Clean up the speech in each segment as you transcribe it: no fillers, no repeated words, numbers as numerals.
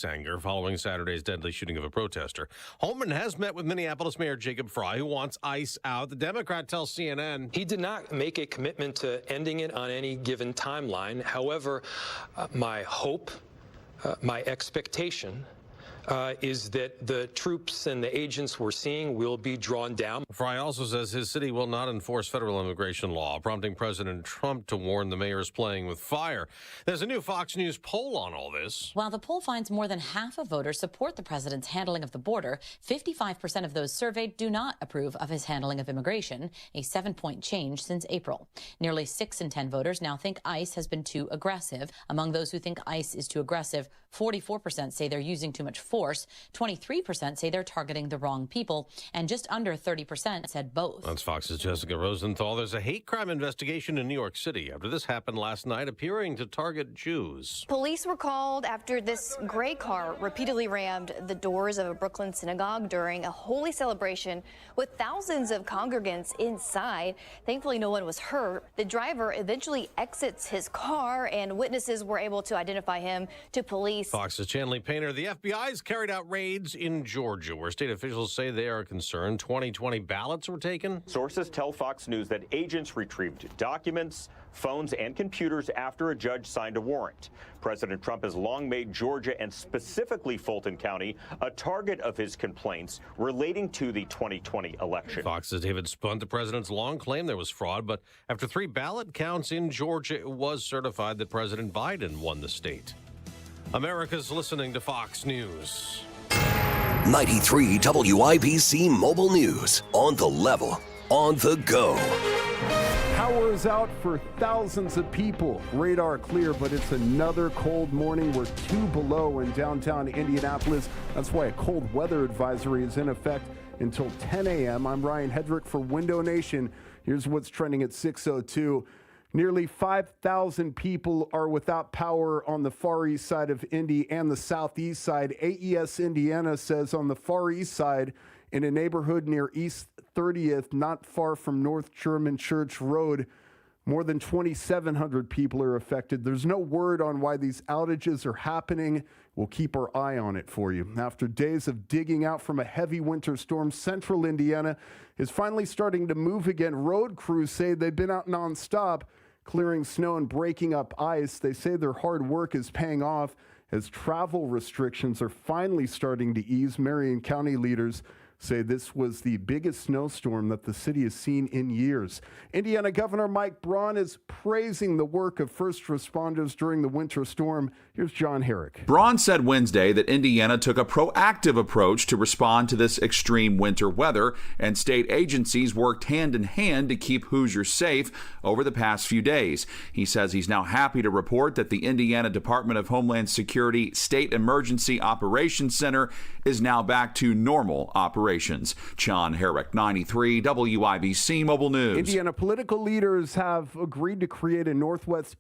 police anger following Saturday's deadly shooting of a protester. Holman has met with Minneapolis Mayor Jacob Frey, who wants ICE out. The Democrat tells CNN he did not make a commitment to ending it on any given timeline. However, my hope, my expectation is that the troops and the agents we're seeing will be drawn down. Frey also says his city will not enforce federal immigration law, prompting President Trump to warn the mayor is playing with fire. There's a new Fox News poll on all this. While the poll finds more than half of voters support the president's handling of the border, 55% of those surveyed do not approve of his handling of immigration, a 7-point change since April. Nearly 6 in 10 voters now think ICE has been too aggressive. Among those who think ICE is too aggressive, 44% say they're using too much force, 23% say they're targeting the wrong people, and just under 30% said both. That's Fox's Jessica Rosenthal. There's a hate crime investigation in New York City after this happened last night, appearing to target Jews. Police were called after this gray car repeatedly rammed the doors of a Brooklyn synagogue during a holy celebration with thousands of congregants inside. Thankfully, no one was hurt. The driver eventually exits his car, and witnesses were able to identify him to police. Fox's Chanley Painter. The FBI's carried out raids in Georgia, where state officials say they are concerned 2020 ballots were taken. Sources tell Fox News that agents retrieved documents, phones, and computers after a judge signed a warrant. President Trump has long made Georgia, and specifically Fulton County, a target of his complaints relating to the 2020 election. Fox's David Spunt. The president's long claim there was fraud, but after 3 ballot counts in Georgia, it was certified that President Biden won the state. America's listening to Fox News. 93 WIBC Mobile News. On the level, on the go. Power is out for thousands of people. Radar clear, but it's another cold morning. We're 2 below in downtown Indianapolis. That's why a cold weather advisory is in effect until 10 a.m. I'm Ryan Hedrick for Window Nation. Here's what's trending at 6:02. Nearly 5,000 people are without power on the far east side of Indy and the southeast side. AES Indiana says on the far east side, in a neighborhood near East 30th, not far from North German Church Road, more than 2,700 people are affected. There's no word on why these outages are happening. We'll keep our eye on it for you. After days of digging out from a heavy winter storm, central Indiana is finally starting to move again. Road crews say they've been out nonstop, clearing snow and breaking up ice. They say their hard work is paying off as travel restrictions are finally starting to ease. Marion County leaders say this was the biggest snowstorm that the city has seen in years. Indiana Governor Mike Braun is praising the work of first responders during the winter storm. Here's John Herrick. Braun said Wednesday that Indiana took a proactive approach to respond to this extreme winter weather, and state agencies worked hand in hand to keep Hoosiers safe over the past few days. He says he's now happy to report that the Indiana Department of Homeland Security State Emergency Operations Center is now back to normal operations. John Herrick, 93 WIBC Mobile News. Indiana political leaders have agreed to create a Northwest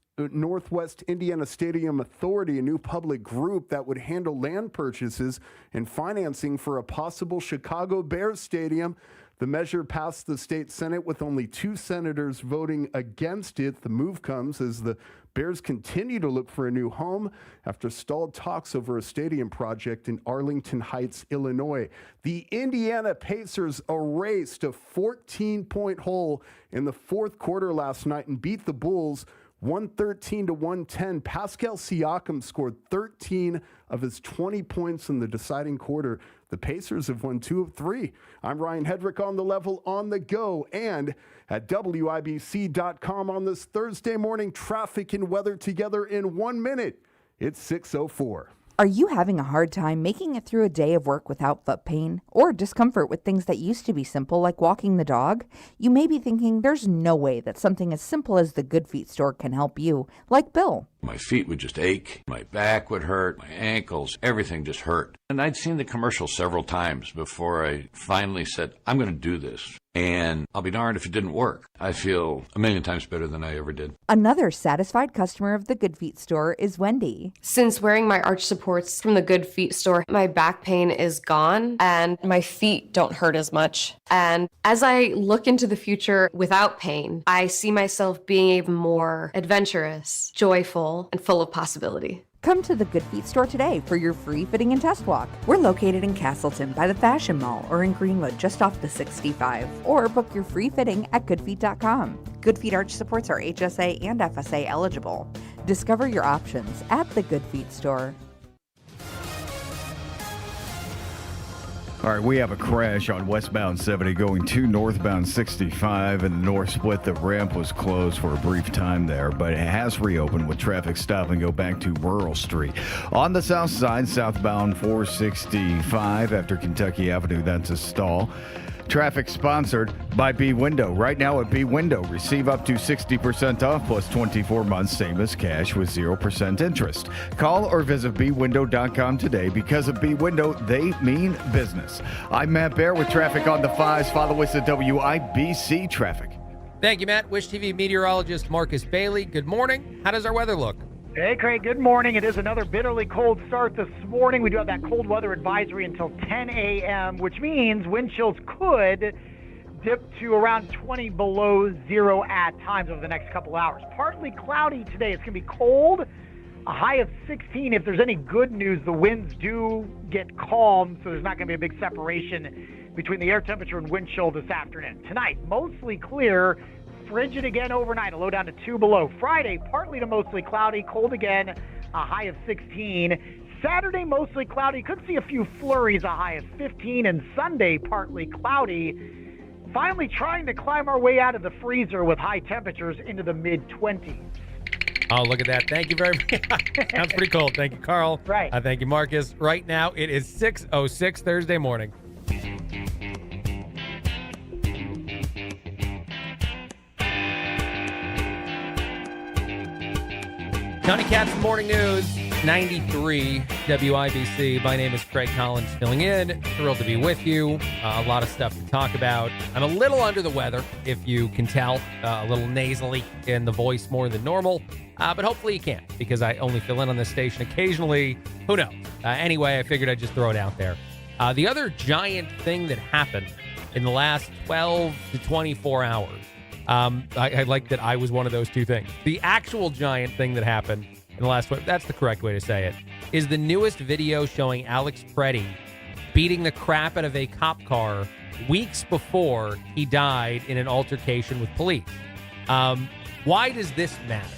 Indiana Stadium Authority, a new public group that would handle land purchases and financing for a possible Chicago Bears stadium. The measure passed the state Senate with only 2 senators voting against it. The move comes as the Bears continue to look for a new home after stalled talks over a stadium project in Arlington Heights, Illinois. The Indiana Pacers erased a 14-point hole in the fourth quarter last night and beat the Bulls 113-110. Pascal Siakam scored 13 of his 20 points in the deciding quarter. The Pacers have won 2 of 3. I'm Ryan Hedrick on the level, on the go, and at WIBC.com on this Thursday morning. Traffic and weather together in 1 minute. It's 6:04. Are you having a hard time making it through a day of work without foot pain or discomfort with things that used to be simple, like walking the dog? You may be thinking there's no way that something as simple as the Good Feet store can help you, like Bill. My feet would just ache, my back would hurt, my ankles, everything just hurt. And I'd seen the commercial several times before I finally said, I'm going to do this. And I'll be darned if it didn't work. I feel a million times better than I ever did. Another satisfied customer of the Good Feet store is Wendy. Since wearing my arch supports from the Good Feet store, my back pain is gone and my feet don't hurt as much. And as I look into the future without pain, I see myself being even more adventurous, joyful, and full of possibility. Come to the Good Feet store today for your free fitting and test walk. We're located in Castleton by the Fashion Mall or in Greenwood just off the 65. Or book your free fitting at goodfeet.com. Good Feet Arch supports are HSA and FSA eligible. Discover your options at the Good Feet store. All right, we have a crash on westbound 70 going to northbound 65, and the north split. The ramp was closed for a brief time there, but it has reopened with traffic stop and go back to Rural Street. On the south side, southbound 465 after Kentucky Avenue, that's a stall. Traffic sponsored by B Window. Right now at B Window, receive up to 60% off plus 24 months, same as cash with 0% interest. Call or visit bwindow.com today. Because of B Window, they mean business. I'm Matt Bear with traffic on the 5s. Follow us at WIBC Traffic. Thank you, Matt. Wish TV meteorologist Marcus Bailey. Good morning. How does our weather look? Hey, Craig, good morning. It is another bitterly cold start this morning. We do have that cold weather advisory until 10 a.m., which means wind chills could dip to around 20 below zero at times over the next couple hours. Partly cloudy today. It's going to be cold, a high of 16. If there's any good news, the winds do get calm, so there's not going to be a big separation between the air temperature and wind chill this afternoon. Tonight, mostly clear. Frigid again overnight, a low down to 2 below. Friday, partly to mostly cloudy, cold again, a high of 16. Saturday, mostly cloudy, could see a few flurries, a high of 15. And Sunday, partly cloudy. Finally trying to climb our way out of the freezer with high temperatures into the mid-20s. Oh, look at that. Thank you very much. Sounds pretty cold. Thank you, Carl. Right. Thank you, Marcus. Right now, it is 6:06 Thursday morning. County Katz Morning News, 93 WIBC. My name is Craig Collins filling in. Thrilled to be with you. A lot of stuff to talk about. I'm a little under the weather, if you can tell. A little nasally in the voice more than normal. But hopefully you can't, because I only fill in on this station occasionally. Who knows? Anyway, I figured I'd just throw it out there. The other giant thing that happened in the last 12 to 24 hours, I like that I was one of those two things. The actual giant thing that happened in the last, that's the correct way to say it, is the newest video showing Alex Preddy beating the crap out of a cop car weeks before he died in an altercation with police. Why does this matter?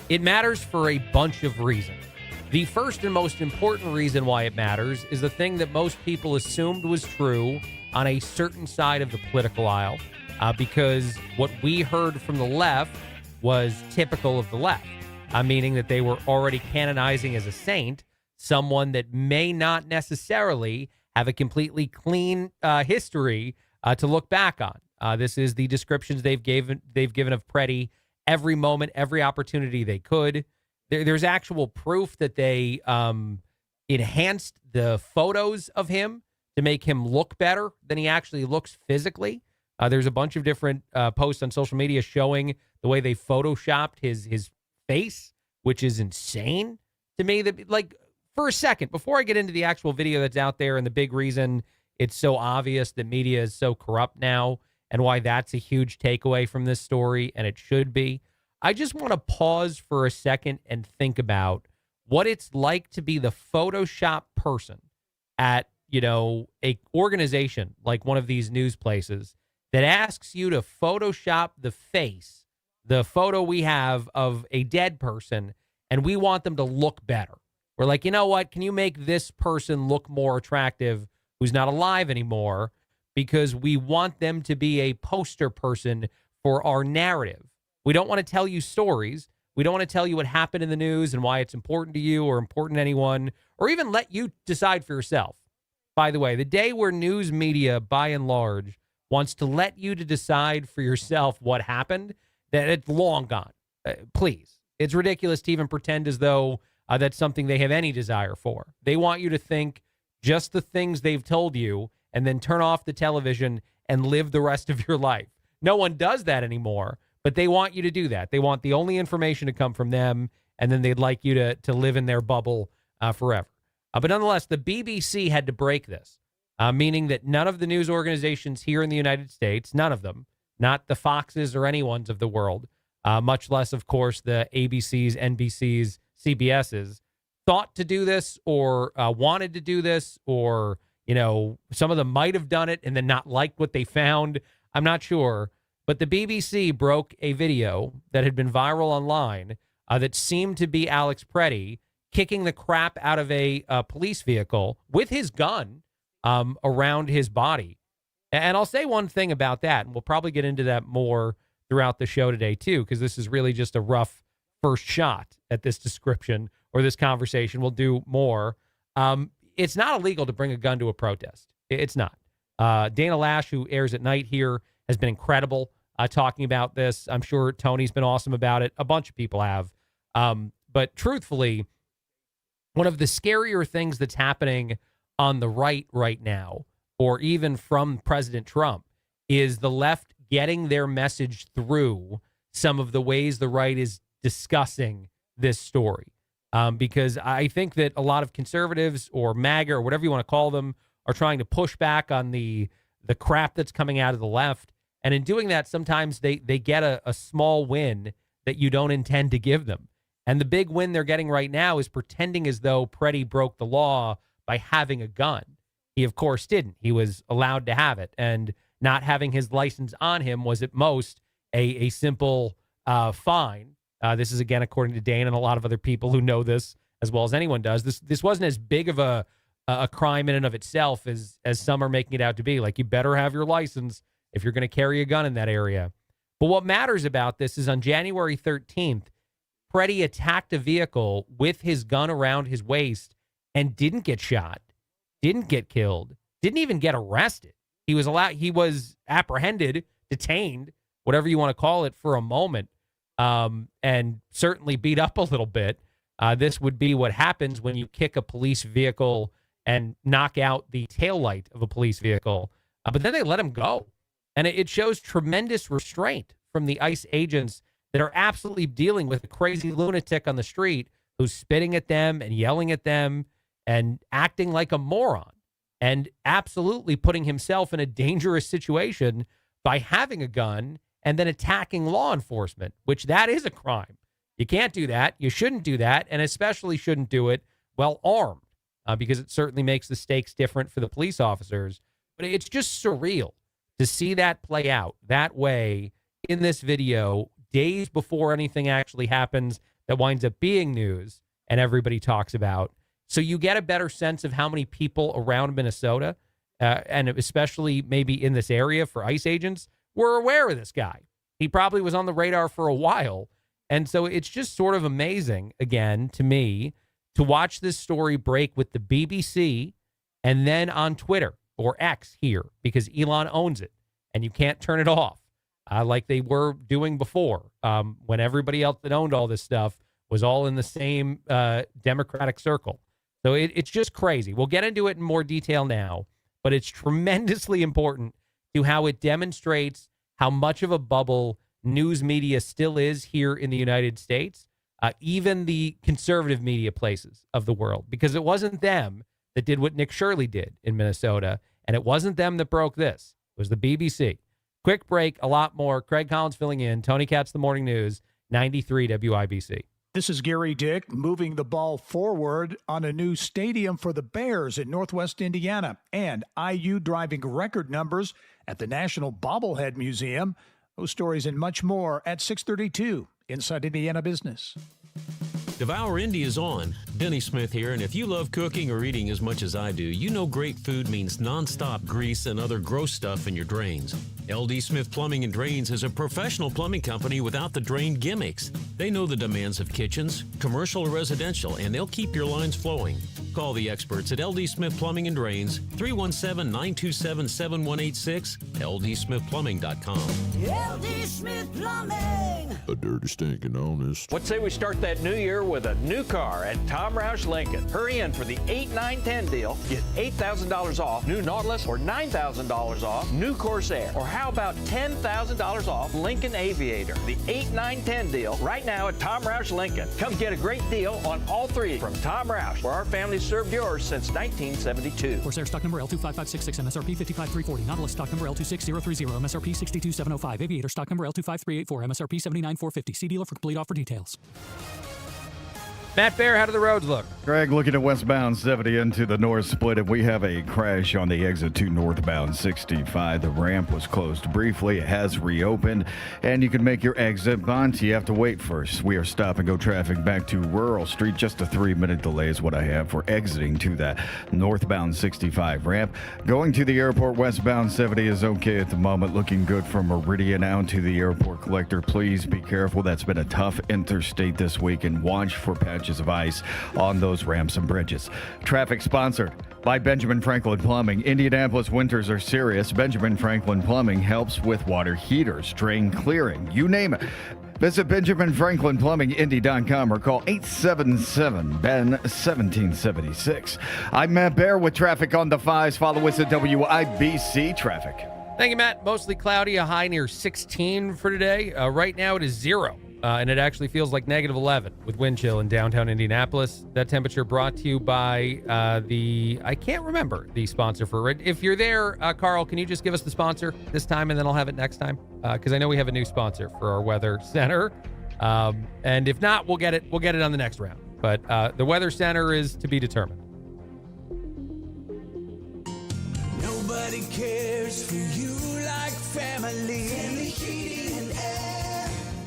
It matters for a bunch of reasons. The first and most important reason why it matters is the thing that most people assumed was true on a certain side of the political aisle. Because what we heard from the left was typical of the left, meaning that they were already canonizing as a saint someone that may not necessarily have a completely clean history to look back on. This is the descriptions they've given of Preddy every moment, every opportunity they could. There's actual proof that they enhanced the photos of him to make him look better than he actually looks physically. There's a bunch of different posts on social media showing the way they photoshopped his face, which is insane to me. That, like, for a second, before I get into the actual video that's out there and the big reason it's so obvious that media is so corrupt now and why that's a huge takeaway from this story, and it should be, I just want to pause for a second and think about what it's like to be the Photoshop person at, a organization like one of these news places that asks you to Photoshop the face, the photo we have of a dead person, and we want them to look better. We're like, you know what? Can you make this person look more attractive who's not alive anymore? Because we want them to be a poster person for our narrative. We don't want to tell you stories. We don't want to tell you what happened in the news and why it's important to you or important to anyone, or even let you decide for yourself. By the way, the day where news media, by and large, wants to let you to decide for yourself what happened, that it's long gone. Please. It's ridiculous to even pretend as though that's something they have any desire for. They want you to think just the things they've told you and then turn off the television and live the rest of your life. No one does that anymore, but they want you to do that. They want the only information to come from them, and then they'd like you to live in their bubble forever. But nonetheless, the BBC had to break this. Meaning that none of the news organizations here in the United States, none of them, not the Foxes or anyone's of the world, much less, of course, the ABCs, NBCs, CBSs, thought to do this or wanted to do this, or, some of them might have done it and then not liked what they found. I'm not sure. But the BBC broke a video that had been viral online that seemed to be Alex Preddy kicking the crap out of a police vehicle with his gun around his body. And I'll say one thing about that, and we'll probably get into that more throughout the show today, too, because this is really just a rough first shot at this description or this conversation. We'll do more. It's not illegal to bring a gun to a protest. It's not. Dana Lash, who airs at night here, has been incredible talking about this. I'm sure Tony's been awesome about it. A bunch of people have. But truthfully, one of the scarier things that's happening on the right now, or even from President Trump, is the left getting their message through some of the ways the right is discussing this story. Because I think that a lot of conservatives or MAGA or whatever you want to call them are trying to push back on the crap that's coming out of the left. And in doing that, sometimes they get a small win that you don't intend to give them. And the big win they're getting right now is pretending as though Preddy broke the law by having a gun. He, of course, didn't. He was allowed to have it. And not having his license on him was at most a simple fine. This is, again, according to Dane and a lot of other people who know this as well as anyone does. This wasn't as big of a crime in and of itself as some are making it out to be. Like, you better have your license if you're going to carry a gun in that area. But what matters about this is on January 13th, Preddy attacked a vehicle with his gun around his waist and didn't get shot, didn't get killed, didn't even get arrested. He was apprehended, detained, whatever you want to call it, for a moment, and certainly beat up a little bit. This would be what happens when you kick a police vehicle and knock out the taillight of a police vehicle. But then they let him go. And it shows tremendous restraint from the ICE agents that are absolutely dealing with a crazy lunatic on the street who's spitting at them and yelling at them and acting like a moron and absolutely putting himself in a dangerous situation by having a gun and then attacking law enforcement, which that is a crime. You can't do that. You shouldn't do that, and especially shouldn't do it while armed, because it certainly makes the stakes different for the police officers. But it's just surreal to see that play out that way in this video days before anything actually happens that winds up being news and everybody talks about. So you get a better sense of how many people around Minnesota, and especially maybe in this area for ICE agents, were aware of this guy. He probably was on the radar for a while. And so it's just sort of amazing, again, to me, to watch this story break with the BBC and then on Twitter or X here, because Elon owns it and you can't turn it off like they were doing before when everybody else that owned all this stuff was all in the same Democratic circle. So it's just crazy. We'll get into it in more detail now, but it's tremendously important to how it demonstrates how much of a bubble news media still is here in the United States, even the conservative media places of the world, because it wasn't them that did what Nick Shirley did in Minnesota, and it wasn't them that broke this. It was the BBC. Quick break, a lot more. Craig Collins filling in. Tony Katz, The Morning News, 93 WIBC. This is Gary Dick moving the ball forward on a new stadium for the Bears in Northwest Indiana, and IU driving record numbers at the National Bobblehead Museum. Those stories and much more at 6:32 Inside Indiana Business. Devour Indy is on. Denny Smith here, and if you love cooking or eating as much as I do, you know great food means nonstop grease and other gross stuff in your drains. LD Smith Plumbing and Drains is a professional plumbing company without the drain gimmicks. They know the demands of kitchens, commercial or residential, and they'll keep your lines flowing. Call the experts at LD Smith Plumbing and Drains, 317-927-7186, ldsmithplumbing.com. LD Smith Plumbing. A dirty, stinking honest. What say we start that new year with a new car at Tom Roush Lincoln? Hurry in for the 8-9-10 deal. Get $8,000 off new Nautilus or $9,000 off new Corsair. Or how about $10,000 off Lincoln Aviator? The 8-9-10 deal right now at Tom Roush Lincoln. Come get a great deal on all three from Tom Roush, where our family served yours since 1972. Corsair stock number L25566, MSRP 55340. Nautilus stock number L26030, MSRP 62705. Aviator stock number L25384, MSRP 79450. See dealer for complete offer details. Matt Bear, how do the roads look? Greg, looking at westbound 70 into the north split, and we have a crash on the exit to northbound 65. The ramp was closed briefly. It has reopened, and you can make your exit, but you have to wait first. We are stop-and-go traffic back to Rural Street. Just a 3-minute delay is what I have for exiting to that northbound 65 ramp. Going to the airport westbound 70 is okay at the moment. Looking good from Meridian out to the airport collector. Please be careful. That's been a tough interstate this week, and watch for patches of ice on those ramps and bridges. Traffic sponsored by Benjamin Franklin Plumbing. Indianapolis winters are serious. Benjamin Franklin Plumbing helps with water heaters, drain clearing, you name it. Visit BenjaminFranklinPlumbingIndy.com or call 877-BEN-1776. I'm Matt Bear with traffic on the 5s. Follow us at WIBC Traffic. Thank you, Matt. Mostly cloudy, a high near 16 for today. Right now it is 0. And it actually feels like negative 11 with wind chill in downtown Indianapolis. That temperature brought to you by I can't remember the sponsor for it. If you're there, Carl, can you just give us the sponsor this time and then I'll have it next time? Because I know we have a new sponsor for our weather center. And if not, we'll get it on the next round. But the weather center is to be determined. Nobody cares for you like family. Family heating and air.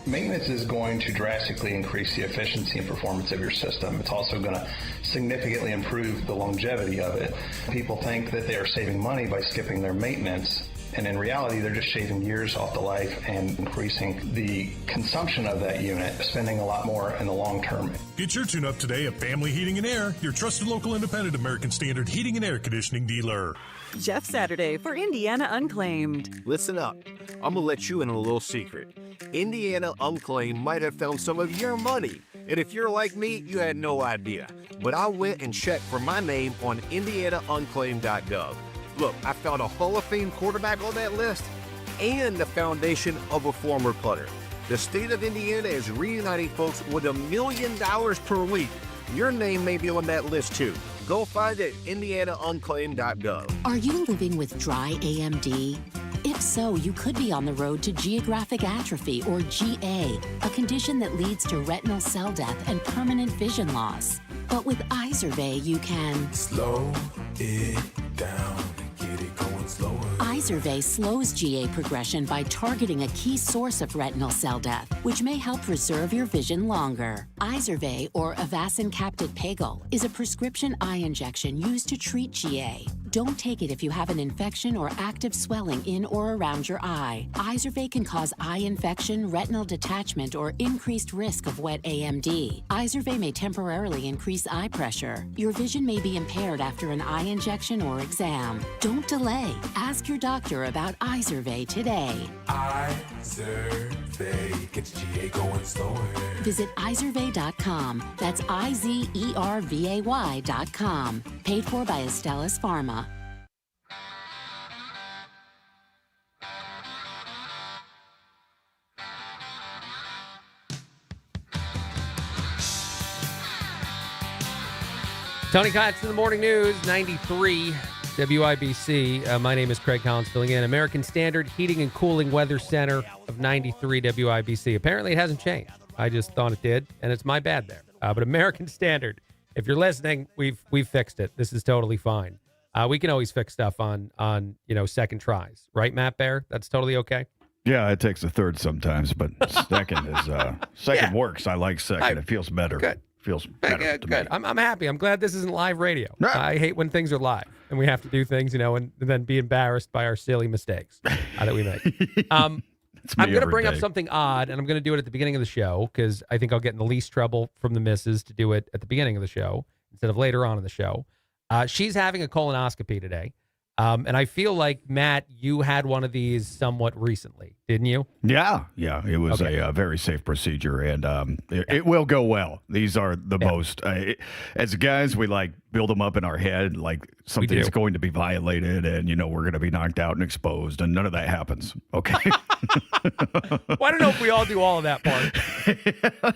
Maintenance is going to drastically increase the efficiency and performance of your system. It's also going to significantly improve the longevity of it. People think that they are saving money by skipping their maintenance, and in reality, they're just shaving years off the life and increasing the consumption of that unit, spending a lot more in the long term. Get your tune-up today at Family Heating and Air, your trusted local independent American Standard heating and air conditioning dealer. Jeff Saturday for Indiana Unclaimed. Listen up. I'm going to let you in on a little secret. Indiana Unclaimed might have found some of your money. And if you're like me, you had no idea. But I went and checked for my name on IndianaUnclaimed.gov. Look, I found a Hall of Fame quarterback on that list and the foundation of a former punter. The state of Indiana is reuniting folks with $1 million per week. Your name may be on that list too. Go find it at IndianaUnclaimed.gov. Are you living with dry AMD? If so, you could be on the road to geographic atrophy, or GA, a condition that leads to retinal cell death and permanent vision loss. But with Izervay, you can slow it down. Izervay slows GA progression by targeting a key source of retinal cell death, which may help preserve your vision longer. Izervay, or Avastin Capted Pagel, is a prescription eye injection used to treat GA. Don't take it if you have an infection or active swelling in or around your eye. Izervay can cause eye infection, retinal detachment, or increased risk of wet AMD. Izervay may temporarily increase eye pressure. Your vision may be impaired after an eye injection or exam. Don't delay. Ask your doctor about Izervay today. Izervay gets GA going slower. Visit Izervay.com. That's IZERVAY.com. Paid for by Astellas Pharma. Tony Katz in the Morning News, 93 WIBC. My name is Craig Collins, filling in. American Standard Heating and Cooling Weather Center of 93 WIBC. Apparently, it hasn't changed. I just thought it did, and it's my bad there. But American Standard, if you're listening, we've fixed it. This is totally fine. We can always fix stuff on second tries, right, Matt Bear? That's totally okay. Yeah, it takes a third sometimes, but second works. I like second. It feels better. Good. Feels better. Good. I'm happy. I'm glad this isn't live radio. I hate when things are live and we have to do things, and then be embarrassed by our silly mistakes that we make. I'm going to bring up something odd, and I'm going to do it at the beginning of the show because I think I'll get in the least trouble from the missus to do it at the beginning of the show instead of later on in the show. She's having a colonoscopy today. And I feel like, Matt, you had one of these somewhat recently, didn't you? Yeah. It was a very safe procedure, and it will go well. These are the most, as guys, we build them up in our head like something's going to be violated, and we're going to be knocked out and exposed, and none of that happens. Okay. Well, I don't know if we all do all of that part.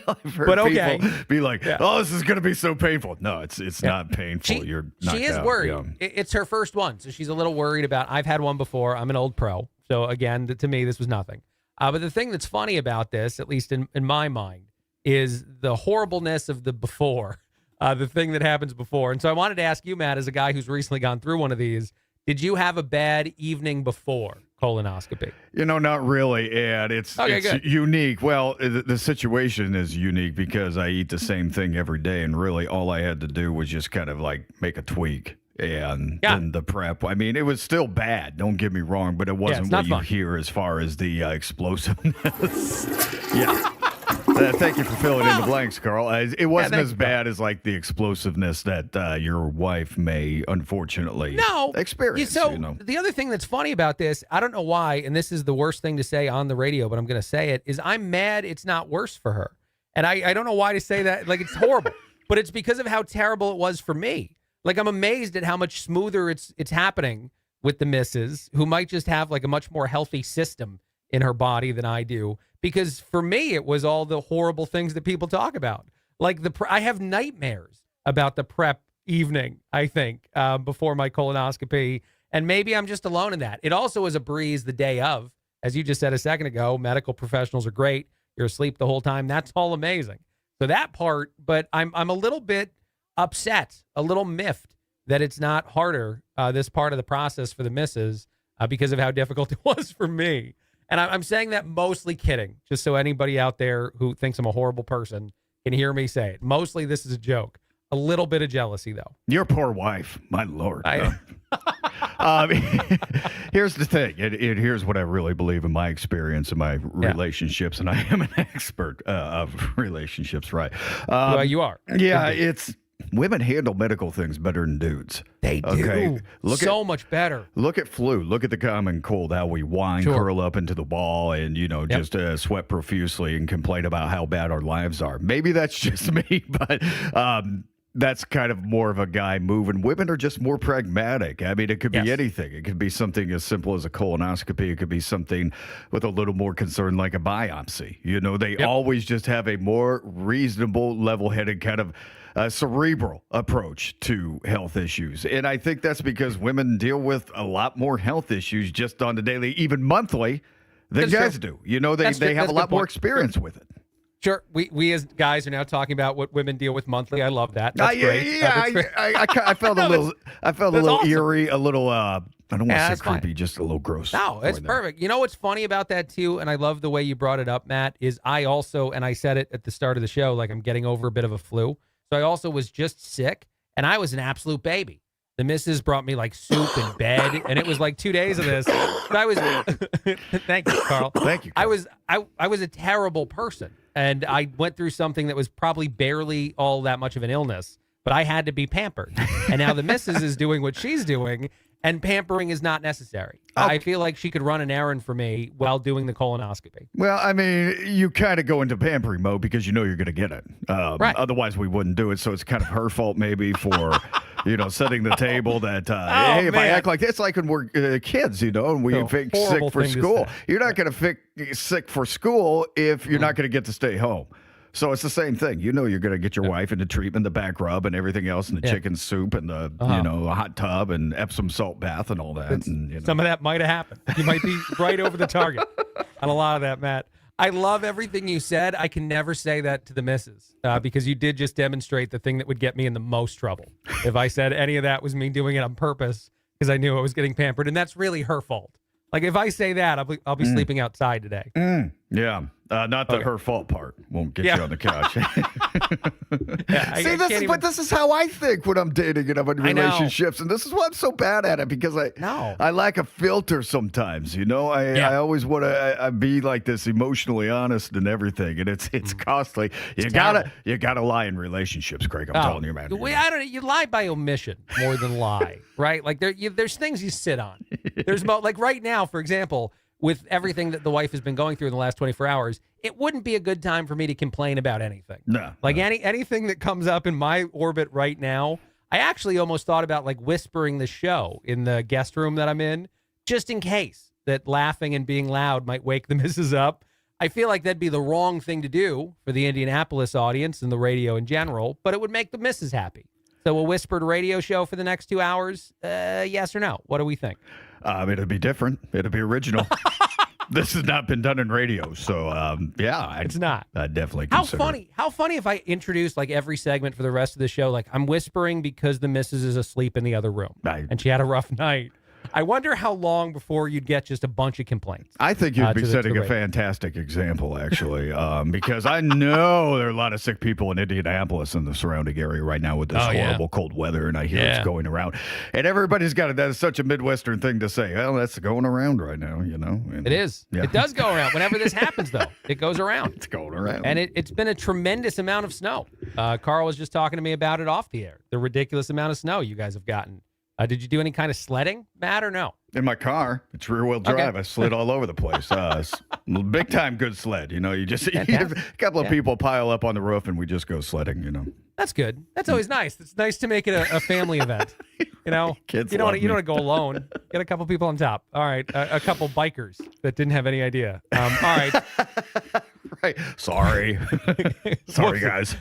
I've heard people be like, "Oh, this is going to be so painful." No, it's not painful. You're knocked she is out. worried. Yeah. It's her first one, so she's a little worried about. I've had one before. I'm an old pro, so again, to me, this was nothing. But the thing that's funny about this, at least in my mind, is the horribleness of the before, the thing that happens before. And so I wanted to ask you, Matt, as a guy who's recently gone through one of these, did you have a bad evening before colonoscopy? Not really, and it's unique. Well, the situation is unique because I eat the same thing every day, and really all I had to do was just kind of like make a tweak. And then the prep, I mean, it was still bad, don't get me wrong, but it wasn't what you hear as far as the explosiveness. Thank you for filling in the blanks, Carl. It wasn't as bad as like the explosiveness that your wife may unfortunately experience. The other thing that's funny about this, I don't know why, and this is the worst thing to say on the radio, but I'm going to say it, is I'm mad it's not worse for her. And I don't know why to say that. Like, it's horrible, but it's because of how terrible it was for me. Like, I'm amazed at how much smoother it's happening with the missus, who might just have like a much more healthy system in her body than I do. Because for me, it was all the horrible things that people talk about. Like I have nightmares about the prep evening, I think, before my colonoscopy. And maybe I'm just alone in that. It also was a breeze the day of. As you just said a second ago, medical professionals are great. You're asleep the whole time. That's all amazing. So that part, but I'm a little bit upset, a little miffed that it's not harder, this part of the process for the missus, because of how difficult it was for me. And I'm saying that mostly kidding, just so anybody out there who thinks I'm a horrible person can hear me say it. Mostly this is a joke. A little bit of jealousy, though. Your poor wife, my Lord. Here's the thing. Here's what I really believe in my experience and my relationships, and I am an expert of relationships, right? Well, you are. Yeah, it's... Women handle medical things better than dudes. They do. Much better. Look at flu. Look at the common cold, how we whine, curl up into the ball, and, just sweat profusely and complain about how bad our lives are. Maybe that's just me, but that's kind of more of a guy move. And women are just more pragmatic. I mean, it could be anything. It could be something as simple as a colonoscopy. It could be something with a little more concern like a biopsy. They always just have a more reasonable, level-headed kind of cerebral approach to health issues. And I think that's because women deal with a lot more health issues just on the daily, even monthly, than guys do. They have a lot more experience with it. Sure. We as guys are now talking about what women deal with monthly. I love that. That's great. I felt a little awesome. Eerie, a little, I don't want to say creepy, just a little gross. No, it's perfect. You know what's funny about that too, and I love the way you brought it up, Matt, is I also, and I said it at the start of the show, like I'm getting over a bit of a flu. So I also was just sick, and I was an absolute baby. The missus brought me like soup in bed, and it was like 2 days of this. But I was, thank you, Carl. Thank you, Carl. I was a terrible person, and I went through something that was probably barely all that much of an illness, but I had to be pampered. And now the missus is doing what she's doing, and pampering is not necessary. I feel like she could run an errand for me while doing the colonoscopy. Well, I mean, you kind of go into pampering mode because you know you're going to get it. Right. Otherwise, we wouldn't do it. So it's kind of her fault maybe for, setting the table that, hey, if I act like this, like when we're kids, and we fake sick for school. You're not going to fake sick for school if you're not going to get to stay home. So it's the same thing. You're going to get your wife into treatment, the back rub and everything else, and the chicken soup and the, hot tub and Epsom salt bath and all that. And, Some of that might have happened. You might be right over the target on a lot of that, Matt. I love everything you said. I can never say that to the missus because you did just demonstrate the thing that would get me in the most trouble. If I said any of that was me doing it on purpose because I knew I was getting pampered, and that's really her fault. Like, if I say that, I'll be sleeping outside today. Yeah. Not the her fault part won't get you on the couch. This is how I think when I'm dating and I'm in relationships, and this is why I'm so bad at it because I lack a filter sometimes. I always want to be like this, emotionally honest and everything, and it's costly. You gotta lie in relationships, Craig. I'm telling you, man. You lie by omission more than lie, right? Like there's things you sit on. There's like right now, for example. With everything that the wife has been going through in the last 24 hours, it wouldn't be a good time for me to complain about anything. No. Anything that comes up in my orbit right now, I actually almost thought about like whispering the show in the guest room that I'm in, just in case that laughing and being loud might wake the missus up. I feel like that'd be the wrong thing to do for the Indianapolis audience and the radio in general, but it would make the missus happy. So a whispered radio show for the next 2 hours, yes or no? What do we think? It'll be different. It'll be original. This has not been done in radio, so it's not. I definitely How consider funny! How funny if I introduced like every segment for the rest of the show, like I'm whispering because the missus is asleep in the other room and she had a rough night. I wonder how long before you'd get just a bunch of complaints. I think you'd be setting a fantastic example, actually, because I know there are a lot of sick people in Indianapolis and the surrounding area right now with this horrible cold weather, and I hear it's going around. And everybody's got it. That is such a Midwestern thing to say. Well, that's going around right now, you know. And, it is. Yeah. It does go around. Whenever this happens, though, it goes around. It's going around. And it's been a tremendous amount of snow. Carl was just talking to me about it off the air, the ridiculous amount of snow you guys have gotten. Did you do any kind of sledding, Matt, or no? In my car, it's rear-wheel drive. Okay. I slid all over the place. Big-time good sled. You know, a couple of people pile up on the roof, and we just go sledding, you know. That's good. That's always nice. It's nice to make it a family event. You know, Kids you don't love want to me. go alone. Get a couple people on top. All right, a couple bikers that didn't have any idea. All right. Right. Sorry. Sorry, guys.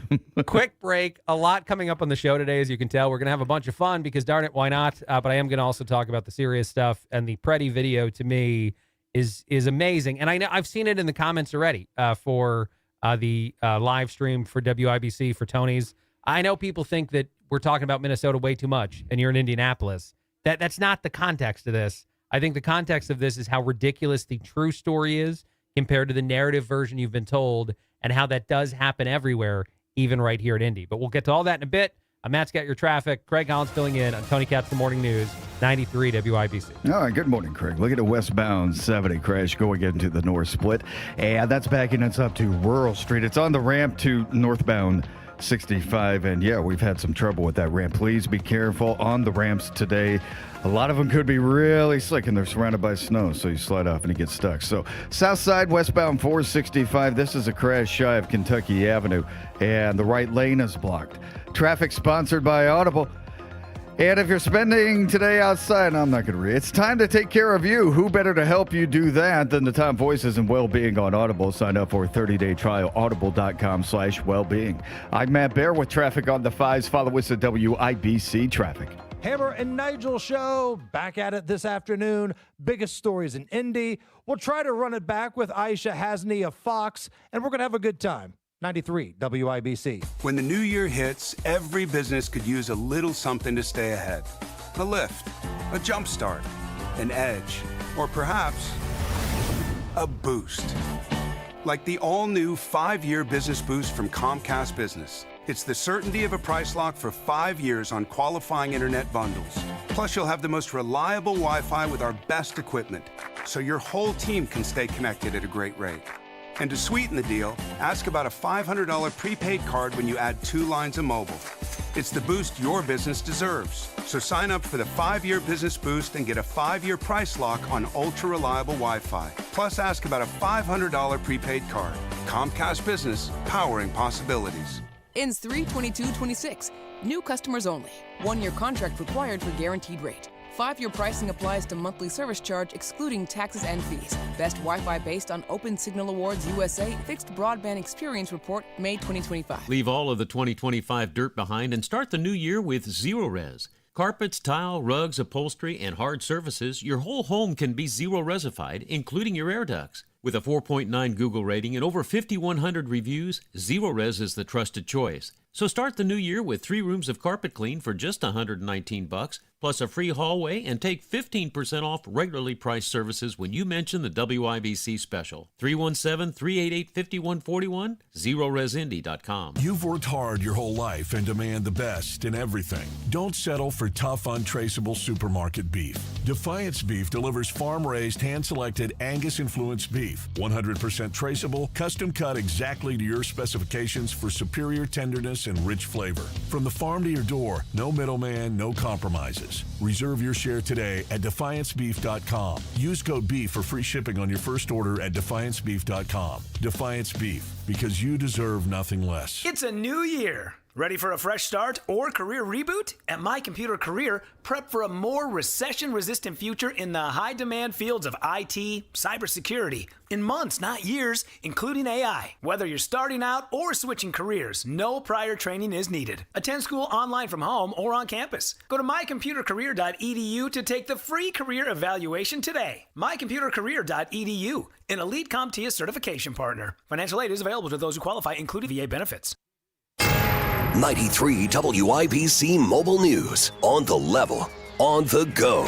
Quick break. A lot coming up on the show today, as you can tell. We're going to have a bunch of fun because, darn it, why not? But I am going to also talk about the serious stuff. And the Preddy video, to me, is amazing. And I know I've seen it in the comments already for the live stream for WIBC for Tony's. I know people think that we're talking about Minnesota way too much, and you're in Indianapolis. That's not the context of this. I think the context of this is how ridiculous the true story is compared to the narrative version you've been told, and how that does happen everywhere, even right here at Indy. But we'll get to all that in a bit. Matt's got your traffic. Craig Collins filling in on Tony Katz, The Morning News, 93 WIBC. All right, good morning, Craig. Look at a westbound 70 crash going into the north split, and that's backing us up to Rural Street. It's on the ramp to northbound 65, and yeah, we've had some trouble with that ramp. Please be careful on the ramps today. A lot of them could be really slick, and they're surrounded by snow, so you slide off and you get stuck. So south side, westbound 465, this is a crash shy of Kentucky Avenue, and the right lane is blocked. Traffic sponsored by Audible. And if you're spending today outside, I'm not going to read. It's time to take care of you. Who better to help you do that than the top voices in well-being on Audible? Sign up for a 30-day trial, audible.com/wellbeing. I'm Matt Bear with traffic on the 5s. Follow us at WIBC Traffic. Hammer and Nigel show back at it this afternoon. Biggest stories in Indy. We'll try to run it back with Aisha Hasney of Fox, and we're going to have a good time. 93 WIBC. When the new year hits, every business could use a little something to stay ahead. A lift, a jump start, an edge, or perhaps a boost. Like the all-new 5-year business boost from Comcast Business. It's the certainty of a price lock for 5 years on qualifying internet bundles. Plus, you'll have the most reliable Wi-Fi with our best equipment, so your whole team can stay connected at a great rate. And to sweeten the deal, ask about a $500 prepaid card when you add 2 lines of mobile. It's the boost your business deserves. So sign up for the 5-year business boost and get a 5-year price lock on ultra-reliable Wi-Fi. Plus, ask about a $500 prepaid card. Comcast Business, powering possibilities. Ends 3/22/26. New customers only. 1-year contract required for guaranteed rate. 5-year pricing applies to monthly service charge excluding taxes and fees. Best Wi-Fi based on Open Signal Awards USA Fixed Broadband Experience Report, May 2025. Leave all of the 2025 dirt behind and start the new year with Zero Res. Carpets, tile, rugs, upholstery, and hard surfaces, your whole home can be Zero Resified, including your air ducts. With a 4.9 Google rating and over 5,100 reviews, Zero Res is the trusted choice. So start the new year with 3 rooms of carpet clean for just $119, plus a free hallway, and take 15% off regularly priced services when you mention the WIBC special. 317-388-5141, ZeroResIndy.com. You've worked hard your whole life and demand the best in everything. Don't settle for tough, untraceable supermarket beef. Defiance Beef delivers farm-raised, hand-selected Angus-influenced beef. 100% traceable, custom cut exactly to your specifications for superior tenderness and rich flavor. From the farm to your door, no middleman, no compromises. Reserve your share today at DefianceBeef.com. Use code BEEF for free shipping on your first order at DefianceBeef.com. Defiance Beef, because you deserve nothing less. It's a new year. Ready for a fresh start or career reboot? At My Computer Career, prep for a more recession-resistant future in the high-demand fields of IT, cybersecurity, in months, not years, including AI. Whether you're starting out or switching careers, no prior training is needed. Attend school online from home or on campus. Go to mycomputercareer.edu to take the free career evaluation today. mycomputercareer.edu, an elite CompTIA certification partner. Financial aid is available to those who qualify, including VA benefits. 93 WIBC Mobile News. On the level, on the go.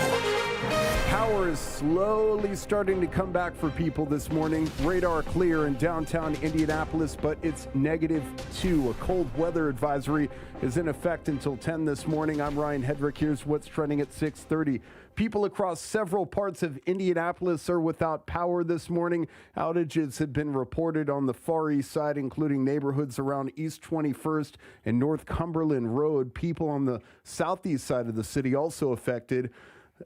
Power is slowly starting to come back for people this morning. Radar clear in downtown Indianapolis, but it's -2. A cold weather advisory is in effect until 10 this morning. I'm Ryan Hedrick. Here's what's trending at 6:30. People across several parts of Indianapolis are without power this morning. Outages have been reported on the Far East Side, including neighborhoods around East 21st and North Cumberland Road. People on the southeast side of the city also affected.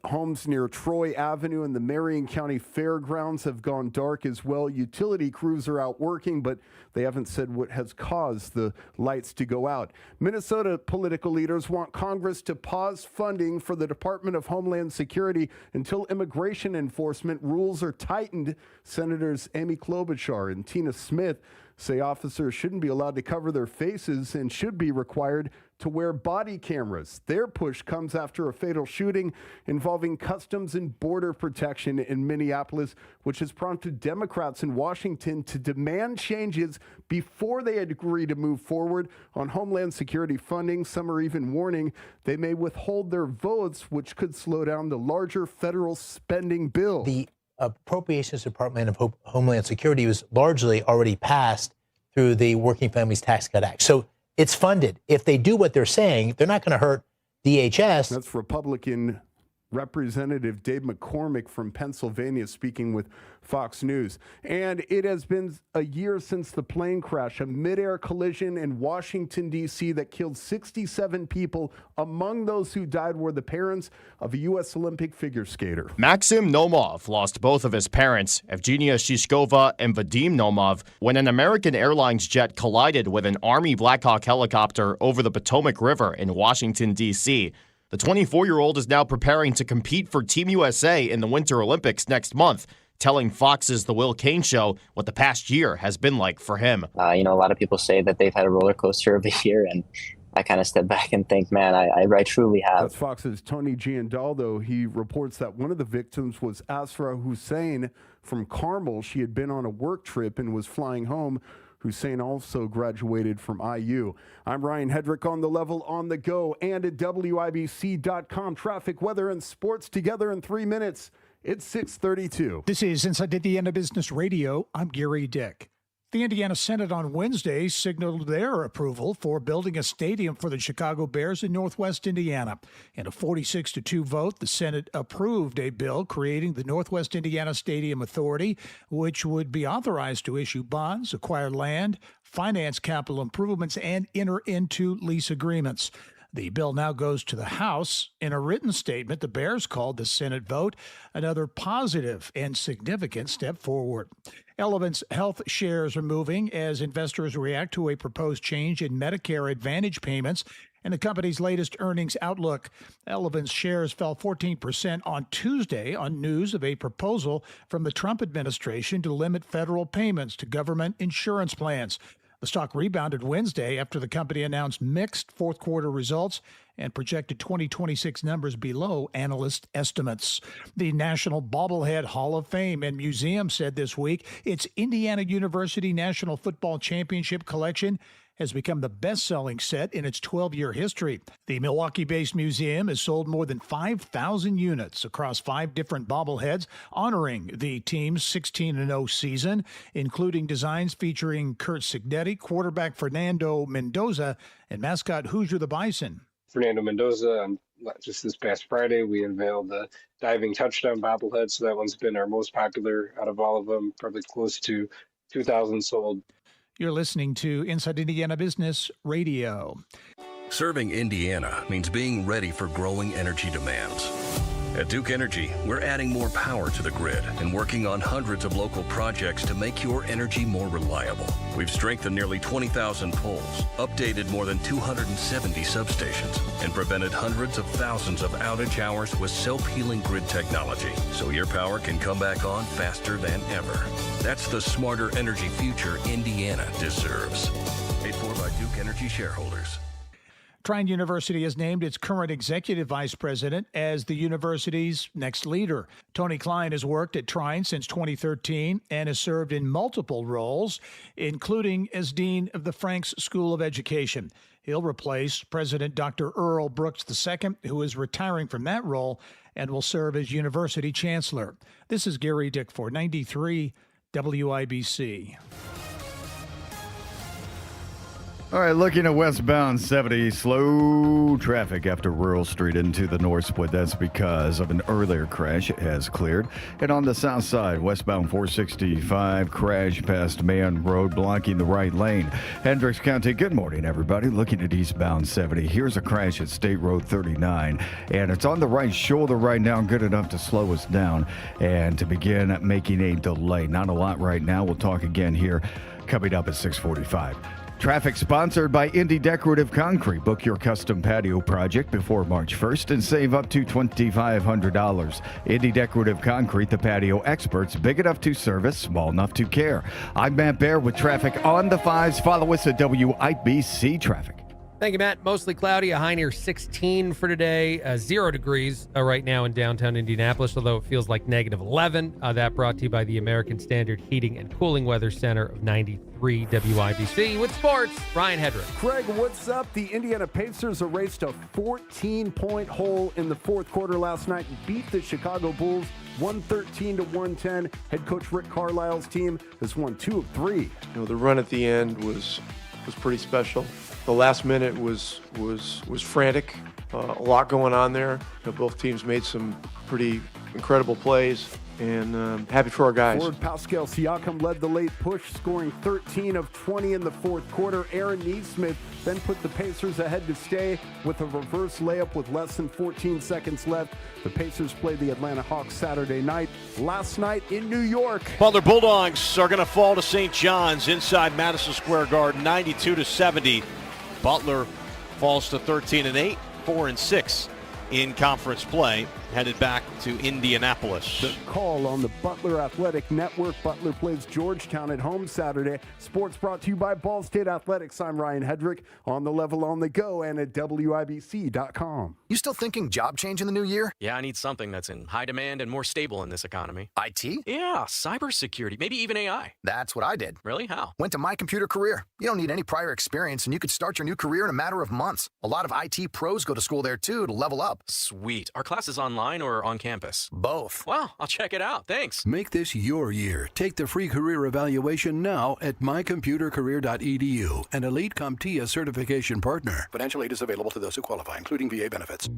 Homes near Troy Avenue and the Marion County Fairgrounds have gone dark as well. Utility crews are out working, but they haven't said what has caused the lights to go out. Minnesota political leaders want Congress to pause funding for the Department of Homeland Security until immigration enforcement rules are tightened. Senators Amy Klobuchar and Tina Smith say officers shouldn't be allowed to cover their faces and should be required to wear body cameras. Their push comes after a fatal shooting involving Customs and Border Protection in Minneapolis, which has prompted Democrats in Washington to demand changes before they agree to move forward on Homeland Security funding. Some are even warning they may withhold their votes, which could slow down the larger federal spending bill. The Appropriations Department of Homeland Security was largely already passed through the Working Families Tax Cut Act. So it's funded. If they do what they're saying, they're not going to hurt DHS. That's Republican Representative Dave McCormick from Pennsylvania speaking with Fox News. And it has been a year since the plane crash, a midair collision in Washington, D.C. that killed 67 people. Among those who died were the parents of a U.S. Olympic figure skater. Maxim Nomov lost both of his parents, Evgenia Shishkova and Vadim Nomov, when an American Airlines jet collided with an Army Black Hawk helicopter over the Potomac River in Washington, D.C. The 24-year-old is now preparing to compete for Team USA in the Winter Olympics next month, telling Fox's The Will Cain Show what the past year has been like for him. A lot of people say that they've had a roller coaster of a year, and I kind of step back and think, man, I truly have. That's Fox's Tony Giandaldo. He reports that one of the victims was Asra Hussein from Carmel. She had been on a work trip and was flying home. Hussein also graduated from IU. I'm Ryan Hedrick on the level, on the go, and at WIBC.com. Traffic, weather, and sports together in 3 minutes. It's 6:32. This is Inside Indiana Business Radio. I'm Gary Dick. The Indiana Senate on Wednesday signaled their approval for building a stadium for the Chicago Bears in Northwest Indiana. In a 46-2 vote, the Senate approved a bill creating the Northwest Indiana Stadium Authority, which would be authorized to issue bonds, acquire land, finance capital improvements, and enter into lease agreements. The bill now goes to the House. In a written statement, the Bears called the Senate vote another positive and significant step forward. Elevance Health shares are moving as investors react to a proposed change in Medicare Advantage payments and the company's latest earnings outlook. Elevance shares fell 14% on Tuesday on news of a proposal from the Trump administration to limit federal payments to government insurance plans. The stock rebounded Wednesday after the company announced mixed fourth quarter results and projected 2026 numbers below analyst estimates. The National Bobblehead Hall of Fame and Museum said this week its Indiana University National Football Championship collection has become the best-selling set in its 12-year history. The Milwaukee-based museum has sold more than 5,000 units across 5 different bobbleheads, honoring the team's 16-0 season, including designs featuring Curt Cignetti, quarterback Fernando Mendoza, and mascot Hoosier the Bison. Fernando Mendoza, just this past Friday, we unveiled the diving touchdown bobblehead, so that one's been our most popular out of all of them, probably close to 2,000 sold. You're listening to Inside Indiana Business Radio. Serving Indiana means being ready for growing energy demands. At Duke Energy, we're adding more power to the grid and working on hundreds of local projects to make your energy more reliable. We've strengthened nearly 20,000 poles, updated more than 270 substations, and prevented hundreds of thousands of outage hours with self-healing grid technology, so your power can come back on faster than ever. That's the smarter energy future Indiana deserves. Paid for by Duke Energy shareholders. Trine University has named its current executive vice president as the university's next leader. Tony Klein has worked at Trine since 2013 and has served in multiple roles, including as dean of the Franks School of Education. He'll replace President Dr. Earl Brooks II, who is retiring from that role and will serve as university chancellor. This is Gary Dick for 93 WIBC. All right, looking at westbound 70, slow traffic after Rural Street into the north split. That's because of an earlier crash. It has cleared. And on the south side, westbound 465, crash past Mayon Road, blocking the right lane. Hendricks County, good morning, everybody. Looking at eastbound 70, here's a crash at State Road 39. And it's on the right shoulder right now, good enough to slow us down and to begin making a delay. Not a lot right now. We'll talk again here coming up at 6:45. Traffic sponsored by Indy Decorative Concrete. Book your custom patio project before March 1st and save up to $2,500. Indy Decorative Concrete, the patio experts, big enough to service, small enough to care. I'm Matt Baer with traffic on the 5s. Follow us at WIBC Traffic. Thank you, Matt. Mostly cloudy, a high near 16 for today, 0 degrees right now in downtown Indianapolis, although it feels like negative 11. That brought to you by the American Standard Heating and Cooling Weather Center of 93 WIBC. With sports, Ryan Hedrick. Craig, what's up? The Indiana Pacers erased a 14-point hole in the fourth quarter last night and beat the Chicago Bulls 113-110. Head coach Rick Carlisle's team has won 2 of 3. You know, the run at the end was pretty special. The last minute was frantic. A lot going on there. You know, both teams made some pretty incredible plays, and happy for our guys. Forward Pascal Siakam led the late push, scoring 13 of 20 in the fourth quarter. Aaron Nesmith then put the Pacers ahead to stay with a reverse layup with less than 14 seconds left. The Pacers played the Atlanta Hawks Saturday night. Last night in New York, Butler Bulldogs are going to fall to St. John's inside Madison Square Garden, 92-70. Butler falls to 13-8, 4-6 in conference play, headed back to Indianapolis. The call on the Butler Athletic Network. Butler plays Georgetown at home Saturday. Sports brought to you by Ball State Athletics. I'm Ryan Hedrick, on the level, on the go, and at WIBC.com. You still thinking job change in the new year? Yeah, I need something that's in high demand and more stable in this economy. IT? Yeah, cybersecurity, maybe even AI. That's what I did. Really? How? Went to My Computer Career. You don't need any prior experience, and you could start your new career in a matter of months. A lot of IT pros go to school there, too, to level up. Sweet. Are classes online or on campus? Both. Wow, I'll check it out. Thanks. Make this your year. Take the free career evaluation now at mycomputercareer.edu, an Elite CompTIA certification partner. Financial aid is available to those who qualify, including VA benefits.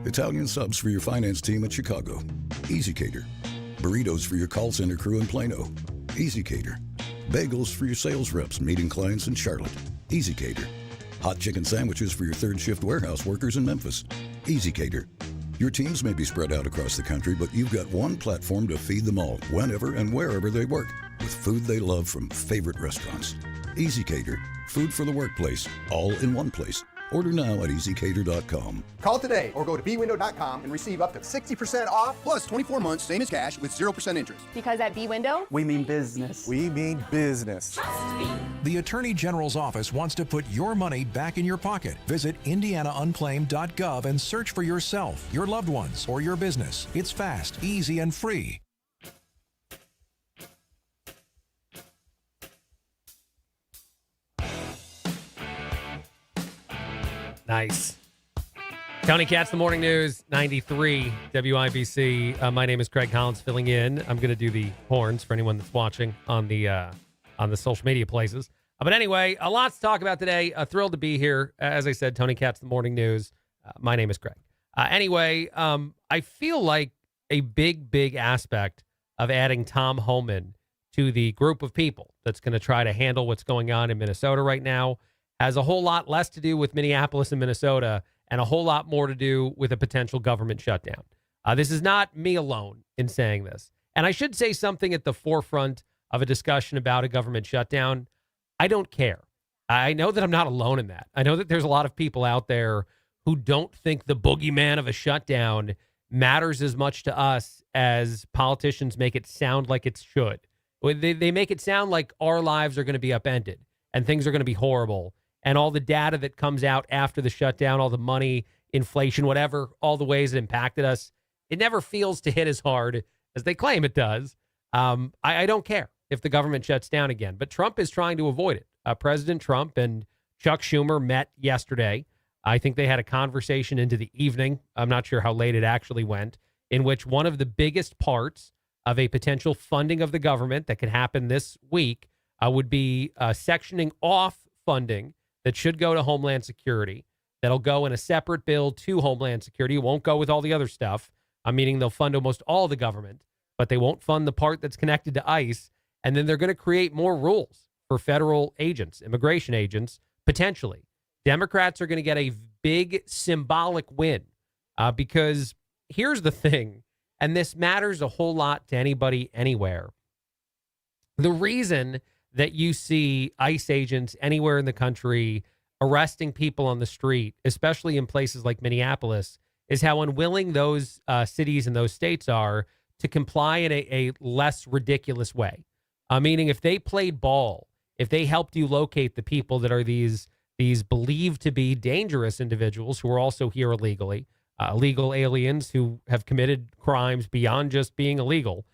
Italian subs for your finance team at Chicago. Easy Cater. Burritos for your call center crew in Plano. Easy Cater. Bagels for your sales reps meeting clients in Charlotte. Easy Cater. Hot chicken sandwiches for your third shift warehouse workers in Memphis. Easy Cater. Your teams may be spread out across the country, but you've got one platform to feed them all, whenever and wherever they work, with food they love from favorite restaurants. Easy Cater. Food for the workplace, all in one place. Order now at easycater.com. Call today or go to bwindow.com and receive up to 60% off plus 24 months, same as cash, with 0% interest. Because at bwindow, we mean business. We mean business. The Attorney General's office wants to put your money back in your pocket. Visit indianaunclaimed.gov and search for yourself, your loved ones, or your business. It's fast, easy, and free. Nice. Tony Katz, the Morning News, 93 WIBC. My name is Craig Collins, filling in. I'm going to do the horns for anyone that's watching on the social media places. But anyway, a lot to talk about today. Thrilled to be here. As I said, Tony Katz, the Morning News. My name is Craig. Anyway, I feel like a big aspect of adding Tom Homan to the group of people that's going to try to handle what's going on in Minnesota right now has a whole lot less to do with Minneapolis and Minnesota and a whole lot more to do with a potential government shutdown. This is not me alone in saying this. And I should say something at the forefront of a discussion about a government shutdown. I don't care. I know that I'm not alone in that. I know that there's a lot of people out there who don't think the boogeyman of a shutdown matters as much to us as politicians make it sound like it should. They make it sound like our lives are going to be upended and things are going to be horrible. And all the data that comes out after the shutdown, all the money, inflation, whatever, all the ways it impacted us, it never feels to hit as hard as they claim it does. I don't care if the government shuts down again, but Trump is trying to avoid it. President Trump and Chuck Schumer met yesterday. I think they had a conversation into the evening. I'm not sure how late it actually went, in which one of the biggest parts of a potential funding of the government that could happen this week would be sectioning off funding that should go to Homeland Security. That'll go in a separate bill to Homeland Security. It won't go with all the other stuff, meaning they'll fund almost all the government, but they won't fund the part that's connected to ICE. And then they're going to create more rules for federal agents, immigration agents, potentially. Democrats are going to get a big symbolic win because here's the thing, and this matters a whole lot to anybody anywhere. The reason that you see ICE agents anywhere in the country arresting people on the street, especially in places like Minneapolis, is how unwilling those cities and those states are to comply in a less ridiculous way. Meaning if they played ball, if they helped you locate the people that are these believed to be dangerous individuals who are also here illegally, illegal aliens who have committed crimes beyond just being illegal,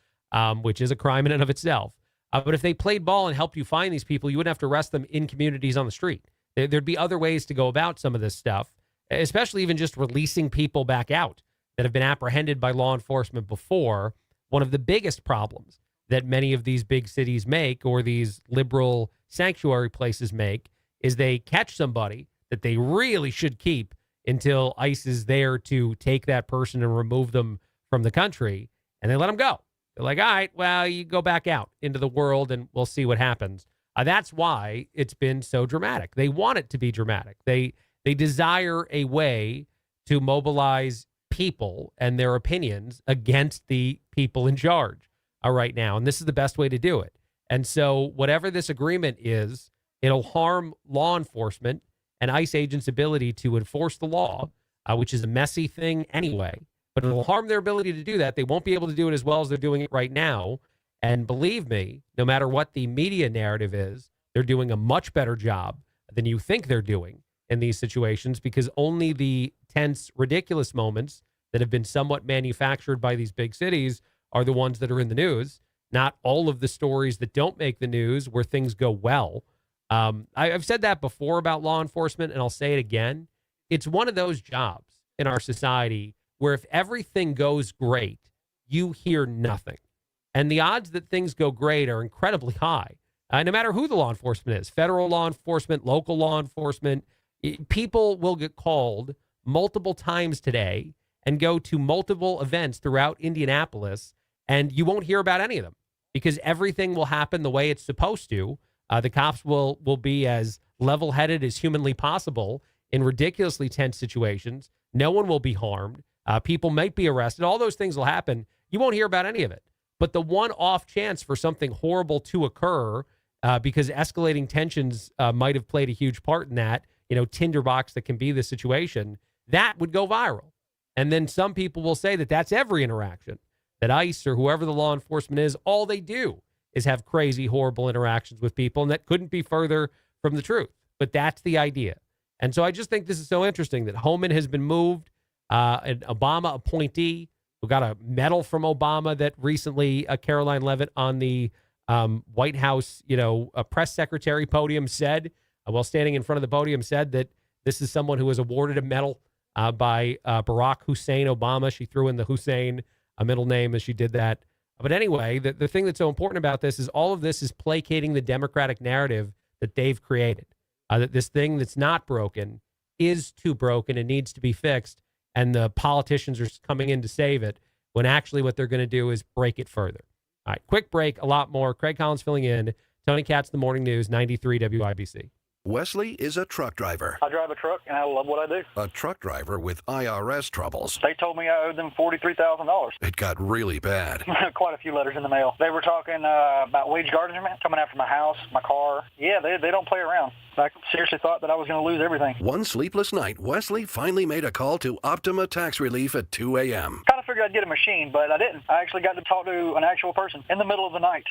which is a crime in and of itself. But if they played ball and helped you find these people, you wouldn't have to arrest them in communities on the street. There'd be other ways to go about some of this stuff, especially even just releasing people back out that have been apprehended by law enforcement before. One of the biggest problems that many of these big cities make, or these liberal sanctuary places make, is they catch somebody that they really should keep until ICE is there to take that person and remove them from the country, and they let them go. They're like, all right, well, you go back out into the world and we'll see what happens. That's why it's been so dramatic. They want it to be dramatic. They desire a way to mobilize people and their opinions against the people in charge right now. And this is the best way to do it. And so whatever this agreement is, it'll harm law enforcement and ICE agents' ability to enforce the law, which is a messy thing anyway. But it'll harm their ability to do that. They won't be able to do it as well as they're doing it right now. And believe me, no matter what the media narrative is, they're doing a much better job than you think they're doing in these situations, because only the tense, ridiculous moments that have been somewhat manufactured by these big cities are the ones that are in the news, not all of the stories that don't make the news where things go well. I've said that before about law enforcement, and I'll say it again. It's one of those jobs in our society where if everything goes great, you hear nothing. And the odds that things go great are incredibly high, no matter who the law enforcement is, federal law enforcement, local law enforcement. People will get called multiple times today and go to multiple events throughout Indianapolis, and you won't hear about any of them because everything will happen the way it's supposed to. The cops will be as level-headed as humanly possible in ridiculously tense situations. No one will be harmed. People might be arrested. All those things will happen. You won't hear about any of it. But the one off chance for something horrible to occur, because escalating tensions might have played a huge part in that, tinderbox that can be the situation, that would go viral. And then some people will say that that's every interaction, that ICE or whoever the law enforcement is, all they do is have crazy, horrible interactions with people. And that couldn't be further from the truth. But that's the idea. And so I just think this is so interesting that Homan has been moved, an Obama appointee who got a medal from Obama that recently Caroline Leavitt on the White House, a press secretary podium said, while standing in front of the podium, said that this is someone who was awarded a medal by Barack Hussein Obama. She threw in the Hussein, a middle name, as she did that. But anyway, the thing that's so important about this is all of this is placating the Democratic narrative that they've created. That this thing that's not broken is too broken and needs to be fixed. And the politicians are coming in to save it when actually what they're going to do is break it further. All right, quick break, a lot more. Craig Collins filling in. Tony Katz, The Morning News, 93 WIBC. Wesley is a truck driver. I drive a truck, and I love what I do. A truck driver with IRS troubles. They told me I owed them $43,000. It got really bad. Quite a few letters in the mail. They were talking about wage garnishment, coming after my house, my car. Yeah, they don't play around. I seriously thought that I was going to lose everything. One sleepless night, Wesley finally made a call to Optima Tax Relief at 2 a.m. Kind of figured I'd get a machine, but I didn't. I actually got to talk to an actual person in the middle of the night.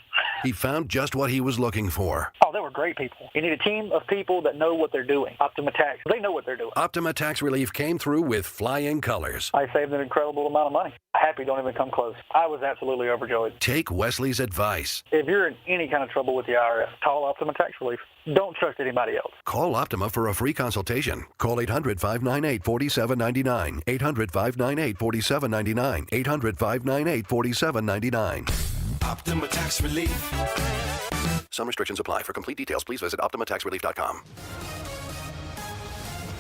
He found just what he was looking for. Oh, they were great people. You need a team of people that know what they're doing. Optima Tax, they know what they're doing. Optima Tax Relief came through with flying colors. I saved an incredible amount of money. Happy don't even come close. I was absolutely overjoyed. Take Wesley's advice. If you're in any kind of trouble with the IRS, call Optima Tax Relief. Don't trust anybody else. Call Optima for a free consultation. Call 800-598-4799. 800-598-4799. 800-598-4799. Optima Tax Relief. Some restrictions apply. For complete details, please visit OptimaTaxRelief.com.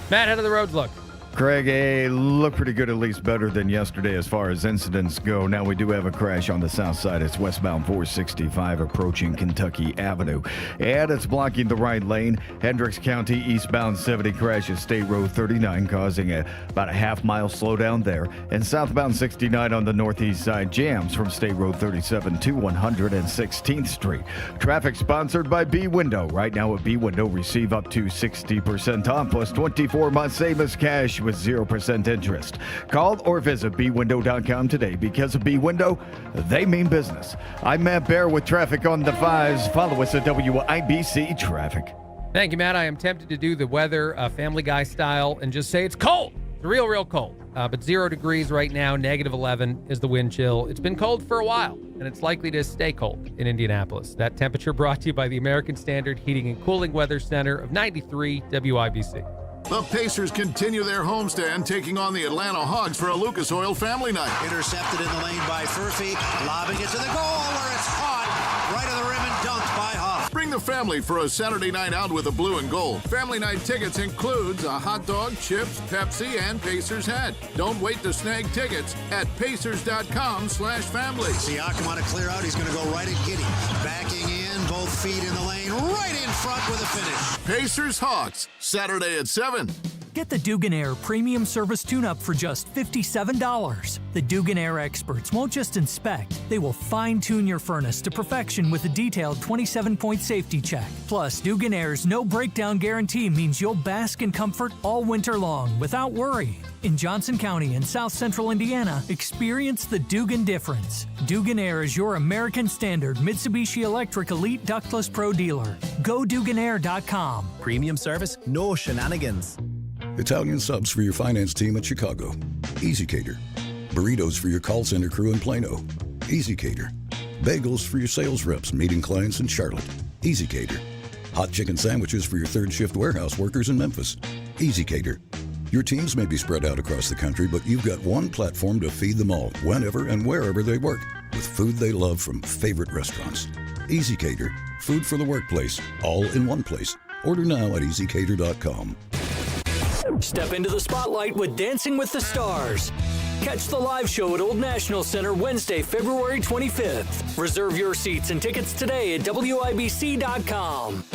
Matt, how do the roads look? Craig, look pretty good, at least better than yesterday as far as incidents go. Now, we do have a crash on the south side. It's westbound 465 approaching Kentucky Avenue. And it's blocking the right lane. Hendricks County eastbound 70 crashes State Road 39, causing about a half-mile slowdown there. And southbound 69 on the northeast side jams from State Road 37 to 116th Street. Traffic sponsored by B-Window. Right now at B-Window, receive up to 60% off plus 24 months Amos cash with 0% interest. Call or visit bwindow.com today. Because of B-Window, they mean business. I'm Matt Bear with traffic on the 5s. Follow us at WIBC Traffic. Thank you, Matt. I am tempted to do the weather Family Guy style and just say it's cold. It's real cold. But 0 degrees right now, -11 is the wind chill. It's been cold for a while, and it's likely to stay cold in Indianapolis. That temperature brought to you by the American Standard Heating and Cooling Weather Center of 93 WIBC. The Pacers continue their homestand, taking on the Atlanta Hawks for a Lucas Oil Family Night. Intercepted in the lane by Furphy, lobbing it to the goal where it's caught, right of the rim and dunked by Huff. Bring the family for a Saturday night out with the blue and gold. Family Night tickets includes a hot dog, chips, Pepsi, and Pacers hat. Don't wait to snag tickets at pacers.com/family. Siakam on a clear out. He's going to go right at Giddey. Backing in, both feet in the lane, right in front with a finish. Pacers Hawks, Saturday at 7. Get the Dugan Air Premium Service Tune-Up for just $57. The Dugan Air experts won't just inspect, they will fine-tune your furnace to perfection with a detailed 27-point safety check. Plus, Dugan Air's no breakdown guarantee means you'll bask in comfort all winter long without worry. In Johnson County and South Central Indiana, experience the Dugan difference. Dugan Air is your American Standard Mitsubishi Electric Elite Ductless Pro dealer. Go DuganAir.com. Premium service, no shenanigans. Italian subs for your finance team at Chicago. Easy Cater. Burritos for your call center crew in Plano. Easy Cater. Bagels for your sales reps meeting clients in Charlotte. Easy Cater. Hot chicken sandwiches for your third shift warehouse workers in Memphis. Easy Cater. Your teams may be spread out across the country, but you've got one platform to feed them all, whenever and wherever they work, with food they love from favorite restaurants. Easy Cater. Food for the workplace, all in one place. Order now at easycater.com. Step into the spotlight with Dancing with the Stars. Catch the live show at Old National Center Wednesday, February 25th. Reserve your seats and tickets today at WIBC.com.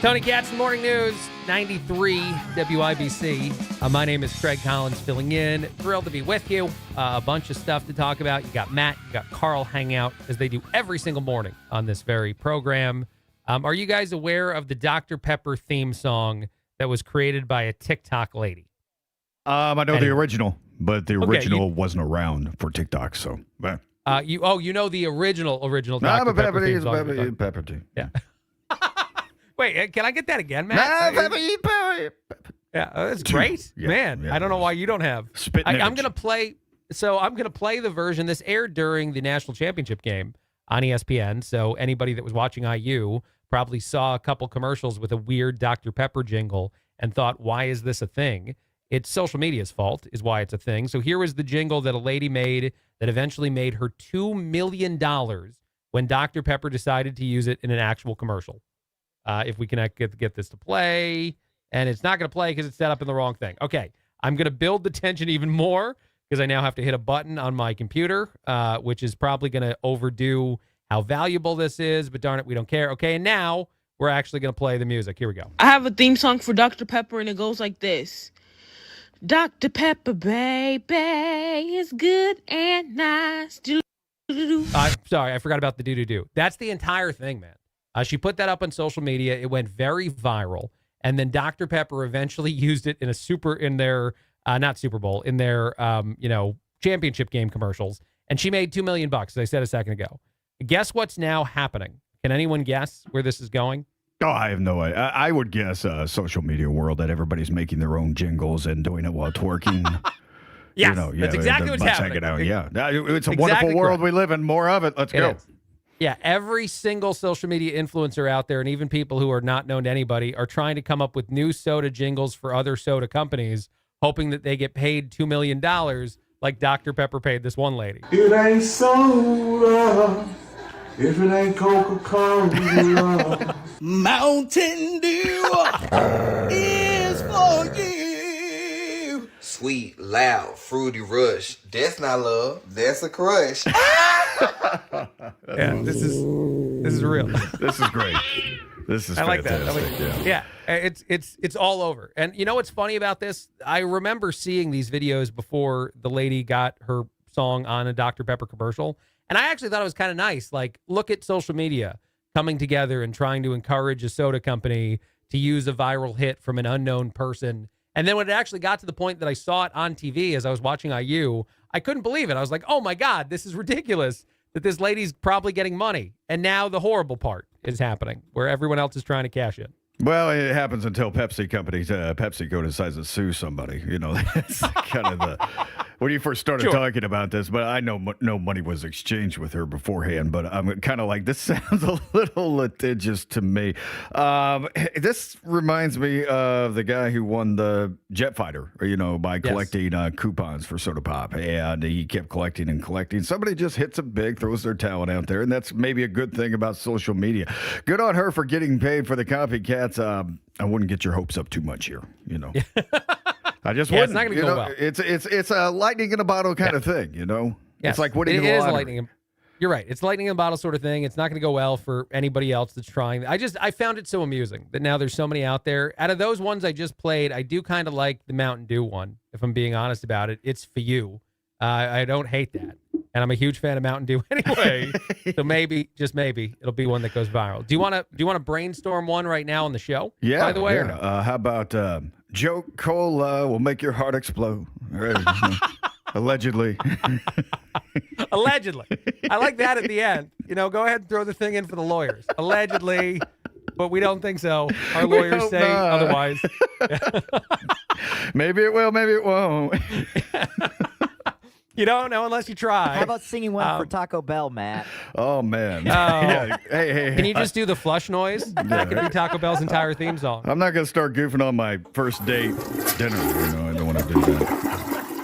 Tony Katz, Morning News, 93 WIBC. My name is Craig Collins, filling in. Thrilled to be with you. A bunch of stuff to talk about. You got Matt, you got Carl hang out, as they do every single morning on this very program. Are you guys aware of the Dr. Pepper theme song that was created by a TikTok lady? I know the original, but the original wasn't around for TikTok, so. You know the original Dr. Pepper theme song. Pepper tea. Yeah. Wait, can I get that again, Matt? Yeah, that's great, man. I don't know why you don't have. I'm gonna play. So I'm gonna play the version. This aired during the national championship game on ESPN. So anybody that was watching IU probably saw a couple commercials with a weird Dr. Pepper jingle and thought, "Why is this a thing?" It's social media's fault, is why it's a thing. So here was the jingle that a lady made that eventually made her $2 million when Dr. Pepper decided to use it in an actual commercial. If we can get this to play, and it's not going to play because it's set up in the wrong thing. Okay, I'm going to build the tension even more because I now have to hit a button on my computer, which is probably going to overdo how valuable this is, but darn it, we don't care. Okay, and now we're actually going to play the music. Here we go. I have a theme song for Dr. Pepper, and it goes like this. Dr. Pepper, baby, is good and nice. Sorry, I forgot about the do-do-do. That's the entire thing, man. She put that up on social media. It went very viral. And then Dr. Pepper eventually used it in their championship game commercials. And she made $2 million, as I said a second ago. Guess what's now happening? Can anyone guess where this is going? Oh, I have no idea. I would guess social media world that everybody's making their own jingles and doing it while twerking. Yes, that's exactly what's happening. Yeah, it's a wonderful world we live in. More of it. Let's go. Yeah, every single social media influencer out there, and even people who are not known to anybody, are trying to come up with new soda jingles for other soda companies, hoping that they get paid $2 million like Dr. Pepper paid this one lady. It ain't soda if it ain't Coca-Cola. Mountain Dew is for you. Sweet, loud, fruity rush. That's not love. That's a crush. Yeah, this is real. This is great. This is I like fantastic. that. Yeah, it's all over. And you know what's funny about this? I remember seeing these videos before the lady got her song on a Dr. Pepper commercial, and I actually thought it was kind of nice. Like, look at social media coming together and trying to encourage a soda company to use a viral hit from an unknown person. And then when it actually got to the point that I saw it on TV as I was watching IU, I couldn't believe it. I was like, oh my God, this is ridiculous that this lady's probably getting money. And now the horrible part is happening where everyone else is trying to cash in. Well, it happens until PepsiCo decides to sue somebody. You know, that's kind of the when you first started talking about this. But I know no money was exchanged with her beforehand. But I'm kind of like, this sounds a little litigious to me. This reminds me of the guy who won the jet fighter, by collecting coupons for soda pop, and he kept collecting and collecting. Somebody just hits it big, throws their talent out there, and that's maybe a good thing about social media. Good on her for getting paid for the copycats. I wouldn't get your hopes up too much here, I just wouldn't. It's not going to go well. It's a lightning in a bottle kind of thing, Yes. It's like winning the lottery. It is lightning. You're right. It's lightning in a bottle sort of thing. It's not going to go well for anybody else that's trying. I found it so amusing that now there's so many out there. Out of those ones I just played, I do kind of like the Mountain Dew one, if I'm being honest about it. It's for you. I don't hate that. And I'm a huge fan of Mountain Dew anyway. So maybe, just maybe, it'll be one that goes viral. Do you want to brainstorm one right now on the show? Yeah. By the way, or no? How about Joke Cola will make your heart explode? Allegedly. Allegedly. I like that at the end. Go ahead and throw the thing in for the lawyers. Allegedly, but we don't think so. Our lawyers say otherwise. Maybe it will, maybe it won't. You don't know unless you try. How about singing one for Taco Bell, Matt? Oh, man. Yeah. Hey. Can you just do the flush noise? That could be Taco Bell's entire theme song. I'm not going to start goofing on my first date dinner. I don't want to do that.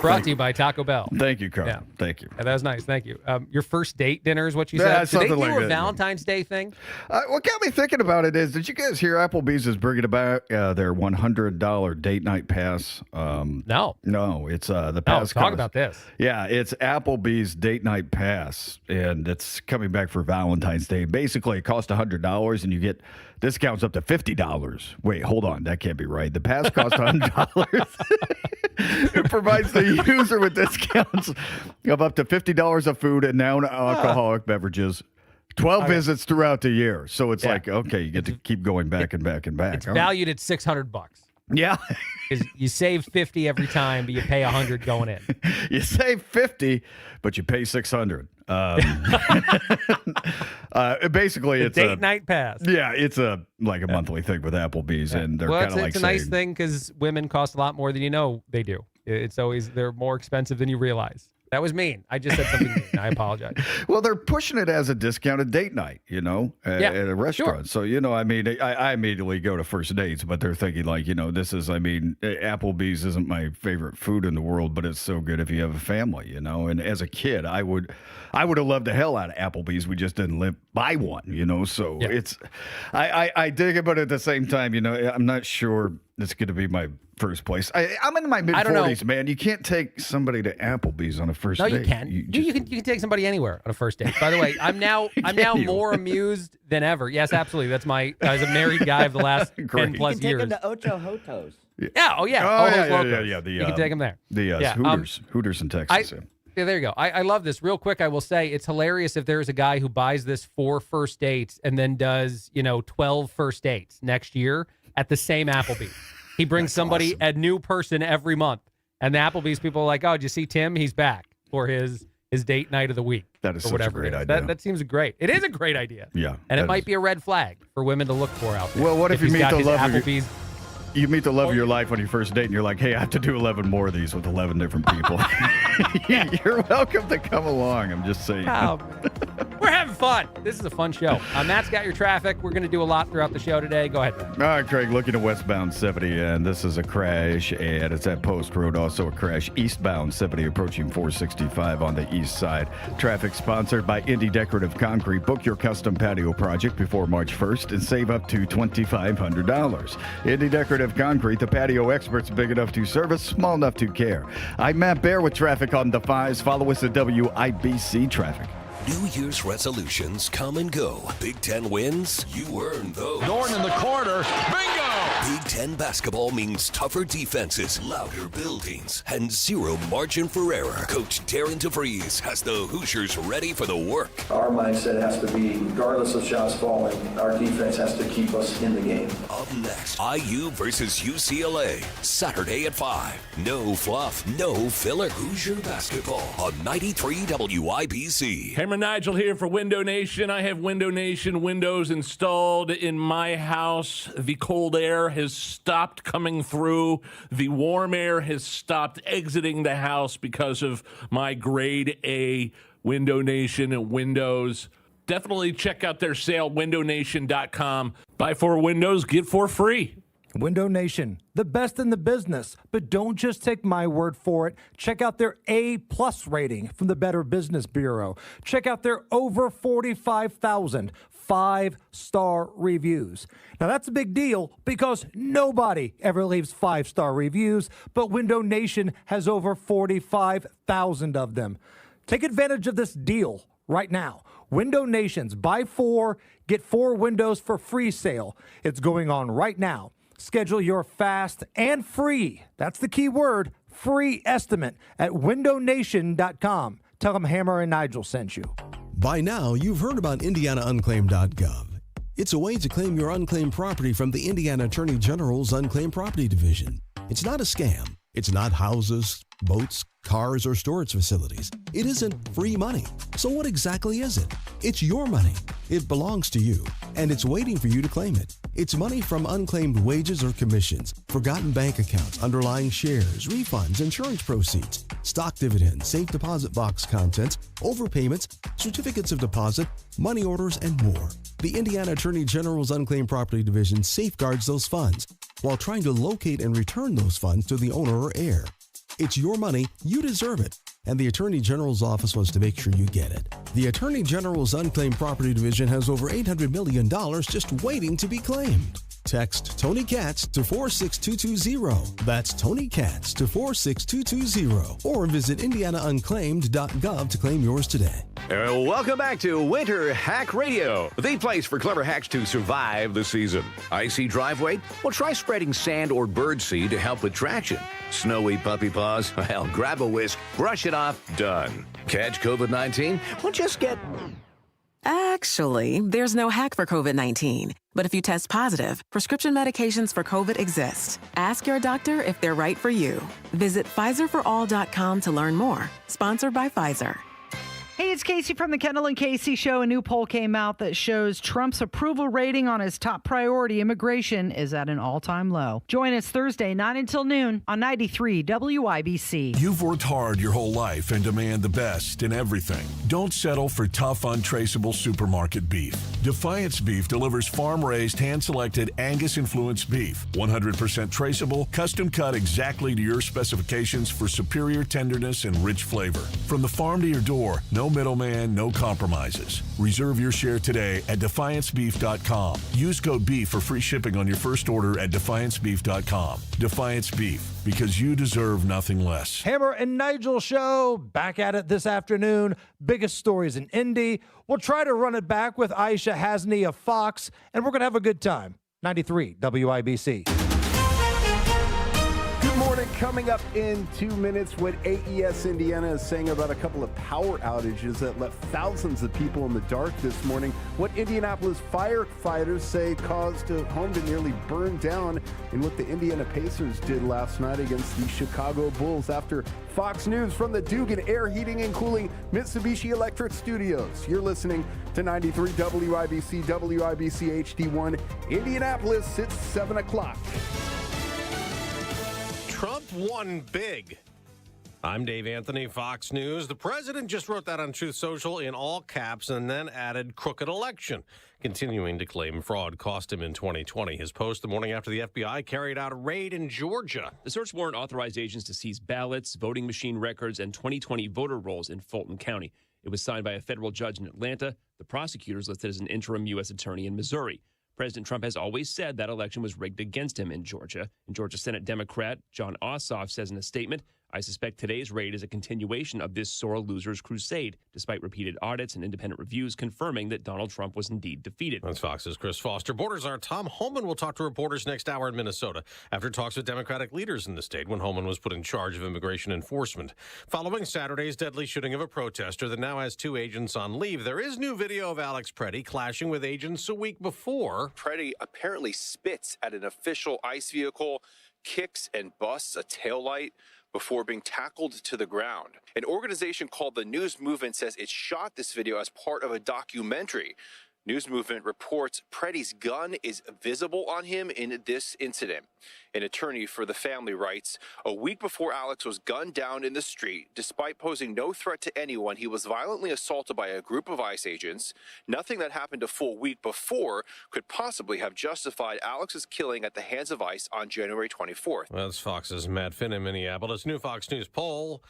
Brought to you by Taco Bell. Thank you, Carl. Yeah. Thank you. Yeah, that was nice. Thank you. Your first date dinner is what you said? Something Did they do like a that, Valentine's Day thing? What got me thinking about it is, did you guys hear Applebee's is bringing about their $100 date night pass? No. No, it's the pass. Talk about this. Yeah, it's Applebee's date night pass, and it's coming back for Valentine's Day. Basically, it costs $100, and you get discounts up to $50. Wait, hold on. That can't be right. The pass costs $100. It provides the user with discounts of up to $50 of food and non-alcoholic beverages, 12 visits throughout the year. So it's like, okay, you get to keep going back and back and back. It's valued at $600. Yeah. You save $50 every time, but you pay $100 going in. You save $50, but you pay $600. Basically, it's a date night pass. Yeah, it's a monthly thing with Applebee's, and they're kind of like it's a nice thing because women cost a lot more than you know they do. They're more expensive than you realize. That was mean. I just said something mean. I apologize. Well, they're pushing it as a discounted date night, at a restaurant. Sure. So, I immediately go to first dates, but they're thinking Applebee's isn't my favorite food in the world, but it's so good if you have a family, And as a kid, I would have loved the hell out of Applebee's. We just didn't live by one, So it's, I dig it, but at the same time, I'm not sure That's going to be my first place. I'm in my mid-40s, man. You can't take somebody to Applebee's on a first date. No, you can. You can take somebody anywhere on a first date. By the way, I'm now more amused than ever. Yes, absolutely. That's as a married guy of the last 10 plus years. You can take him to Ocho Jotos. Yeah. Oh, yeah. Yeah. You can take him there. Hooters in Texas. There you go. I love this. Real quick, I will say it's hilarious if there's a guy who buys this for first dates and then does 12 first dates next year at the same Applebee's. He brings somebody, a new person every month. And the Applebee's people are like, oh, did you see Tim? He's back for his date night of the week. That is such a great idea. That seems great. It is a great idea. Yeah. And it might be a red flag for women to look for out there. Well, what if you meet the love Applebee's? You meet the love of your life on your first date, and you're like, hey, I have to do 11 more of these with 11 different people. You're welcome to come along. I'm just saying. Oh, we're having fun. This is a fun show. Matt's got your traffic. We're going to do a lot throughout the show today. Go ahead. All right, Craig, looking at westbound 70, and this is a crash, and it's at Post Road. Also a crash eastbound 70 approaching 465 on the east side. Traffic sponsored by Indy Decorative Concrete. Book your custom patio project before March 1st and save up to $2,500. Indy Decorative Concrete, the patio experts, big enough to service, small enough to care. I'm Matt Bear with traffic on the 5s. Follow us at WIBC Traffic. New Year's resolutions come and go. Big Ten wins, you earn those. Norton in the corner. Bingo! Big Ten basketball means tougher defenses, louder buildings, and zero margin for error. Coach Darren DeVries has the Hoosiers ready for the work. Our mindset has to be, regardless of shots falling, our defense has to keep us in the game. Up next, IU versus UCLA. Saturday at 5. No fluff, no filler. Hoosier basketball on 93 WIBC. Hammer Nigel here for Window Nation. I have Window Nation windows installed in my house. The cold air has stopped coming through. The warm air has stopped exiting the house because of my grade A Window Nation windows. Definitely check out their sale, windownation.com. Buy 4 windows, get 4 free. Window Nation, the best in the business. But don't just take my word for it. Check out their A+ rating from the Better Business Bureau. Check out their over 45,000 5-star reviews. Now, that's a big deal because nobody ever leaves 5-star reviews, but Window Nation has over 45,000 of them. Take advantage of this deal right now. Window Nation's buy 4, get 4 windows for free sale. It's going on right now. Schedule your fast and free, that's the key word, free estimate at windownation.com. Tell them Hammer and Nigel sent you. By now, you've heard about IndianaUnclaimed.gov. It's a way to claim your unclaimed property from the Indiana Attorney General's Unclaimed Property Division. It's not a scam. It's not houses, boats, cars, or storage facilities. It isn't free money. So what exactly is it? It's your money. It belongs to you, and it's waiting for you to claim it. It's money from unclaimed wages or commissions, forgotten bank accounts, underlying shares, refunds, insurance proceeds, stock dividends, safe deposit box contents, overpayments, certificates of deposit, money orders, and more. The Indiana Attorney General's Unclaimed Property Division safeguards those funds while trying to locate and return those funds to the owner or heir. It's your money, you deserve it, and the Attorney General's office wants to make sure you get it. The Attorney General's Unclaimed Property Division has over $800 million just waiting to be claimed. Text Tony Katz to 46220. That's Tony Katz to 46220. Or visit IndianaUnclaimed.gov to claim yours today. Welcome back to Winter Hack Radio, the place for clever hacks to survive the season. Icy driveway? Well, try spreading sand or birdseed to help with traction. Snowy puppy paws? Well, grab a whisk, brush it off, done. Catch COVID-19? Well, just get... Actually, there's no hack for COVID-19. But if you test positive, prescription medications for COVID exist. Ask your doctor if they're right for you. Visit PfizerForAll.com to learn more. Sponsored by Pfizer. Hey, it's Casey from the Kendall and Casey Show. A new poll came out that shows Trump's approval rating on his top priority, immigration, is at an all-time low. Join us Thursday, 9 until noon on 93 WIBC. You've worked hard your whole life and demand the best in everything. Don't settle for tough, untraceable supermarket beef. Defiance Beef delivers farm-raised, hand-selected Angus-influenced beef. 100% traceable, custom-cut exactly to your specifications for superior tenderness and rich flavor. From the farm to your door, no No middleman, no compromises. Reserve your share today at DefianceBeef.com. Use code BEEF for free shipping on your first order at DefianceBeef.com. Defiance Beef, because you deserve nothing less. Hammer and Nigel show back at it this afternoon. Biggest stories in Indy. We'll try to run it back with Aisha Hasni of Fox, and we're going to have a good time. 93 WIBC. Good morning. Coming up in 2 minutes, what AES Indiana is saying about a couple of power outages that left thousands of people in the dark this morning. What Indianapolis firefighters say caused a home to nearly burn down, and what the Indiana Pacers did last night against the Chicago Bulls. After Fox News from the Dugan Air Heating and Cooling Mitsubishi Electric Studios. You're listening to 93 WIBC, WIBC HD1, Indianapolis. It's 7 o'clock. Trump won big. I'm Dave Anthony, Fox News. The president just wrote that on Truth Social in all caps and then added crooked election, continuing to claim fraud cost him in 2020. His post the morning after the FBI carried out a raid in Georgia. The search warrant authorized agents to seize ballots, voting machine records, and 2020 voter rolls in Fulton County. It was signed by a federal judge in Atlanta. The prosecutors listed as an interim U.S. attorney in Missouri. President Trump has always said that election was rigged against him in Georgia. And Georgia Senate Democrat John Ossoff says in a statement, "I suspect today's raid is a continuation of this sore loser's crusade, despite repeated audits and independent reviews confirming that Donald Trump was indeed defeated." That's Fox's Chris Foster. Borders our Tom Homan will talk to reporters next hour in Minnesota after talks with Democratic leaders in the state when Homan was put in charge of immigration enforcement. Following Saturday's deadly shooting of a protester that now has 2 agents on leave, there is new video of Alex Preddy clashing with agents a week before. Preddy apparently spits at an official ICE vehicle, kicks and busts a taillight before being tackled to the ground. An organization called the News Movement says it shot this video as part of a documentary. News Movement reports Preddy's gun is visible on him in this incident. An attorney for the family writes, a week before Alex was gunned down in the street, despite posing no threat to anyone, he was violently assaulted by a group of ICE agents. Nothing that happened a full week before could possibly have justified Alex's killing at the hands of ICE on January 24th. That's Fox's Matt Finn in Minneapolis. New Fox News poll.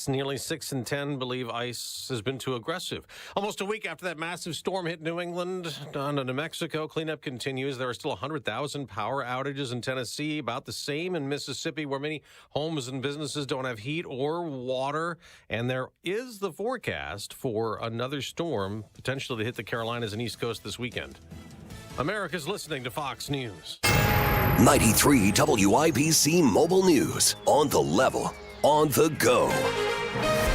Nearly 6 in 10 believe ICE has been too aggressive. Almost a week after that massive storm hit New England, down to New Mexico, cleanup continues. There are still 100,000 power outages in Tennessee, about the same in Mississippi, where many homes and businesses don't have heat or water. And there is the forecast for another storm potentially to hit the Carolinas and East Coast this weekend. America's listening to Fox News. 93 WIBC Mobile News. On the level. On the go.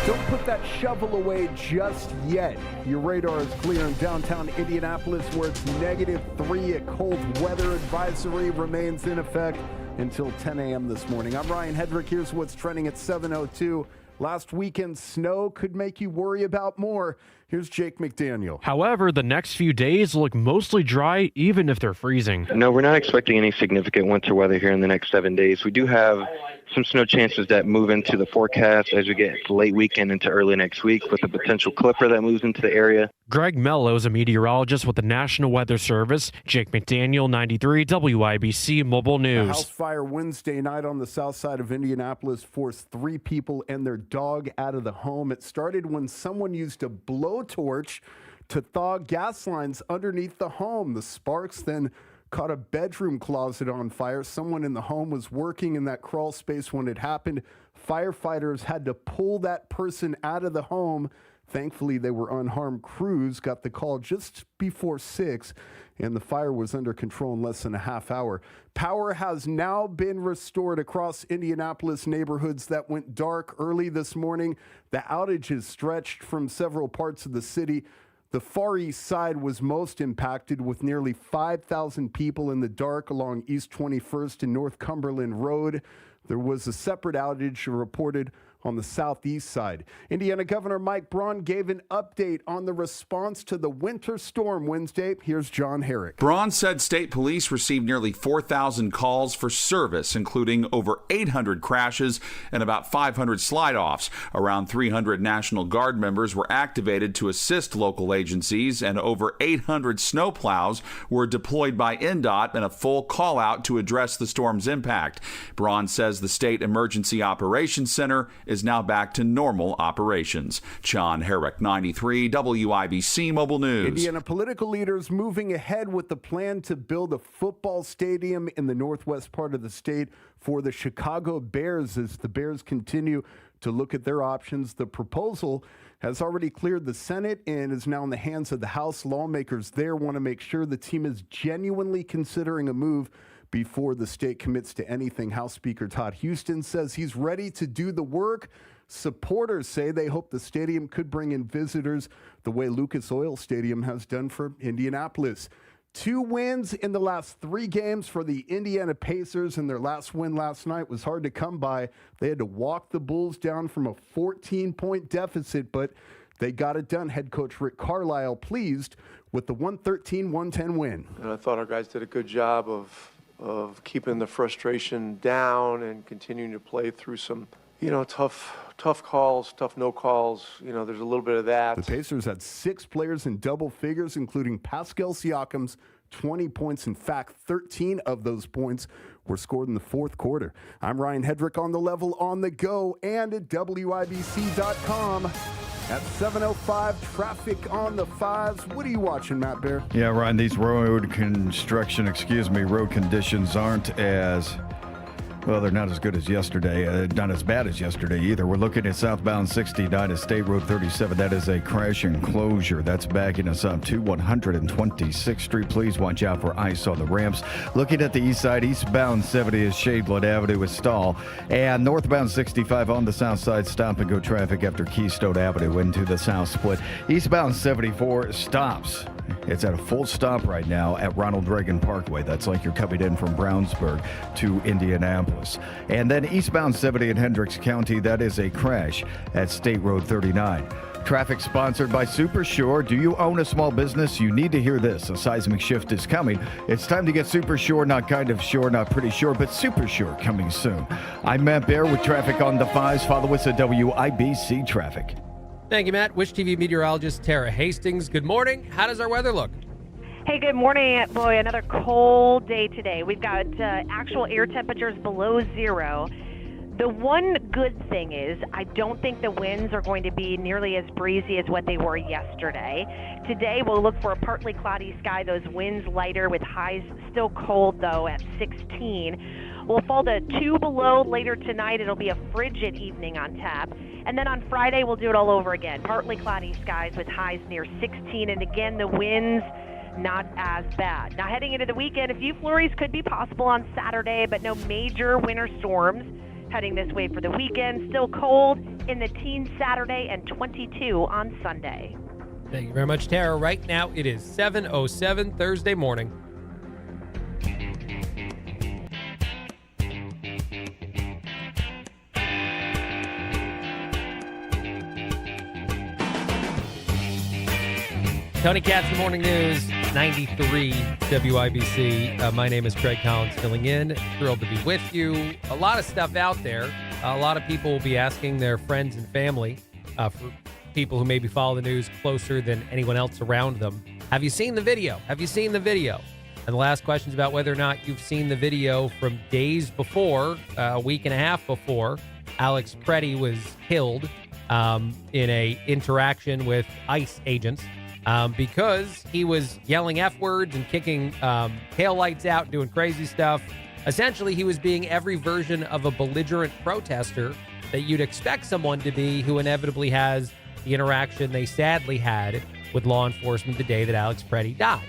Don't put that shovel away just yet. Your radar is clear in downtown Indianapolis, where it's -3. A cold weather advisory remains in effect until 10 a.m. this morning. I'm Ryan Hedrick. Here's what's trending at 7:02. Last weekend's snow could make you worry about more. Here's Jake McDaniel. However, the next few days look mostly dry, even if they're freezing. No, we're not expecting any significant winter weather here in the next 7 days. We do have some snow chances that move into the forecast as we get late weekend into early next week, with a potential clipper that moves into the area. Greg Mello is a meteorologist with the National Weather Service. Jake McDaniel, 93 WIBC Mobile News. A house fire Wednesday night on the south side of Indianapolis forced 3 people and their dog out of the home. It started when someone used a blowtorch to thaw gas lines underneath the home. The sparks then caught a bedroom closet on fire. Someone in the home was working in that crawl space when it happened. Firefighters had to pull that person out of the home. Thankfully, they were unharmed. Crews got the call just before 6, and the fire was under control in less than a half hour. Power has now been restored across Indianapolis neighborhoods that went dark early this morning. The outages stretched from several parts of the city. The Far East Side was most impacted, with nearly 5,000 people in the dark along East 21st and North Cumberland Road. There was a separate outage reported on the southeast side. Indiana Governor Mike Braun gave an update on the response to the winter storm Wednesday. Here's John Herrick. Braun said state police received nearly 4,000 calls for service, including over 800 crashes and about 500 slide-offs. Around 300 National Guard members were activated to assist local agencies, and over 800 snowplows were deployed by NDOT in a full call-out to address the storm's impact. Braun says the State Emergency Operations Center is now back to normal operations. John Herrick, 93 WIBC Mobile News. Indiana political leaders moving ahead with the plan to build a football stadium in the northwest part of the state for the Chicago Bears as the Bears continue to look at their options. The proposal has already cleared the Senate and is now in the hands of the House. Lawmakers there want to make sure the team is genuinely considering a move before the state commits to anything. House Speaker Todd Houston says he's ready to do the work. Supporters say they hope the stadium could bring in visitors the way Lucas Oil Stadium has done for Indianapolis. 2 wins in the last 3 games for the Indiana Pacers, and their last win last night was hard to come by. They had to walk the Bulls down from a 14-point deficit, but they got it done. Head coach Rick Carlisle pleased with the 113-110 win. And I thought our guys did a good job of keeping the frustration down and continuing to play through some, tough calls, tough no calls. There's a little bit of that. The Pacers had 6 players in double figures, including Pascal Siakam's 20 points. In fact, 13 of those points were scored in the fourth quarter. I'm Ryan Hedrick on the level, on the go, and at WIBC.com. At 7:05, traffic on the 5s. What are you watching, Matt Bear? Yeah, Ryan, these road conditions aren't as... Well, they're not as good as yesterday, not as bad as yesterday either. We're looking at southbound 69 at State Road 37. That is a crash enclosure. That's backing us up to 126th Street. Please watch out for ice on the ramps. Looking at the east side, eastbound 70 is Shadewood Avenue with stall. And northbound 65 on the south side, stop and go traffic after Keystone Avenue into the south split. Eastbound 74 stops. It's at a full stop right now at Ronald Reagan Parkway. That's like you're coming in from Brownsburg to Indianapolis. And then eastbound 70 in Hendricks County, that is a crash at State Road 39. Traffic sponsored by Super Sure. Do you own a small business? You need to hear this. A seismic shift is coming. It's time to get Super Sure, not kind of sure, not pretty sure, but Super Sure coming soon. I'm Matt Bear with traffic on the 5s. Follow us at WIBC Traffic. Thank you, Matt. Wish TV meteorologist Tara Hastings. Good morning. How does our weather look? Hey, good morning. Boy, another cold day today. We've got actual air temperatures below 0. The one good thing is I don't think the winds are going to be nearly as breezy as what they were yesterday. Today, we'll look for a partly cloudy sky. Those winds lighter with highs still cold, though, at 16. We'll fall to 2 below later tonight. It'll be a frigid evening on tap. And then on Friday, we'll do it all over again. Partly cloudy skies with highs near 16. And again, the winds not as bad. Now, heading into the weekend, a few flurries could be possible on Saturday, but no major winter storms heading this way for the weekend. Still cold in the teens Saturday and 22 on Sunday. Thank you very much, Tara. Right now, it is 7:07 Thursday morning. Tony Katz, the Morning News, 93 WIBC. My name is Craig Collins, filling in. Thrilled to be with you. A lot of stuff out there. A lot of people will be asking their friends and family, for people who maybe follow the news closer than anyone else around them. Have you seen the video? Have you seen the video? And the last question is about whether or not you've seen the video from days before, a week and a half before, Alex Preddy was killed in a interaction with ICE agents. Because he was yelling F words and kicking taillights out, doing crazy stuff. Essentially, he was being every version of a belligerent protester that you'd expect someone to be who inevitably has the interaction they sadly had with law enforcement the day that Alex Preddy died.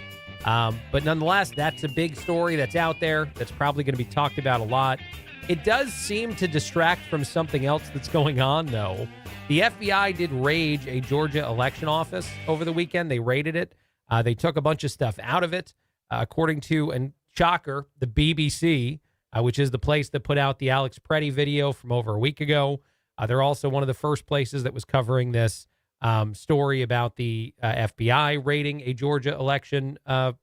But nonetheless, that's a big story that's out there that's probably going to be talked about a lot. It does seem to distract from something else that's going on, though. The FBI did raid a Georgia election office over the weekend. They raided it. They took a bunch of stuff out of it. According to, and shocker, the BBC, which is the place that put out the Alex Preddy video from over a week ago. They're also one of the first places that was covering this story about the FBI raiding a Georgia election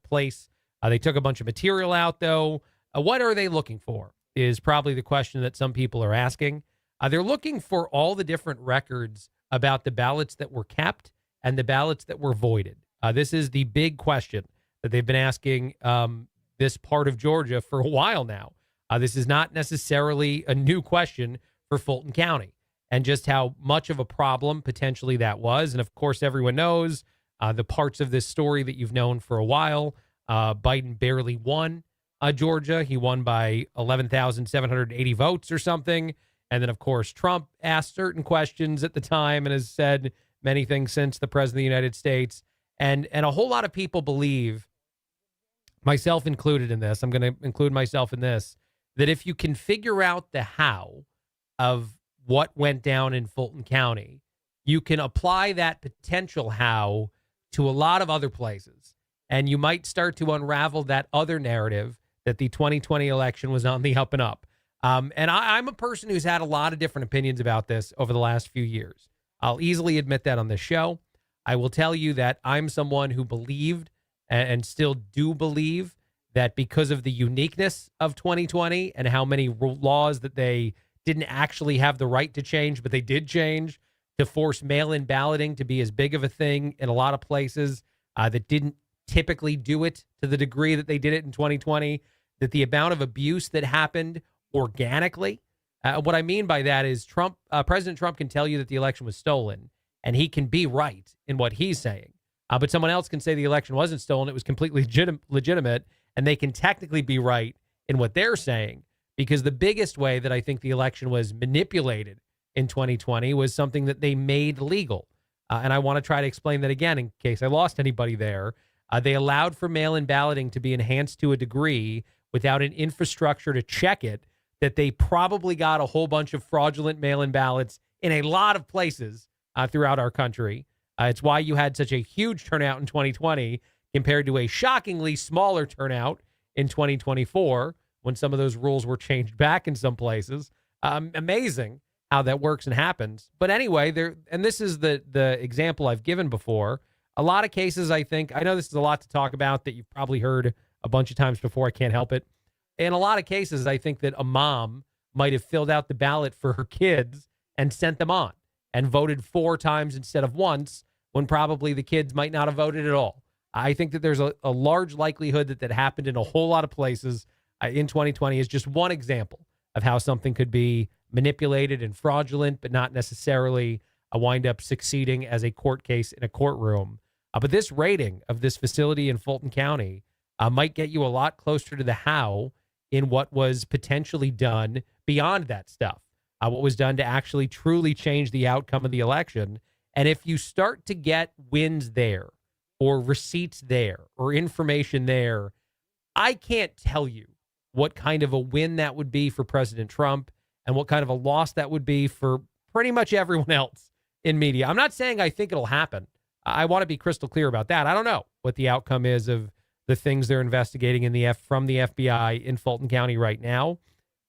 place. They took a bunch of material out, though. What are they looking for is probably the question that some people are asking. They're looking for all the different records about the ballots that were kept and the ballots that were voided. This is the big question that they've been asking this part of Georgia for a while now. This is not necessarily a new question for Fulton County. and just how much of a problem potentially that was. And of course, everyone knows the parts of this story that you've known for a while. Biden barely won Georgia. He won by 11,780 votes or something. And then, of course, Trump asked certain questions at the time and has said many things since, the president of the United States. And a whole lot of people believe, myself included in this, I'm going to include myself in this, that if you can figure out the how of what went down in Fulton County, you can apply that potential how to a lot of other places. And you might start to unravel that other narrative that the 2020 election was on the up and up. And I'm a person who's had a lot of different opinions about this over the last few years. I'll easily admit that on this show. I will tell you that I'm someone who believed and still do believe that because of the uniqueness of 2020 and how many laws that they didn't actually have the right to change, but they did change to force mail-in balloting to be as big of a thing in a lot of places that didn't typically do it to the degree that they did it in 2020, that the amount of abuse that happened organically. What I mean by that is President Trump can tell you that the election was stolen, and he can be right in what he's saying. But someone else can say the election wasn't stolen, it was completely legitimate, and they can technically be right in what they're saying. Because the biggest way that I think the election was manipulated in 2020 was something that they made legal. And I want to try to explain that again in case I lost anybody there. They allowed for mail-in balloting to be enhanced to a degree without an infrastructure to check it, that they probably got a whole bunch of fraudulent mail-in ballots in a lot of places throughout our country. It's why you had such a huge turnout in 2020 compared to a shockingly smaller turnout in 2024 when some of those rules were changed back in some places. Amazing how that works and happens. But anyway, and this is the example I've given before. A lot of cases, I know this is a lot to talk about that you've probably heard a bunch of times before. I can't help it. In a lot of cases, I think that a mom might have filled out the ballot for her kids and sent them on and voted 4 times instead of once, when probably the kids might not have voted at all. I think that there's a large likelihood that happened in a whole lot of places in 2020 is just one example of how something could be manipulated and fraudulent, but not necessarily wind up succeeding as a court case in a courtroom. But this rating of this facility in Fulton County might get you a lot closer to the how in what was potentially done beyond that stuff, what was done to actually truly change the outcome of the election. And if you start to get wins there or receipts there or information there, I can't tell you what kind of a win that would be for President Trump and what kind of a loss that would be for pretty much everyone else in media. I'm not saying I think it'll happen. I want to be crystal clear about that. I don't know what the outcome is of the things they're investigating from the FBI in Fulton County right now.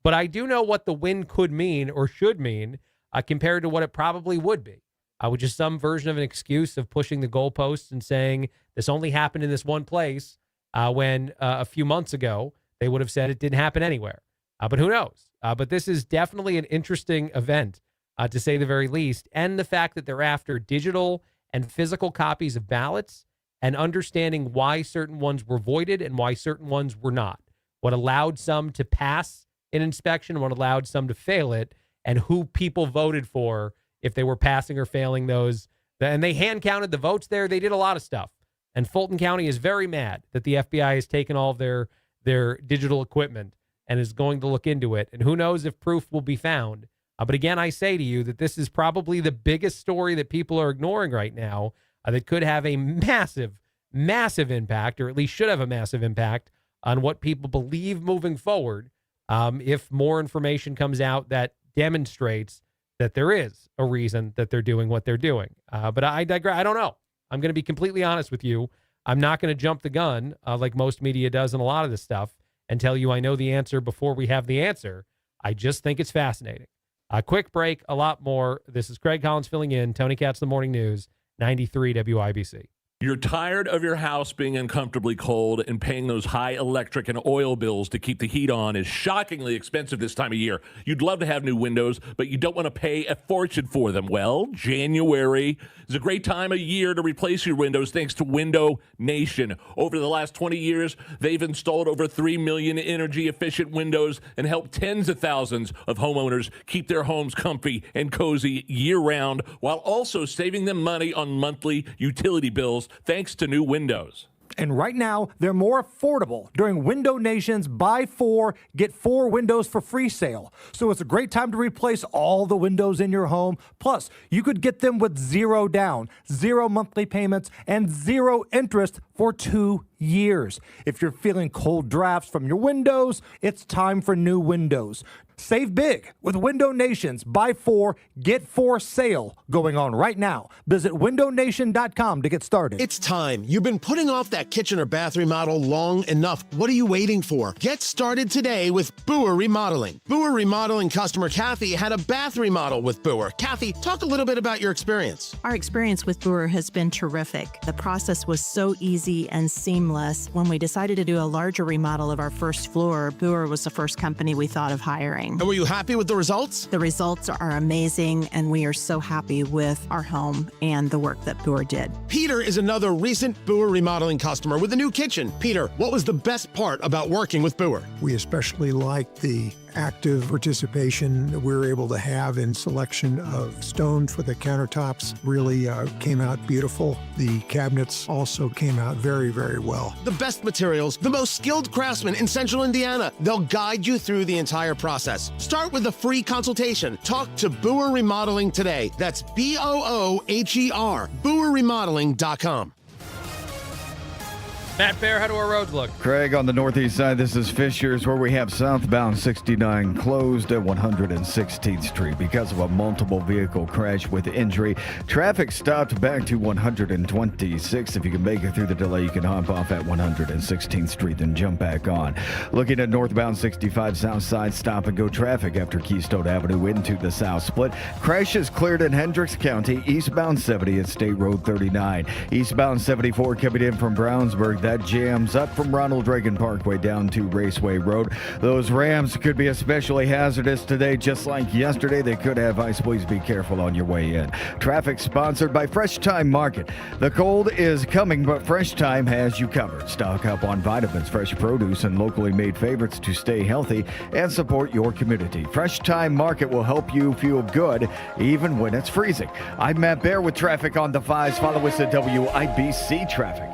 But I do know what the win could mean or should mean compared to what it probably would be, which is some version of an excuse of pushing the goalposts and saying this only happened in this one place when a few months ago they would have said it didn't happen anywhere. But who knows? But this is definitely an interesting event, to say the very least. And the fact that they're after digital and physical copies of ballots and understanding why certain ones were voided and why certain ones were not. What allowed some to pass an inspection, what allowed some to fail it, and who people voted for if they were passing or failing those. And they hand counted the votes there. They did a lot of stuff. And Fulton County is very mad that the FBI has taken all of their digital equipment and is going to look into it. And who knows if proof will be found. But again, I say to you that this is probably the biggest story that people are ignoring right now that could have a massive, massive impact, or at least should have a massive impact on what people believe moving forward if more information comes out that demonstrates that there is a reason that they're doing what they're doing. But I digress. I don't know. I'm going to be completely honest with you. I'm not going to jump the gun like most media does in a lot of this stuff and tell you I know the answer before we have the answer. I just think it's fascinating. A quick break, a lot more. This is Craig Collins filling in. Tony Katz, The Morning News, 93 WIBC. You're tired of your house being uncomfortably cold, and paying those high electric and oil bills to keep the heat on is shockingly expensive this time of year. You'd love to have new windows, but you don't want to pay a fortune for them. Well, January is a great time of year to replace your windows thanks to Window Nation. Over the last 20 years, they've installed over 3 million energy-efficient windows and helped tens of thousands of homeowners keep their homes comfy and cozy year-round, while also saving them money on monthly utility bills thanks to new windows. And right now, they're more affordable during Window Nation's Buy 4, Get 4 Windows for Free sale. So it's a great time to replace all the windows in your home. Plus, you could get them with 0 down, 0 monthly payments, and 0 interest for 2 years. If you're feeling cold drafts from your windows, it's time for new windows. Save big with Window Nation's Buy 4, Get 4 sale going on right now. Visit windownation.com to get started. It's time. You've been putting off that kitchen or bath remodel long enough. What are you waiting for? Get started today with Boer Remodeling. Boer Remodeling customer Kathy had a bath remodel with Boer. Kathy, talk a little bit about your experience. Our experience with Boer has been terrific. The process was so easy and seamless. When we decided to do a larger remodel of our first floor, Boer was the first company we thought of hiring. And were you happy with the results? The results are amazing, and we are so happy with our home and the work that Boer did. Peter is another recent Boer Remodeling customer with a new kitchen. Peter, what was the best part about working with Boer? We especially liked the active participation that we were able to have in selection of stone for the countertops. Really came out beautiful. The cabinets also came out very, very well. The best materials, the most skilled craftsmen in Central Indiana. They'll guide you through the entire process. Start with a free consultation. Talk to Boer Remodeling today. That's BOOHER, BoerRemodeling.com. Matt Bear, how do our roads look? Craig, on the northeast side, this is Fishers, where we have southbound 69 closed at 116th Street because of a multiple vehicle crash with injury. Traffic stopped back to 126th. If you can make it through the delay, you can hop off at 116th Street, then jump back on. Looking at northbound 65 south side, stop and go traffic after Keystone Avenue into the south split. Crashes cleared in Hendricks County, eastbound 70 at State Road 39. Eastbound 74 coming in from Brownsburg. That jams up from Ronald Reagan Parkway down to Raceway Road. Those Rams could be especially hazardous today, just like yesterday. They could have ice. Please be careful on your way in. Traffic sponsored by Fresh Time Market. The cold is coming, but Fresh Time has you covered. Stock up on vitamins, fresh produce, and locally made favorites to stay healthy and support your community. Fresh Time Market will help you feel good even when it's freezing. I'm Matt Bear with traffic on the 5s. Follow us at WIBC Traffic.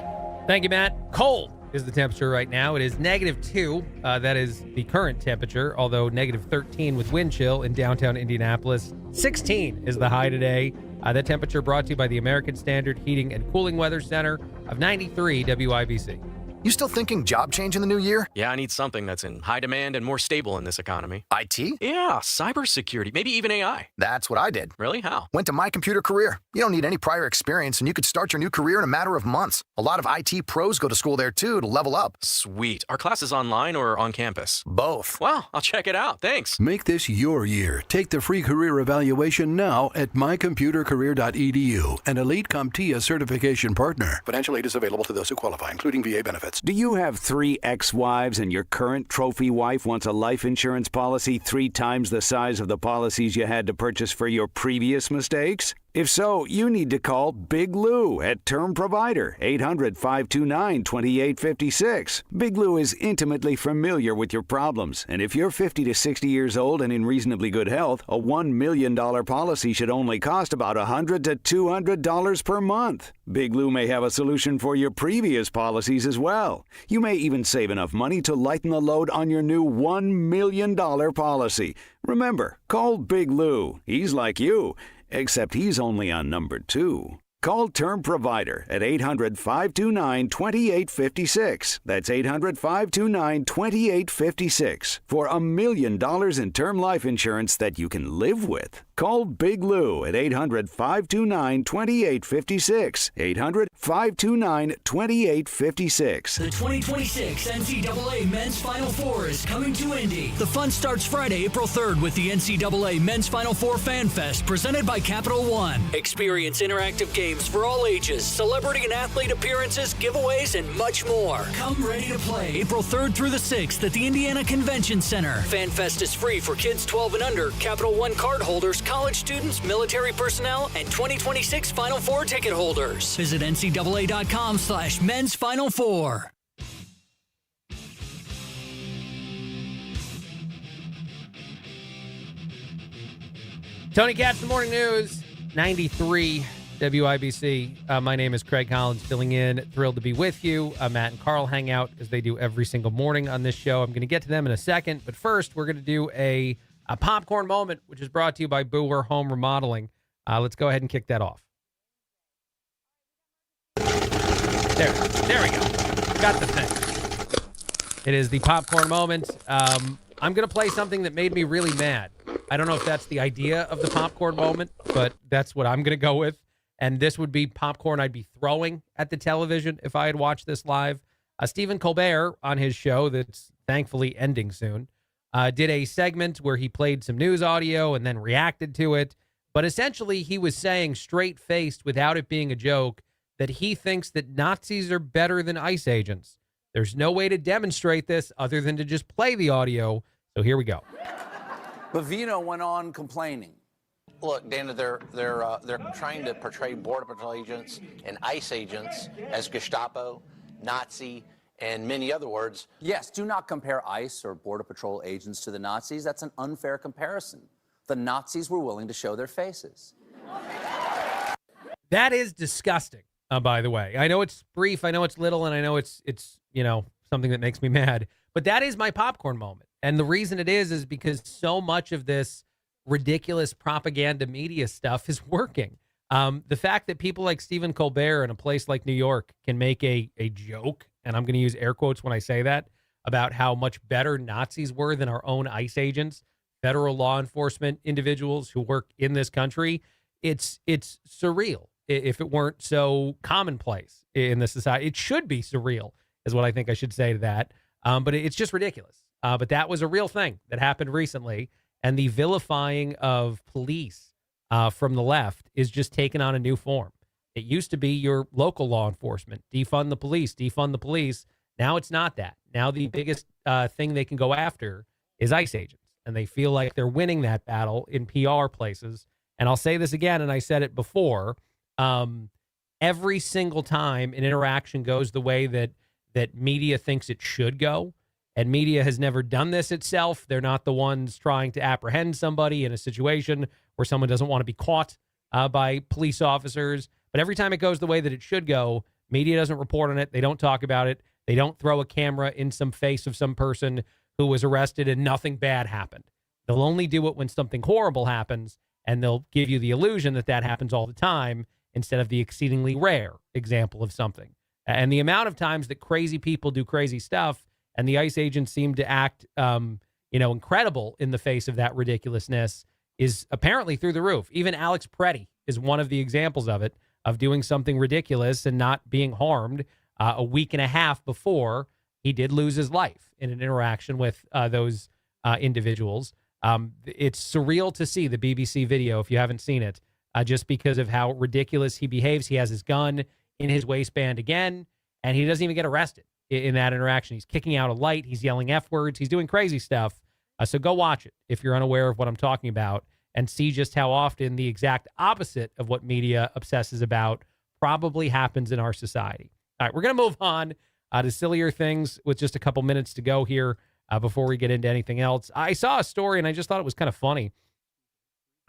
Thank you, Matt. Cold is the temperature right now. It is -2. That is the current temperature, although -13 with wind chill in downtown Indianapolis. 16 is the high today. That temperature brought to you by the American Standard Heating and Cooling Weather Center of 93 WIBC. You still thinking job change in the new year? Yeah, I need something that's in high demand and more stable in this economy. IT? Yeah, cybersecurity, maybe even AI. That's what I did. Really? How? Went to My Computer Career. You don't need any prior experience, and you could start your new career in a matter of months. A lot of IT pros go to school there, too, to level up. Sweet. Are classes online or on campus? Both. Wow, I'll check it out. Thanks. Make this your year. Take the free career evaluation now at mycomputercareer.edu, an elite CompTIA certification partner. Financial aid is available to those who qualify, including VA benefits. Do you have 3 ex-wives and your current trophy wife wants a life insurance policy 3 times the size of the policies you had to purchase for your previous mistakes? If so, you need to call Big Lou at Term Provider, 800-529-2856. Big Lou is intimately familiar with your problems, and if you're 50 to 60 years old and in reasonably good health, a $1 million policy should only cost about $100 to $200 per month. Big Lou may have a solution for your previous policies as well. You may even save enough money to lighten the load on your new $1 million policy. Remember, call Big Lou. He's like you, except he's only on number 2. Call Term Provider at 800-529-2856. That's 800-529-2856 for $1 million in term life insurance that you can live with. Call Big Lou at 800-529-2856. 800-529-2856. The 2026 NCAA Men's Final Four is coming to Indy. The fun starts Friday, April 3rd with the NCAA Men's Final Four Fan Fest presented by Capital One. Experience interactive games, games for all ages, celebrity and athlete appearances, giveaways, and much more. Come ready to play April 3rd through the 6th at the Indiana Convention Center. FanFest is free for kids 12 and under, Capital One card holders, college students, military personnel, and 2026 Final Four ticket holders. Visit ncaa.com/men's Final Four. Tony Katz, the Morning News, 93 WIBC. My name is Craig Collins, filling in. Thrilled to be with you. Matt and Carl hang out as they do every single morning on this show. I'm going to get to them in a second, but first we're going to do a popcorn moment, which is brought to you by Boer Home Remodeling. Let's go ahead and kick that off. There we go. Got the thing. It is the popcorn moment. I'm going to play something that made me really mad. I don't know if that's the idea of the popcorn moment, but that's what I'm going to go with. And this would be popcorn I'd be throwing at the television if I had watched this live. Stephen Colbert, on his show that's thankfully ending soon, did a segment where he played some news audio and then reacted to it. But essentially, he was saying straight-faced, without it being a joke, that he thinks that Nazis are better than ICE agents. There's no way to demonstrate this other than to just play the audio. So here we go. Bavino went on complaining. Look, Dana, they're trying to portray Border Patrol agents and ICE agents as Gestapo, Nazi, and many other words. Yes, do not compare ICE or Border Patrol agents to the Nazis. That's an unfair comparison. The Nazis were willing to show their faces. That is disgusting, by the way. I know it's brief, I know it's little, and I know it's something that makes me mad. But that is my popcorn moment. And the reason it is because so much of this ridiculous propaganda media stuff is working. The fact that people like Stephen Colbert in a place like New York can make a joke, and I'm going to use air quotes when I say that, about how much better Nazis were than our own ICE agents, federal law enforcement individuals who work in this country, it's surreal. If it weren't so commonplace in this society, it should be surreal, is what I think I should say to that. But it's just ridiculous. But that was a real thing that happened recently. And the vilifying of police from the left is just taken on a new form. It used to be your local law enforcement. Defund the police, defund the police. Now it's not that. Now the biggest thing they can go after is ICE agents. And they feel like they're winning that battle in PR places. And I'll say this again, and I said it before. Every single time an interaction goes the way that media thinks it should go, and media has never done this itself. They're not the ones trying to apprehend somebody in a situation where someone doesn't want to be caught by police officers. But every time it goes the way that it should go, media doesn't report on it. They don't talk about it. They don't throw a camera in some face of some person who was arrested and nothing bad happened. They'll only do it when something horrible happens, and they'll give you the illusion that that happens all the time instead of the exceedingly rare example of something. And the amount of times that crazy people do crazy stuff and the ICE agents seem to act, incredible in the face of that ridiculousness is apparently through the roof. Even Alex Preddy is one of the examples of it, of doing something ridiculous and not being harmed a week and a half before he did lose his life in an interaction with those individuals. It's surreal to see the BBC video, if you haven't seen it, just because of how ridiculous he behaves. He has his gun in his waistband again, and he doesn't even get arrested in that interaction. He's kicking out a light. He's yelling F words. He's doing crazy stuff. So go watch it if you're unaware of what I'm talking about and see just how often the exact opposite of what media obsesses about probably happens in our society. All right, we're going to move on to sillier things with just a couple minutes to go here before we get into anything else. I saw a story, and I just thought it was kind of funny.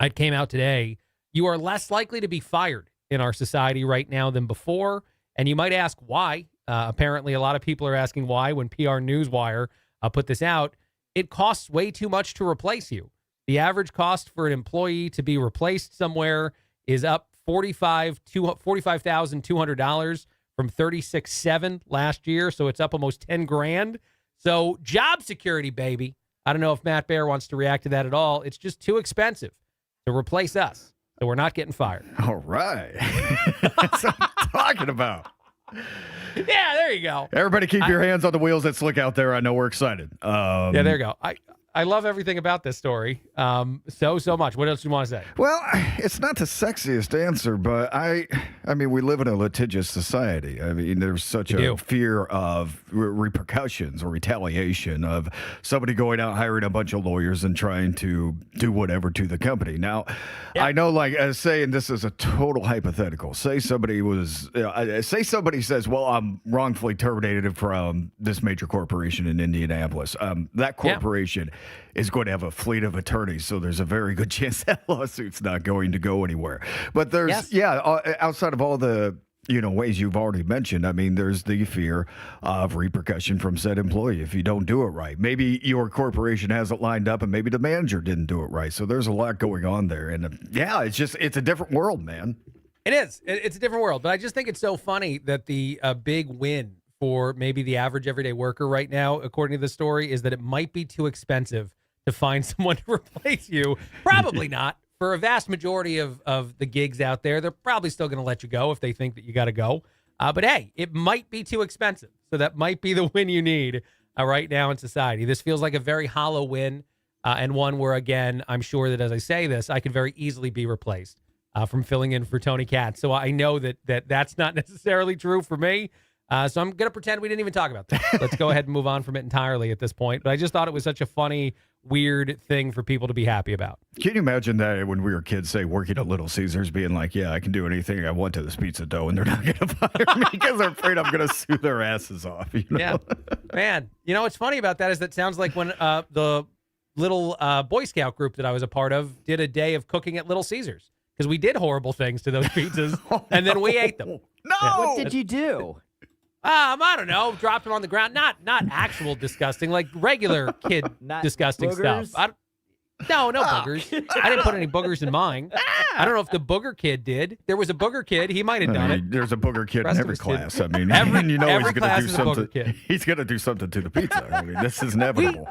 It came out today. You are less likely to be fired in our society right now than before. And you might ask why. Apparently, a lot of people are asking why when PR Newswire put this out. It costs way too much to replace you. The average cost for an employee to be replaced somewhere is up $45,200 from $36,700 last year. So it's up almost $10,000. So job security, baby. I don't know if Matt Baer wants to react to that at all. It's just too expensive to replace us. So we're not getting fired. All right. That's what I'm talking about. Yeah, there you go. Everybody keep your hands on the wheels. It's slick out there. I know we're excited. Yeah, there you go. I love everything about this story. So much. What else do you want to say? Well, it's not the sexiest answer, but I mean, we live in a litigious society. I mean, there's such a fear of repercussions or retaliation of somebody going out hiring a bunch of lawyers and trying to do whatever to the company. Now, I know, like, saying this is a total hypothetical. Say somebody says, "Well, I'm wrongfully terminated from this major corporation in Indianapolis." That corporation is going to have a fleet of attorneys, so there's a very good chance that lawsuit's not going to go anywhere. But there's, outside of all the ways you've already mentioned, I mean, there's the fear of repercussion from said employee if you don't do it right. Maybe your corporation has it lined up, and maybe the manager didn't do it right. So there's a lot going on there, and it's a different world, man. It is. It's a different world, but I just think it's so funny that the big win for maybe the average everyday worker right now, according to the story, is that it might be too expensive to find someone to replace you. Probably not. For a vast majority of the gigs out there, they're probably still going to let you go if they think that you got to go. But hey, it might be too expensive. So that might be the win you need right now in society. This feels like a very hollow win and one where, again, I'm sure that as I say this, I could very easily be replaced from filling in for Tony Katz. So I know that's not necessarily true for me. So I'm going to pretend we didn't even talk about that. Let's go ahead and move on from it entirely at this point. But I just thought it was such a funny, weird thing for people to be happy about. Can you imagine that when we were kids, say, working at Little Caesars, being like, yeah, I can do anything I want to this pizza dough, and they're not going to fire me because they're afraid I'm going to sue their asses off. Yeah. Man, what's funny about that is that sounds like when the little Boy Scout group that I was a part of did a day of cooking at Little Caesars. Because we did horrible things to those pizzas, and then we ate them. No! What did you do? I don't know. Dropped them on the ground. Not actual disgusting, like regular kid disgusting boogers? stuff. No boogers. I didn't put any boogers in mine. I don't know if the booger kid did. There was a booger kid. He might have done it. There's a booger kid in every class. I mean, every he's going class to do is a booger something. kid. He's going to do something to the pizza. I mean, this is inevitable.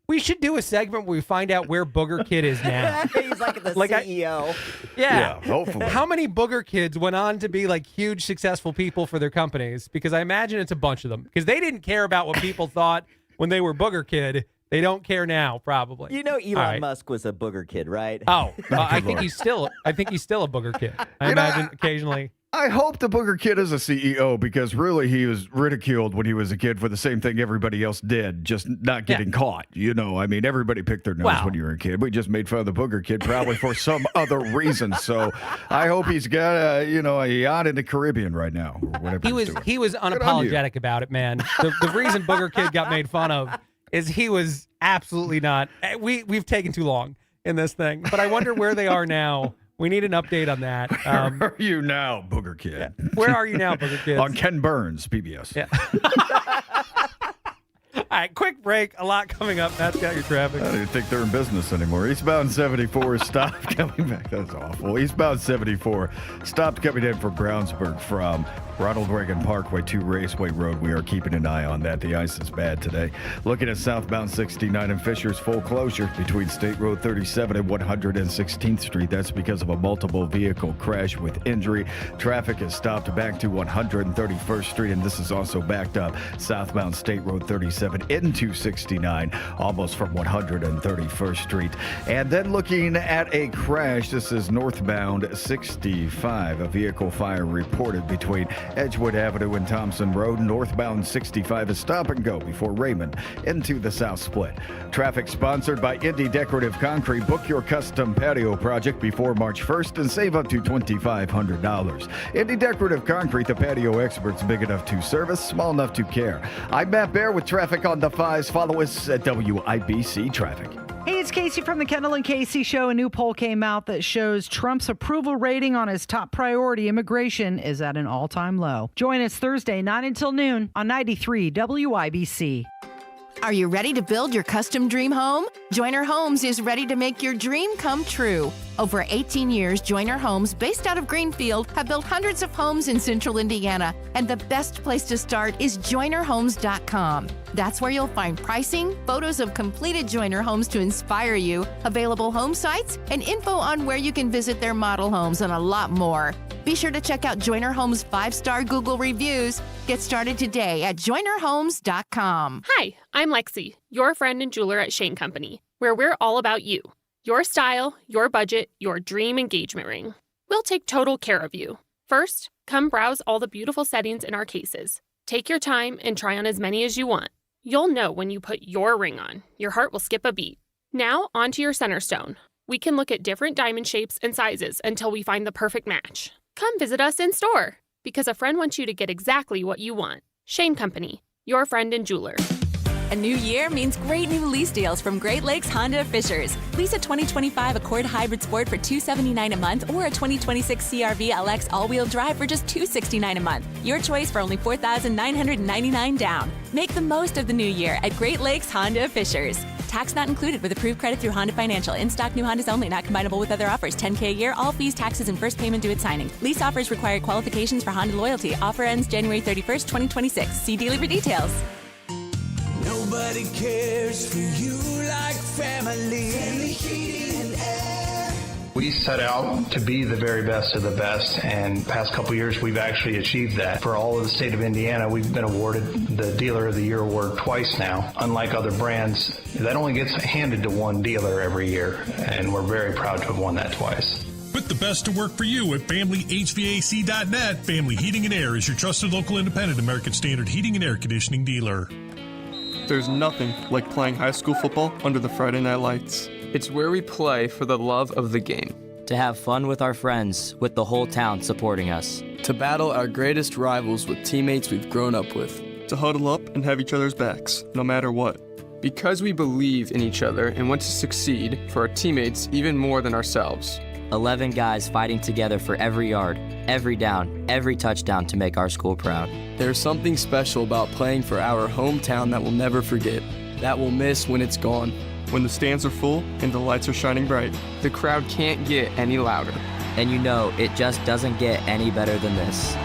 We should do a segment where we find out where Booger Kid is now. He's like the CEO. Yeah, hopefully. How many Booger Kids went on to be like huge, successful people for their companies? Because I imagine it's a bunch of them. Because they didn't care about what people thought when they were Booger Kid. They don't care now, probably. You know, Elon Musk was a Booger Kid, right? Oh, I think he's still a Booger Kid. I imagine occasionally. I hope the Booger Kid is a CEO because really he was ridiculed when he was a kid for the same thing everybody else did, just not getting caught. I mean, everybody picked their nose when you were a kid. We just made fun of the Booger Kid probably for some other reason. So I hope he's got a yacht in the Caribbean right now. Or whatever he was unapologetic about it, man. The reason Booger Kid got made fun of is he was absolutely not. We've taken too long in this thing, but I wonder where they are now. We need an update on that. Where are you now, Booger Kid? Yeah. Where are you now, Booger Kid? On Ken Burns, PBS. Yeah. All right, quick break. A lot coming up. Matt's got your traffic. I don't even think they're in business anymore. Eastbound 74 stopped coming back. That's awful. Eastbound 74 stopped coming in from Brownsburg from Ronald Reagan Parkway to Raceway Road. We are keeping an eye on that. The ice is bad today. Looking at southbound 69 and Fisher's full closure between State Road 37 and 116th Street. That's because of a multiple vehicle crash with injury. Traffic is stopped back to 131st Street, and this is also backed up southbound State Road 37 into 69, almost from 131st Street. And then looking at a crash, this is northbound 65. A vehicle fire reported between Edgewood Avenue and Thompson Road. Northbound 65 is stop and go before Raymond into the South Split. Traffic sponsored by Indy Decorative Concrete. Book your custom patio project before March 1st and save up to $2,500. Indy Decorative Concrete, the patio experts, big enough to service, small enough to care. I'm Matt Bear with traffic on the 5s. Follow us at WIBC Traffic. Hey, it's Casey from the Kendall and Casey Show. A new poll came out that shows Trump's approval rating on his top priority, immigration, is at an all-time low. Join us Thursday, 9 until noon on 93 WIBC. Are you ready to build your custom dream home? Joiner Homes is ready to make your dream come true. Over 18 years, Joiner Homes, based out of Greenfield, have built hundreds of homes in central Indiana, and the best place to start is joinerhomes.com. That's where you'll find pricing, photos of completed Joiner homes to inspire you, available home sites, and info on where you can visit their model homes, and a lot more. Be sure to check out Joyner Homes' 5-star Google reviews. Get started today at joinerhomes.com. Hi, I'm Lexi, your friend and jeweler at Shane Company, where we're all about you. Your style, your budget, your dream engagement ring. We'll take total care of you. First, come browse all the beautiful settings in our cases. Take your time and try on as many as you want. You'll know when you put your ring on. Your heart will skip a beat. Now, onto your center stone. We can look at different diamond shapes and sizes until we find the perfect match. Come visit us in store, because a friend wants you to get exactly what you want. Shane Company, your friend and jeweler. A new year means great new lease deals from Great Lakes Honda of Fishers. Lease a 2025 Accord Hybrid Sport for $279 a month or a 2026 CR-V LX all-wheel drive for just $269 a month. Your choice for only $4,999 down. Make the most of the new year at Great Lakes Honda of Fishers. Tax not included with approved credit through Honda Financial. In-stock new Hondas only, not combinable with other offers. $10K a year, all fees, taxes, and first payment due at signing. Lease offers require qualifications for Honda loyalty. Offer ends January 31st, 2026. See dealer for details. Nobody cares for you like family. Family Heating and Air. We set out to be the very best of the best, and past couple years we've actually achieved that. For all of the state of Indiana, we've been awarded the Dealer of the Year award twice now. Unlike other brands, that only gets handed to one dealer every year, and we're very proud to have won that twice. Put the best to work for you at FamilyHVAC.net. Family Heating and Air is your trusted local independent American Standard heating and air conditioning dealer. There's nothing like playing high school football under the Friday night lights. It's where we play for the love of the game. To have fun with our friends, with the whole town supporting us. To battle our greatest rivals with teammates we've grown up with. To huddle up and have each other's backs, no matter what. Because we believe in each other and want to succeed for our teammates even more than ourselves. 11 guys fighting together for every yard, every down, every touchdown to make our school proud. There's something special about playing for our hometown that we'll never forget, that we'll miss when it's gone. When the stands are full and the lights are shining bright, the crowd can't get any louder. And you know, it just doesn't get any better than this.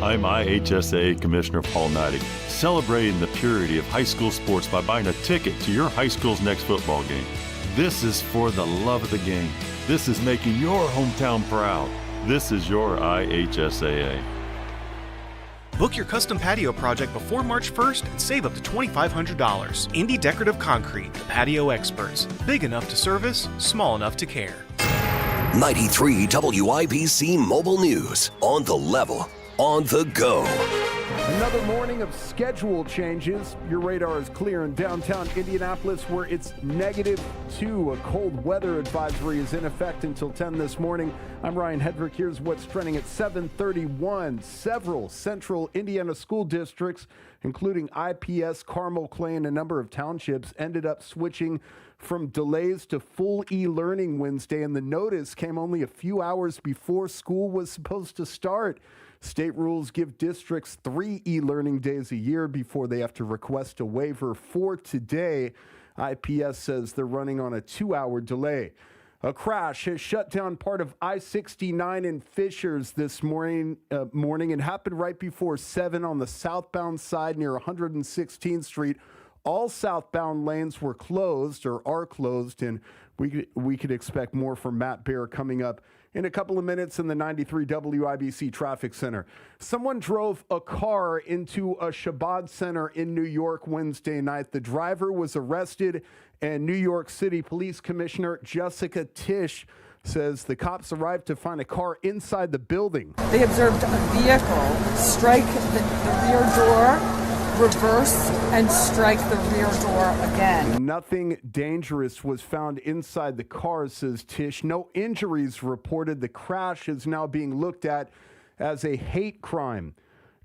I'm IHSA Commissioner Paul Neidig, celebrating the purity of high school sports by buying a ticket to your high school's next football game. This is for the love of the game. This is making your hometown proud. This is your IHSAA. Book your custom patio project before March 1st and save up to $2,500. Indy Decorative Concrete, the patio experts. Big enough to service, small enough to care. 93 WIBC Mobile News. On the level, on the go. Another morning of schedule changes. Your radar is clear in downtown Indianapolis, where it's -2. A cold weather advisory is in effect until 10 this morning. I'm Ryan Hedrick. Here's what's trending at 7:31. Several central Indiana school districts, including IPS, Carmel, Clay, and a number of townships, ended up switching from delays to full e-learning Wednesday, and the notice came only a few hours before school was supposed to start. State rules give districts 3 e-learning days a year before they have to request a waiver. For today, IPS says they're running on a 2-hour delay. A crash has shut down part of I-69 in Fishers this morning and happened right before 7 on the southbound side near 116th Street. All southbound lanes were closed or are closed, and we could expect more from Matt Bear coming up in a couple of minutes in the 93 WIBC Traffic Center. Someone drove a car into a Shabbat center in New York Wednesday night. The driver was arrested, and New York City Police Commissioner Jessica Tisch says the cops arrived to find a car inside the building. They observed a vehicle strike the rear door, reverse, and strike the rear door again. Nothing dangerous was found inside the car, says Tisch. No injuries reported. The crash is now being looked at as a hate crime.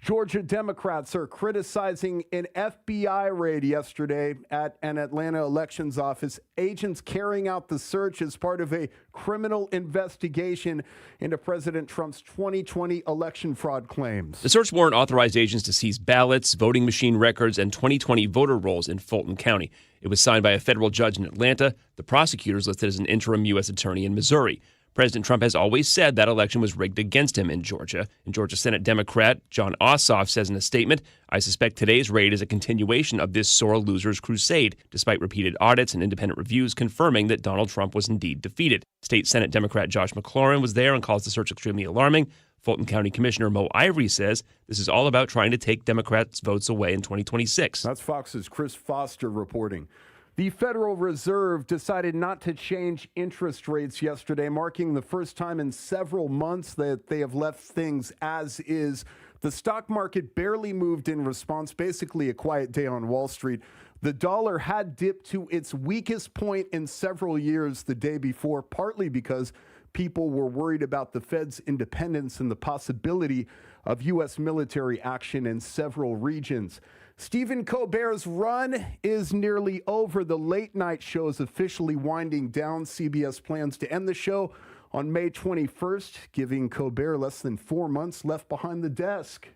Georgia Democrats are criticizing an FBI raid yesterday at an Atlanta elections office. Agents carrying out the search as part of a criminal investigation into President Trump's 2020 election fraud claims. The search warrant authorized agents to seize ballots, voting machine records, and 2020 voter rolls in Fulton County. It was signed by a federal judge in Atlanta. The prosecutors listed as an interim U.S. attorney in Missouri. President Trump has always said that election was rigged against him in Georgia. And Georgia Senate Democrat John Ossoff says in a statement, "I suspect today's raid is a continuation of this sore loser's crusade, despite repeated audits and independent reviews confirming that Donald Trump was indeed defeated." State Senate Democrat Josh McLaurin was there and calls the search extremely alarming. Fulton County Commissioner Mo Ivory says this is all about trying to take Democrats' votes away in 2026. That's Fox's Chris Foster reporting. The Federal Reserve decided not to change interest rates yesterday, marking the first time in several months that they have left things as is. The stock market barely moved in response, basically a quiet day on Wall Street. The dollar had dipped to its weakest point in several years the day before, partly because people were worried about the Fed's independence and the possibility of U.S. military action in several regions. Stephen Colbert's run is nearly over. The late night show is officially winding down. CBS plans to end the show on May 21st, giving Colbert less than 4 months left behind the desk.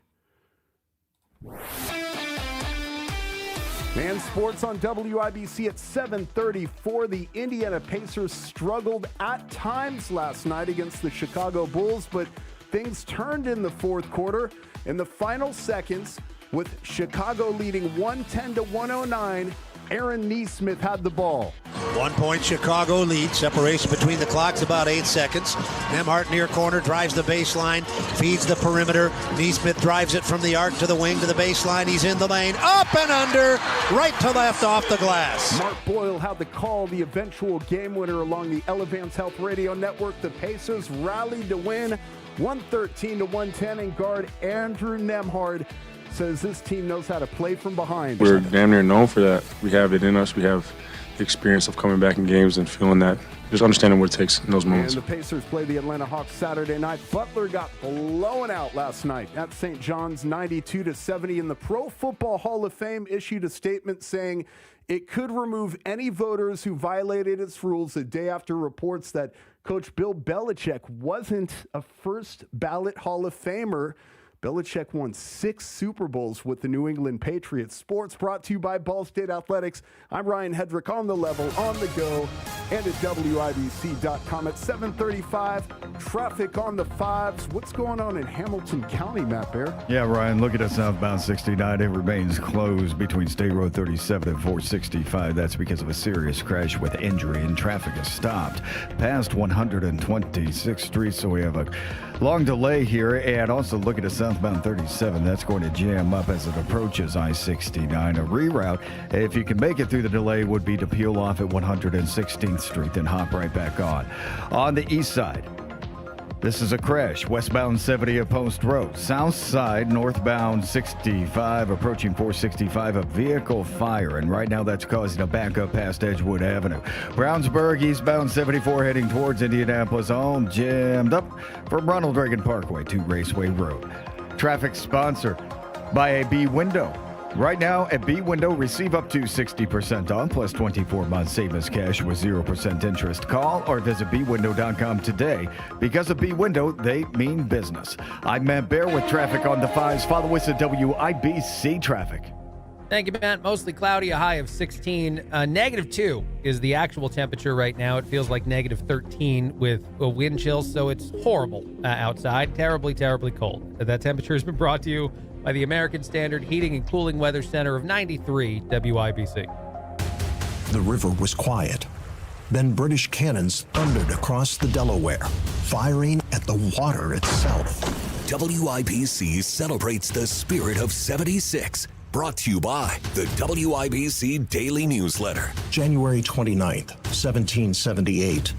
And sports on WIBC at 7:34. The Indiana Pacers struggled at times last night against the Chicago Bulls, but things turned in the fourth quarter. In the final seconds, with Chicago leading 110-109, Aaron Nesmith had the ball. 1 point Chicago lead. Separation between the clocks about 8 seconds. Nembhard near corner drives the baseline, feeds the perimeter. Nesmith drives it from the arc to the wing to the baseline. He's in the lane, up and under, right to left off the glass. Mark Boyle had the call, the eventual game winner along the Elevance Health Radio Network. The Pacers rallied to win 113-110, and guard Andrew Nembhard says this team knows how to play from behind. We're damn near known for that. We have it in us. We have the experience of coming back in games and feeling that, just understanding what it takes in those moments. And the Pacers play the Atlanta Hawks Saturday night. Butler got blown out last night at St. John's, 92-70. And the Pro Football Hall of Fame issued a statement saying it could remove any voters who violated its rules a day after reports that Coach Bill Belichick wasn't a first ballot Hall of Famer. Belichick won 6 Super Bowls with the New England Patriots. Sports brought to you by Ball State Athletics. I'm Ryan Hedrick on the level, on the go, and at WIBC.com at 7:35. Traffic on the 5s. What's going on in Hamilton County, Matt Bear? Yeah, Ryan, look at us southbound 69. It remains closed between State Road 37 and 465. That's because of a serious crash with injury, and traffic is stopped past 126th Street. So we have a long delay here. And also look at us southbound 37. That's going to jam up as it approaches I-69. A reroute, if you can make it through the delay, would be to peel off at 116th Street, then hop right back on. On the east side, this is a crash. Westbound 70 at Post Road. South side, northbound 65, approaching 465, a vehicle fire. And right now that's causing a backup past Edgewood Avenue. Brownsburg, eastbound 74, heading towards Indianapolis, all jammed up from Ronald Reagan Parkway to Raceway Road. Traffic sponsored by a B Window. Right now at B Window, receive up to 60% off plus 24 months savings cash with 0% interest. Call or visit bwindow.com today. Because of B Window, they mean business. I'm Matt Bear with traffic on the 5s. Follow us at WIBC Traffic. Thank you, Matt. Mostly cloudy, a high of 16. -2 is the actual temperature right now. It feels like -13 with a wind chill, so it's horrible outside. Terribly, terribly cold. That temperature has been brought to you by the American Standard Heating and Cooling Weather Center of 93 WIBC. The river was quiet. Then British cannons thundered across the Delaware, firing at the water itself. WIBC celebrates the spirit of 76. Brought to you by the WIBC Daily Newsletter. January 29th, 1778.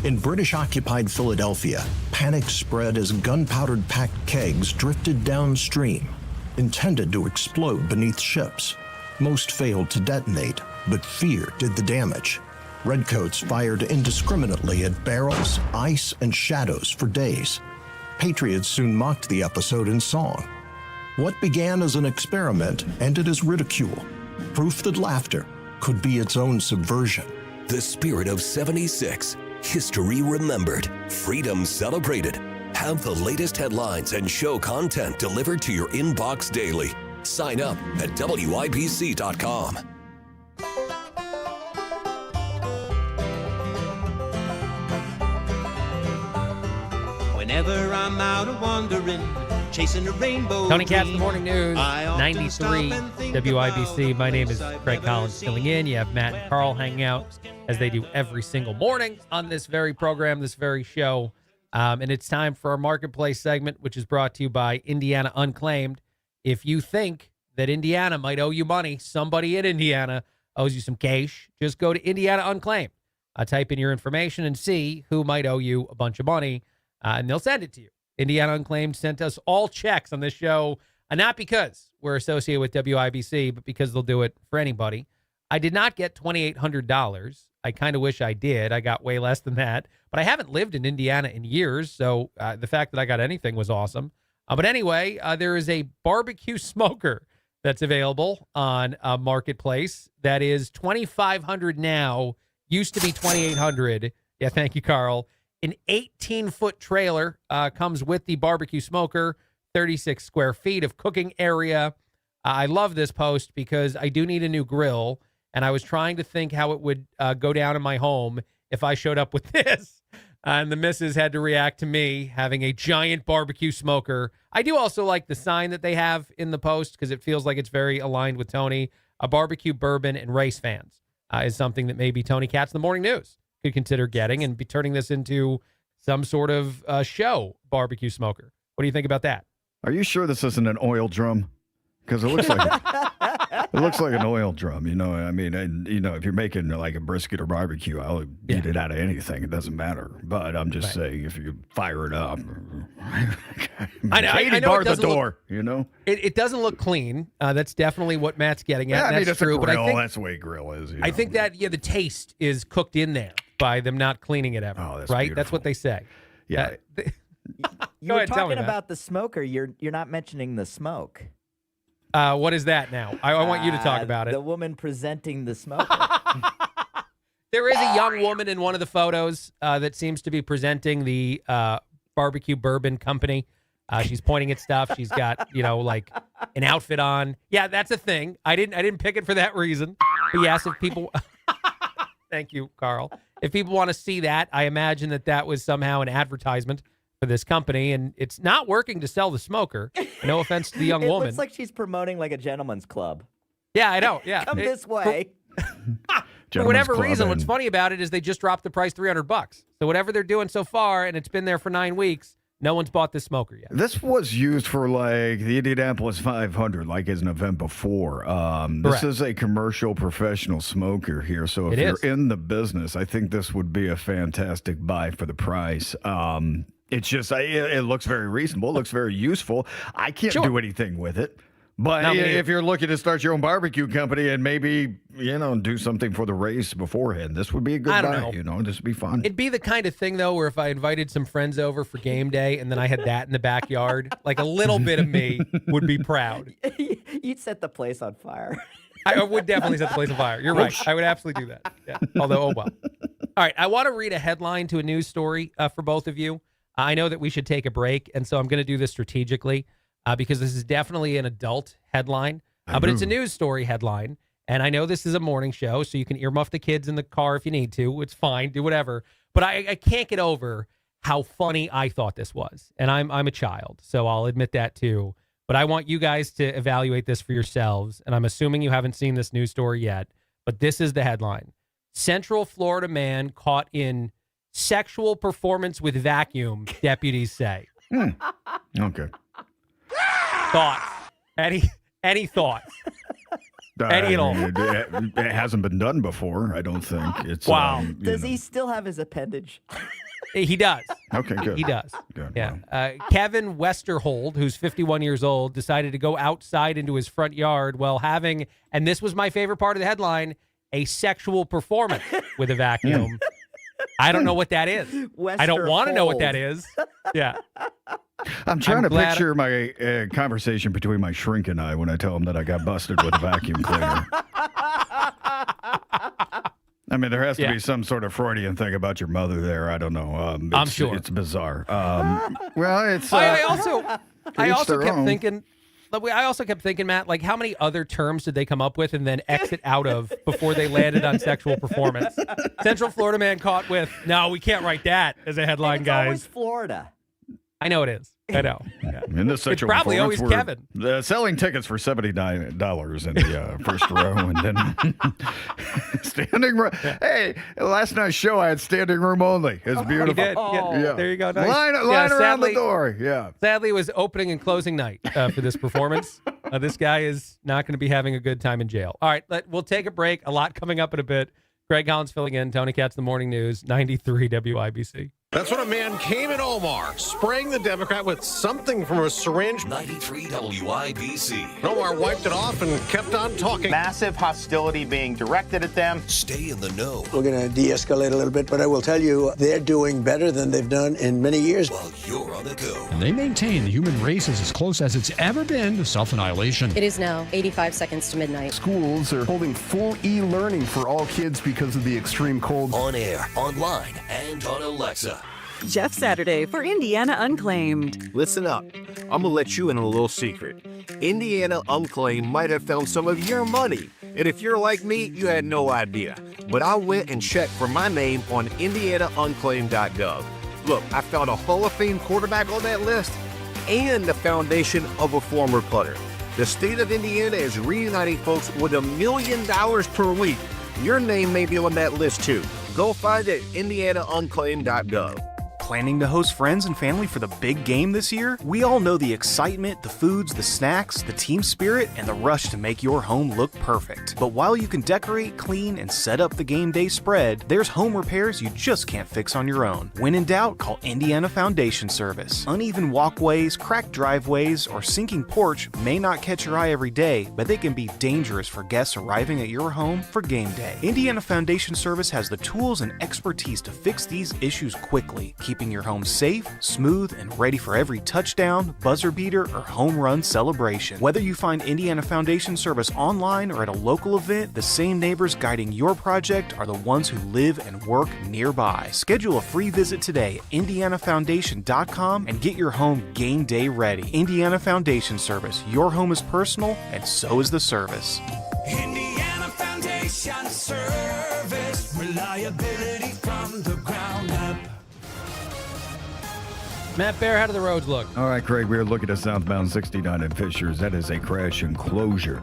In British-occupied Philadelphia, panic spread as gunpowder-packed kegs drifted downstream, intended to explode beneath ships. Most failed to detonate, but fear did the damage. Redcoats fired indiscriminately at barrels, ice, and shadows for days. Patriots soon mocked the episode in song. What began as an experiment ended as ridicule, proof that laughter could be its own subversion. The spirit of 76. History remembered. Freedom celebrated. Have the latest headlines and show content delivered to your inbox daily. Sign up at WIBC.com. Whenever I'm out wandering, chasing a rainbow. Tony Katz, the Morning News, 93 WIBC. My name is Craig Collins filling in. You have Matt and Carl hanging out as they do every single morning on this very program, this very show. And it's time for our Marketplace segment, which is brought to you by Indiana Unclaimed. If you think that Indiana might owe you money, somebody in Indiana owes you some cash, just go to Indiana Unclaimed. Type in your information and see who might owe you a bunch of money, and they'll send it to you. Indiana Unclaimed sent us all checks on this show, not because we're associated with WIBC, but because they'll do it for anybody. I did not get $2,800. I kind of wish I did. I got way less than that, but I haven't lived in Indiana in years, so the fact that I got anything was awesome. But anyway, there is a barbecue smoker that's available on Marketplace that is $2,500 now. Used to be $2,800. Yeah, thank you, Carl. An 18-foot trailer comes with the barbecue smoker, 36 square feet of cooking area. I love this post because I do need a new grill, and I was trying to think how it would go down in my home if I showed up with this. And the missus had to react to me having a giant barbecue smoker. I do also like the sign that they have in the post because it feels like it's very aligned with Tony. A barbecue, bourbon, and race fans is something that maybe Tony Katz, the Morning News, could consider getting and be turning this into some sort of show barbecue smoker. What do you think about that? Are you sure this isn't an oil drum? Because it looks like it looks like an oil drum. You know, I mean, and, you know, if you're making like a brisket or barbecue, I'll eat it out of anything. It doesn't matter. But I'm just saying, if you fire it up, I know. Katie I know bar it the doesn't door. You know, it doesn't look clean. That's definitely what Matt's getting at. Yeah, I mean, that's it's true. a grill. But I think That's the way a grill is. I think that the taste is cooked in there by them not cleaning it ever. Oh, that's right. beautiful. That's what they say. Yeah. You were ahead, tell me, talking Matt. about the smoker. You're not mentioning the smoke. What is that now? I want you to talk about it. The woman presenting the smoker. There is a young woman in one of the photos that seems to be presenting the barbecue bourbon company. She's pointing at stuff. She's got, like an outfit on. Yeah, that's a thing. I didn't pick it for that reason. But yes, if people thank you, Carl. If people want to see that, I imagine that was somehow an advertisement for this company, and it's not working to sell the smoker. No offense to the young It woman. looks like she's promoting like a gentleman's club. Yeah, I know. Yeah, Come this way. For whatever reason, what's funny about it is they just dropped the price $300. So whatever they're doing so far, and it's been there for 9 weeks, no one's bought this smoker yet. This was used for like the Indianapolis 500, like as an event before. This is a commercial professional smoker here. So if you're in the business, I think this would be a fantastic buy for the price. It's just, it looks very reasonable. It looks very useful. I can't do anything with it. But if you're looking to start your own barbecue company and maybe, do something for the race beforehand, this would be a good buy. This would be fun. It'd be the kind of thing, though, where if I invited some friends over for game day and then I had that in the backyard, like a little bit of me would be proud. You'd set the place on fire. I would definitely set the place on fire. You're right. I would absolutely do that. Yeah. Although, oh well. All right. I want to read a headline to a news story for both of you. I know that we should take a break, and so I'm going to do this strategically because this is definitely an adult headline, but it's a news story headline, and I know this is a morning show, so you can earmuff the kids in the car if you need to. It's fine. Do whatever. But I can't get over how funny I thought this was, and I'm a child, so I'll admit that too. But I want you guys to evaluate this for yourselves, and I'm assuming you haven't seen this news story yet, but this is the headline. Central Florida man caught in sexual performance with vacuum, deputies say. Okay. Thoughts? Any thoughts? Any at all? It hasn't been done before, I don't think. It's wow. Does he still have his appendage? He does. Okay, good. He does. Good. Yeah. Kevin Westerhold, who's 51 years old, decided to go outside into his front yard while having, and this was my favorite part of the headline, a sexual performance with a vacuum. I don't know what that is. I don't want to know what that is. Yeah. I'm trying to picture my conversation between my shrink and I when I tell him that I got busted with a vacuum cleaner. I mean, there has to be some sort of Freudian thing about your mother there. I don't know. I'm sure. It's bizarre. Well, it's... I also kept thinking... I also kept thinking, Matt, like how many other terms did they come up with and then exit out of before they landed on sexual performance? Central Florida man caught with, no, we can't write that as a headline, it's guys. Always Florida. I know it is. I know. Yeah. In this It's sexual probably always performance, Kevin. we're selling tickets for $79 in the first row, and then standing room. Hey, last night's show I had standing room only. It's beautiful. You did. Yeah. There you go. Nice. Line around the door. Yeah. Sadly, it was opening and closing night for this performance. This guy is not going to be having a good time in jail. All right, we'll take a break. A lot coming up in a bit. Greg Collins filling in. Tony Katz, The Morning News, 93 WIBC. That's when a man came in Omar, spraying the Democrat with something from a syringe. 93 WIBC. Omar wiped it off and kept on talking. Massive hostility being directed at them. Stay in the know. We're going to de-escalate a little bit, but I will tell you, they're doing better than they've done in many years. While you're on the go. And they maintain the human race is as close as it's ever been to self-annihilation. It is now 85 seconds to midnight. Schools are holding full e-learning for all kids because of the extreme cold. On air, online, and on Alexa. Jeff Saturday for Indiana Unclaimed. Listen up. I'm going to let you in on a little secret. Indiana Unclaimed might have found some of your money. And if you're like me, you had no idea. But I went and checked for my name on indianaunclaimed.gov. Look, I found a Hall of Fame quarterback on that list and the foundation of a former punter. The state of Indiana is reuniting folks with $1 million per week. Your name may be on that list too. Go find it at indianaunclaimed.gov. Planning to host friends and family for the big game this year? We all know the excitement, the foods, the snacks, the team spirit, and the rush to make your home look perfect. But while you can decorate, clean, and set up the game day spread, there's home repairs you just can't fix on your own. When in doubt, call Indiana Foundation Service. Uneven walkways, cracked driveways, or sinking porch may not catch your eye every day, but they can be dangerous for guests arriving at your home for game day. Indiana Foundation Service has the tools and expertise to fix these issues quickly, keeping your home safe, smooth, and ready for every touchdown, buzzer beater, or home run celebration. Whether you find Indiana Foundation Service online or at a local event, the same neighbors guiding your project are the ones who live and work nearby. Schedule a free visit today at indianafoundation.com and get your home game day ready. Indiana Foundation Service. Your home is personal, and so is the service. Indiana Foundation Service. Reliability from the ground up. Matt Bear, how do the roads look? All right, Craig, we're looking at southbound 69 in Fishers. That is a crash enclosure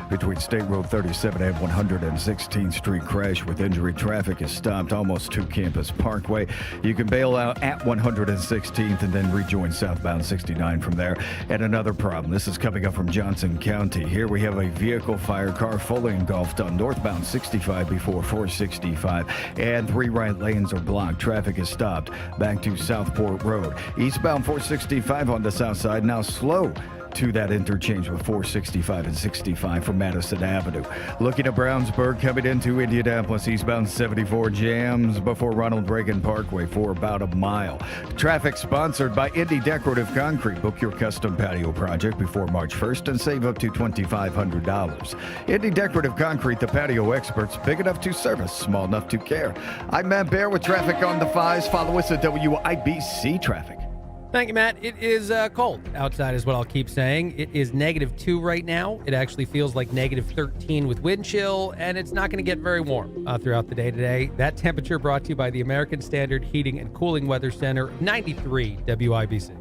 between State Road 37 and 116th Street. Crash with injury. Traffic is stopped almost to Campus Parkway. You can bail out at 116th and then rejoin southbound 69 from there. And another problem. This is coming up from Johnson County. Here we have a vehicle fire car fully engulfed on northbound 65 before 465. And 3 right lanes are blocked. Traffic is stopped back to Southport Road. Eastbound 465 on the south side now slow to that interchange with 465 and 65 from Madison Avenue. Looking at Brownsburg coming into Indianapolis, eastbound 74 jams before Ronald Reagan Parkway for about a mile. Traffic sponsored by Indy Decorative Concrete. Book your custom patio project before March 1st and save up to $2,500. Indy Decorative Concrete, the patio experts, big enough to service, small enough to care. I'm Matt Bear with traffic on the 5s. Follow us at WIBC Traffic. Thank you, Matt. It is cold outside is what I'll keep saying. It is -2 right now. It actually feels like -13 with wind chill, and it's not going to get very warm throughout the day today. That temperature brought to you by the American Standard Heating and Cooling Weather Center, 93 WIBC.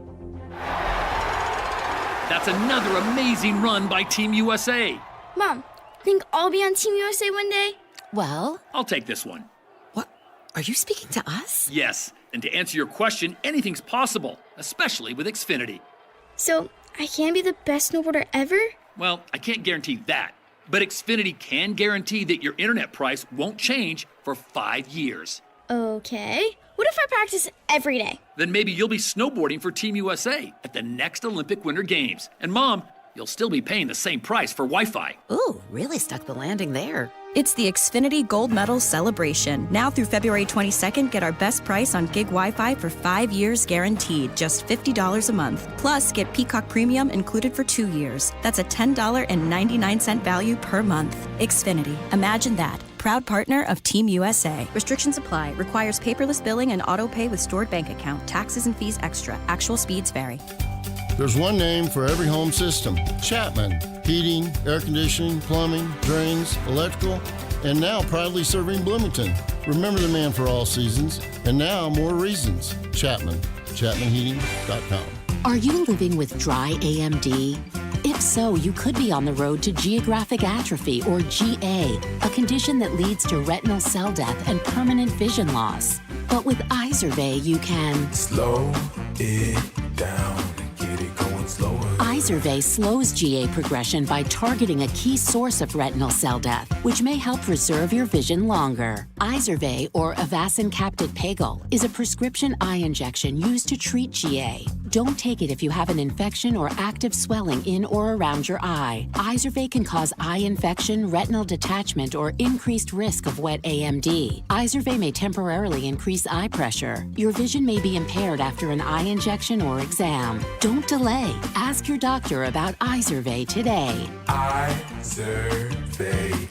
That's another amazing run by Team USA. Mom, think I'll be on Team USA one day? Well, I'll take this one. What? Are you speaking to us? Yes. And to answer your question, anything's possible, especially with Xfinity. So, I can be the best snowboarder ever? Well, I can't guarantee that, but Xfinity can guarantee that your internet price won't change for 5 years. Okay. What if I practice every day? Then maybe you'll be snowboarding for Team USA at the next Olympic Winter Games. And Mom, you'll still be paying the same price for Wi-Fi. Ooh, really stuck the landing there. It's the Xfinity Gold Medal Celebration. Now through February 22nd, get our best price on gig Wi-Fi for 5 years guaranteed, just $50 a month. Plus, get Peacock Premium included for 2 years. That's a $10.99 value per month. Xfinity. Imagine that. Proud partner of Team USA. Restrictions apply. Requires paperless billing and auto pay with stored bank account. Taxes and fees extra. Actual speeds vary. There's one name for every home system. Chapman. Heating, air conditioning, plumbing, drains, electrical, and now proudly serving Bloomington. Remember the man for all seasons, and now more reasons. Chapman. ChapmanHeating.com. Are you living with dry AMD? If so, you could be on the road to geographic atrophy, or GA, a condition that leads to retinal cell death and permanent vision loss. But with Izervay, you can slow it down and get it going slower. Izervay slows GA progression by targeting a key source of retinal cell death, which may help preserve your vision longer. Izervay, or Avastin Capted Pagel, is a prescription eye injection used to treat GA. Don't take it if you have an infection or active swelling in or around your eye. Izervay can cause eye infection, retinal detachment, or increased risk of wet AMD. Izervay may temporarily increase eye pressure. Your vision may be impaired after an eye injection or exam. Don't delay. Ask your doctor about Izervay today. Izervay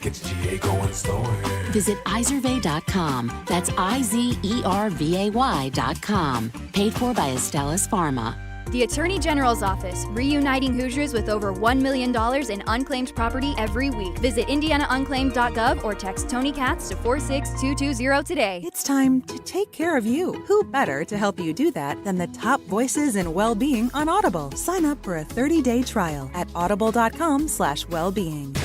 gets GA going slower. Visit Izervay.com. That's IZERVAY.com. Paid for by Astellas Pharma. The Attorney General's Office, reuniting Hoosiers with over $1 million in unclaimed property every week. Visit IndianaUnclaimed.gov or text Tony Katz to 46220 today. It's time to take care of you. Who better to help you do that than the top voices in well-being on Audible? Sign up for a 30-day trial at audible.com/wellbeing.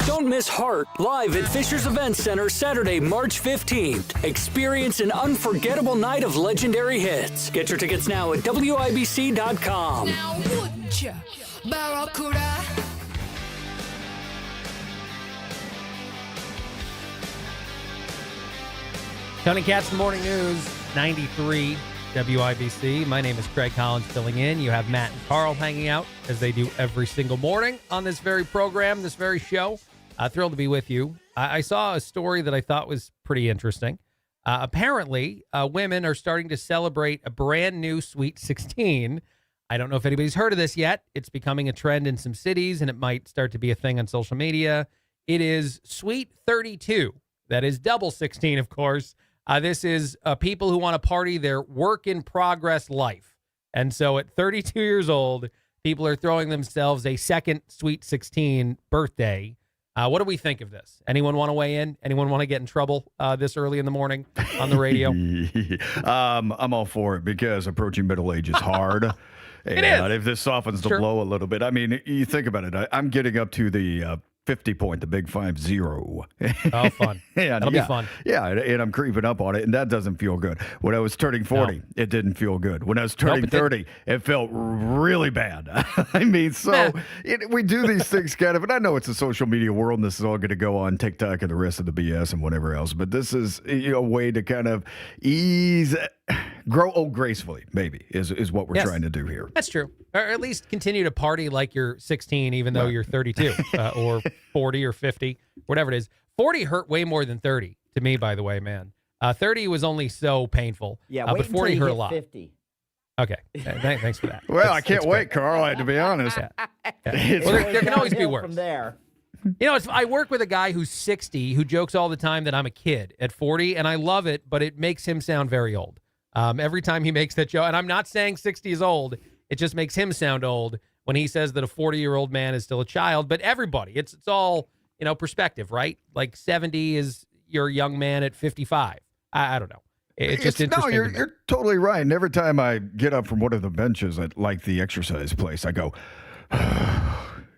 Don't miss Heart live at Fisher's Event Center Saturday, March 15th. Experience an unforgettable night of legendary hits. Get your tickets now at WIBC.com. Now would ya, Barracuda? Tony Katz, Morning News, 93 WIBC. My name is Craig Collins filling in. You have Matt and Carl hanging out as they do every single morning on this very program, this very show. Thrilled to be with you. I saw a story that I thought was pretty interesting. Apparently, women are starting to celebrate a brand new Sweet 16. I don't know if anybody's heard of this yet. It's becoming a trend in some cities, and it might start to be a thing on social media. It is Sweet 32. That is double 16, of course. This is people who want to party their work-in-progress life. And so at 32 years old, people are throwing themselves a second Sweet 16 birthday. What do we think of this? Anyone want to weigh in? Anyone want to get in trouble this early in the morning on the radio? I'm all for it because approaching middle age is hard. It and is. if this softens the blow a little bit, I mean, you think about it. I'm getting up to the 50 point, the big 50. Oh, fun. That'll be fun. Yeah, and I'm creeping up on it, and that doesn't feel good. When I was turning 40, it didn't feel good. When I was turning 30, it felt really bad. I mean, we do these things kind of, and I know it's a social media world, and this is all going to go on TikTok and the rest of the BS and whatever else, but this is a way to kind of grow old gracefully, maybe, is what we're trying to do here. That's true. Or at least continue to party like you're 16, even though you're 32 or 40 or 50, whatever it is. 40 hurt way more than 30 to me, by the way, man. 30 was only so painful. Yeah, but 40 hurt a lot. 50. Okay. Thanks for that. Well, I can't wait, Carl, to be honest. Well, there can always be worse. From there. You know, I work with a guy who's 60 who jokes all the time that I'm a kid at 40, and I love it, but it makes him sound very old. Every time he makes that joke, and I'm not saying 60 is old, it just makes him sound old when he says that a 40-year-old man is still a child. But everybody, it's all, perspective, right? Like 70 is your young man at 55. I don't know. It's just interesting. No, you're totally right. And every time I get up from one of the benches at like the exercise place, I go,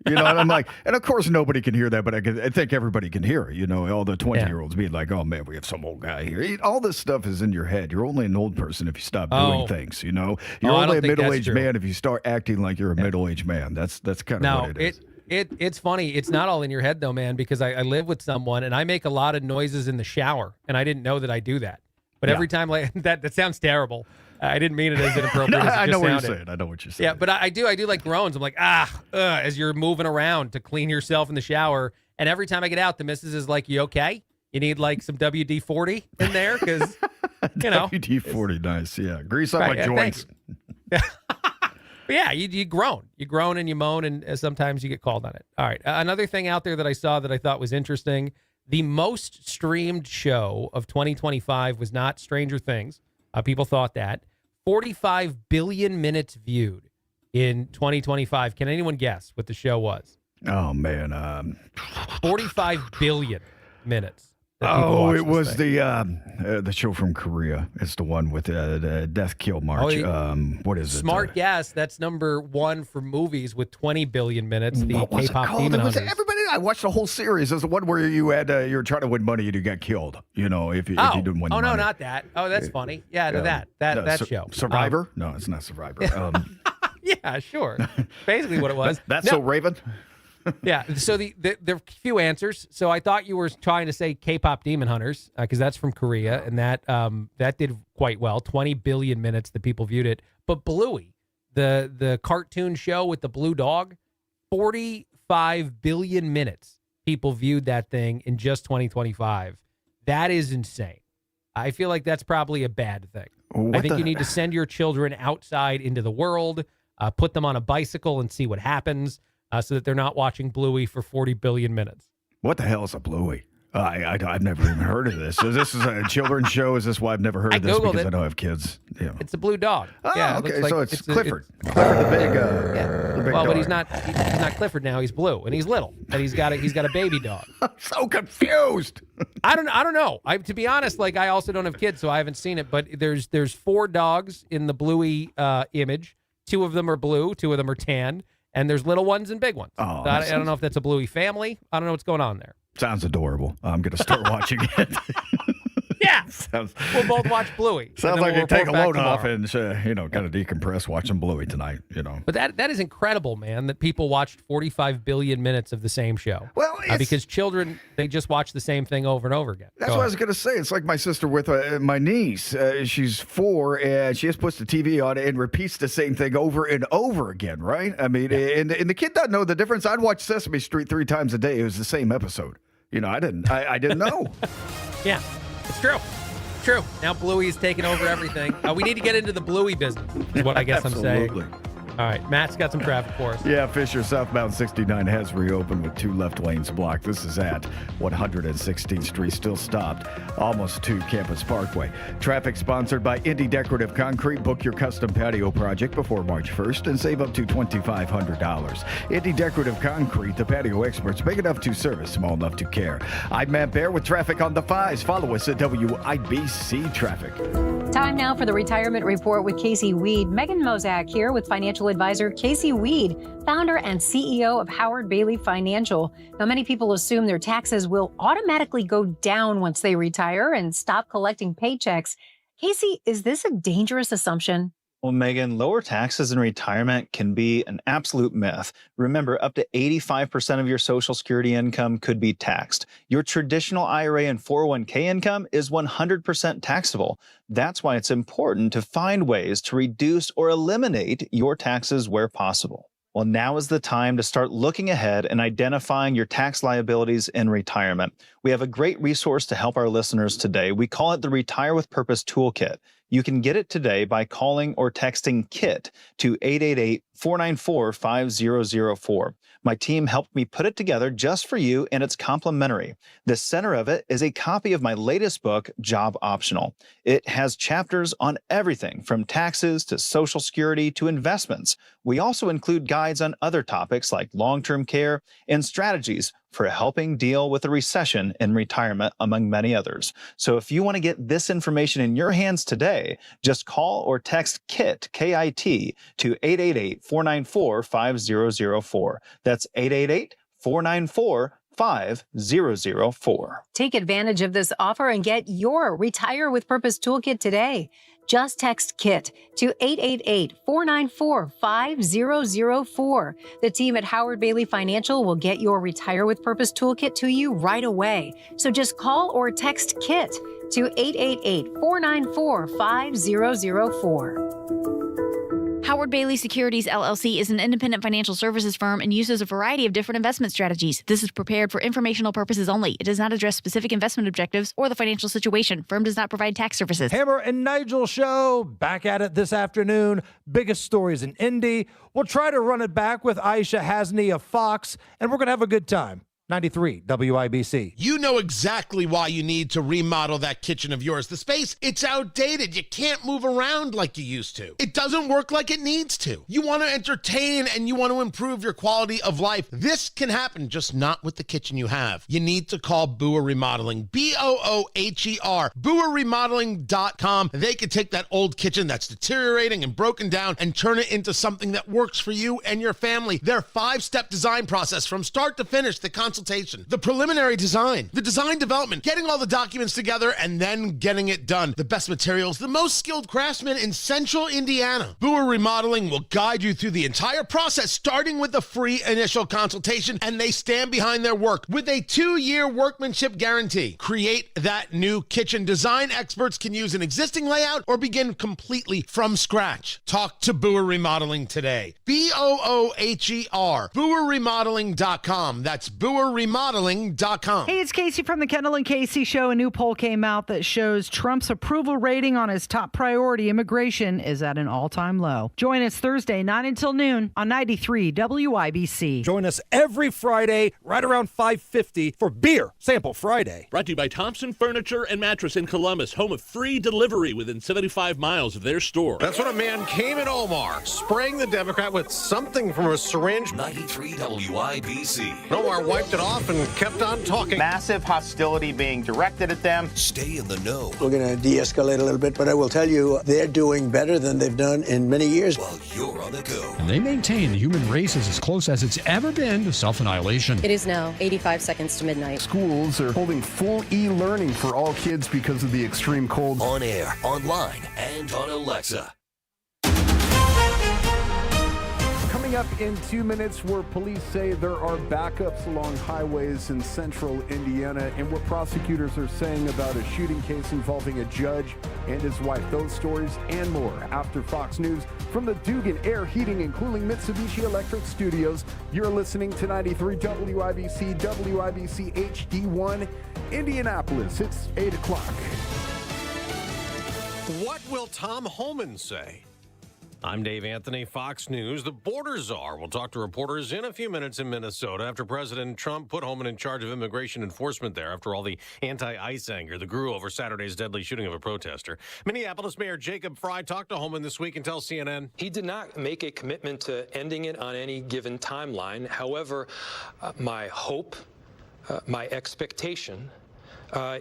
and I'm like, and of course nobody can hear that, but I think everybody can hear it. All the 20-year-olds being like, oh man, we have some old guy here. All this stuff is in your head. You're only an old person if you stop doing things. You're only a middle-aged man if you start acting like you're a middle-aged man. That's kind of what it is. It's funny. It's not all in your head though, man, because I live with someone and I make a lot of noises in the shower, and I didn't know that I do that. But every time, like that sounds terrible. I didn't mean it as inappropriate as it just I know what sounded. you're saying. I know what you're saying. Yeah, but I do like groans. I'm like, as you're moving around to clean yourself in the shower. And every time I get out, the missus is like, you okay? You need like some WD-40 in there? Because, WD-40, nice. Yeah. Grease up my joints. But yeah, you groan. You groan and you moan, and sometimes you get called on it. All right. Another thing out there that I saw that I thought was interesting, the most streamed show of 2025 was not Stranger Things. People thought that. 45 billion minutes viewed in 2025. Can anyone guess what the show was? Oh, man. 45 billion minutes. Oh, it was the show from Korea. It's the one with the Death Kill March. What is it? Smart guess. That's number 1 for movies with 20 billion minutes. The What was it K-pop called? Demon It was Hunters. everybody. I watched the whole series. It was the one where you had you were trying to win money and you got killed. You know, if you didn't win. Oh money. no, not that. Oh, that's funny. Yeah, no, that show. Survivor? No, it's not Survivor. Yeah, sure. Basically, what it was. That's so Raven. Yeah. So there are a few answers. So I thought you were trying to say K-pop Demon Hunters because that's from Korea, and that did quite well. 20 billion minutes that people viewed it. But Bluey, the cartoon show with the blue dog, 45 billion minutes people viewed that thing in just 2025. That is insane. I feel like that's probably a bad thing. I think you need to send your children outside into the world, put them on a bicycle and see what happens. So that they're not watching Bluey for 40 billion minutes. What the hell is a Bluey? I've never even heard of this. So this is a children's show? Is this why I've never heard of this? Googled Because it. I don't have kids. Yeah. It's a blue dog. Oh, yeah, okay. Like So it's Clifford. Clifford the big. The big well, dog. but he's not Clifford now. He's blue and he's little and he's got a baby dog. I'm so confused. I don't know. To be honest, like I also don't have kids, so I haven't seen it. But there's 4 dogs in the Bluey image. 2 of them are blue. 2 of them are tan. And there's little ones and big ones. Oh, So I don't know if that's a Bluey family. I don't know what's going on there. Sounds adorable. I'm going to start watching it. Yeah. We'll both watch Bluey. Sounds and then like we'll you take a report load back off tomorrow. and kind of decompress watching Bluey tonight. But that is incredible, man, that people watched 45 billion minutes of the same show. Well, because children, they just watch the same thing over and over again. That's what I was going to say. It's like my sister with my niece. She's 4, and she just puts the TV on and repeats the same thing over and over again, right? I mean, and the kid doesn't know the difference. I'd watch Sesame Street 3 times a day. It was the same episode. I didn't know. Yeah, it's true. True. Now Bluey's taking over everything. We need to get into the Bluey business, is what I guess I'm saying. Absolutely. All right, Matt's got some traffic for us. Yeah, Fisher, southbound 69 has reopened with 2 left lanes blocked. This is at 116th Street, still stopped, almost to Campus Parkway. Traffic sponsored by Indy Decorative Concrete. Book your custom patio project before March 1st and save up to $2,500. Indy Decorative Concrete, the patio experts, big enough to service, small enough to care. I'm Matt Bear with traffic on the 5s. Follow us at WIBC Traffic. Time now for the Retirement Report with Casey Weed. Megan Mozak here with financial advisor Casey Weed, founder and CEO of Howard Bailey Financial. Now, many people assume their taxes will automatically go down once they retire and stop collecting paychecks. Casey, is this a dangerous assumption? Well, Megan, lower taxes in retirement can be an absolute myth. Remember, up to 85% of your Social Security income could be taxed. Your traditional IRA and 401k income is 100% taxable. That's why it's important to find ways to reduce or eliminate your taxes where possible. Well, now is the time to start looking ahead and identifying your tax liabilities in retirement. We have a great resource to help our listeners today. We call it the Retire with Purpose Toolkit. You can get it today by calling or texting KIT to 888-494-5004. My team helped me put it together just for you, and it's complimentary. The center of it is a copy of my latest book, Job Optional. It has chapters on everything from taxes to Social Security to investments. We also include guides on other topics like long-term care and strategies for helping deal with a recession in retirement, among many others. So if you want to get this information in your hands today, just call or text KIT, K-I-T, to 888-494-5004. That's 888-494-5004. Take advantage of this offer and get your Retire with Purpose Toolkit today. Just text KIT to 888-494-5004. The team at Howard Bailey Financial will get your Retire with Purpose Toolkit to you right away. So just call or text KIT to 888-494-5004. Howard Bailey Securities LLC is an independent financial services firm and uses a variety of different investment strategies. This is prepared for informational purposes only. It does not address specific investment objectives or the financial situation. Firm does not provide tax services. Hammer and Nigel show back at it this afternoon. Biggest stories in Indy. We'll try to run it back with Aisha Hasney of Fox, and we're going to have a good time. 93 WIBC. You know exactly why you need to remodel that kitchen of yours. The space, it's outdated. You can't move around like you used to. It doesn't work like it needs to. You want to entertain and you want to improve your quality of life. This can happen, just not with the kitchen you have. You need to call Booher Remodeling. BOOHER. BooherRemodeling.com. They could take that old kitchen that's deteriorating and broken down and turn it into something that works for you and your family. Their 5-step design process from start to finish, the consultation, the preliminary design, the design development, getting all the documents together, and then getting it done. The best materials, the most skilled craftsmen in Central Indiana. Booher Remodeling will guide you through the entire process, starting with the free initial consultation, and they stand behind their work with a 2-year workmanship guarantee. Create that new kitchen. Design experts can use an existing layout or begin completely from scratch. Talk to Booher Remodeling today. BOOHER. BooherRemodeling.com. That's BooherRemodeling.com. Hey, it's Casey from the Kendall and Casey Show. A new poll came out that shows Trump's approval rating on his top priority, immigration, is at an all-time low. Join us Thursday, 9 until noon on 93 WIBC. Join us every Friday right around 5:50 for Beer Sample Friday. Brought to you by Thompson Furniture and Mattress in Columbus, home of free delivery within 75 miles of their store. That's when a man came in Omar, spraying the Democrat with something from a syringe. 93 WIBC. Omar wiped it off and kept on talking. Massive hostility being directed at them. Stay in the know. We're going to de-escalate a little bit, but I will tell you, they're doing better than they've done in many years. While you're on the go. And they maintain the human race is as close as it's ever been to self-annihilation. It is now 85 seconds to midnight. Schools are holding full e-learning for all kids because of the extreme cold. On air, online, and on Alexa. Coming up in 2 minutes, where police say there are backups along highways in central Indiana, and what prosecutors are saying about a shooting case involving a judge and his wife. Those stories and more after Fox News from the Dugan Air Heating and Cooling Mitsubishi Electric Studios. You're listening to 93 WIBC, WIBC HD1, Indianapolis. It's 8 o'clock. What will Tom Homan say? I'm Dave Anthony, Fox News. The border czar will talk to reporters in a few minutes in Minnesota after President Trump put Homan in charge of immigration enforcement there after all the anti-ICE anger that grew over Saturday's deadly shooting of a protester. Minneapolis Mayor Jacob Fry talked to Homan this week and tells CNN. He did not make a commitment to ending it on any given timeline. However, my hope, my expectation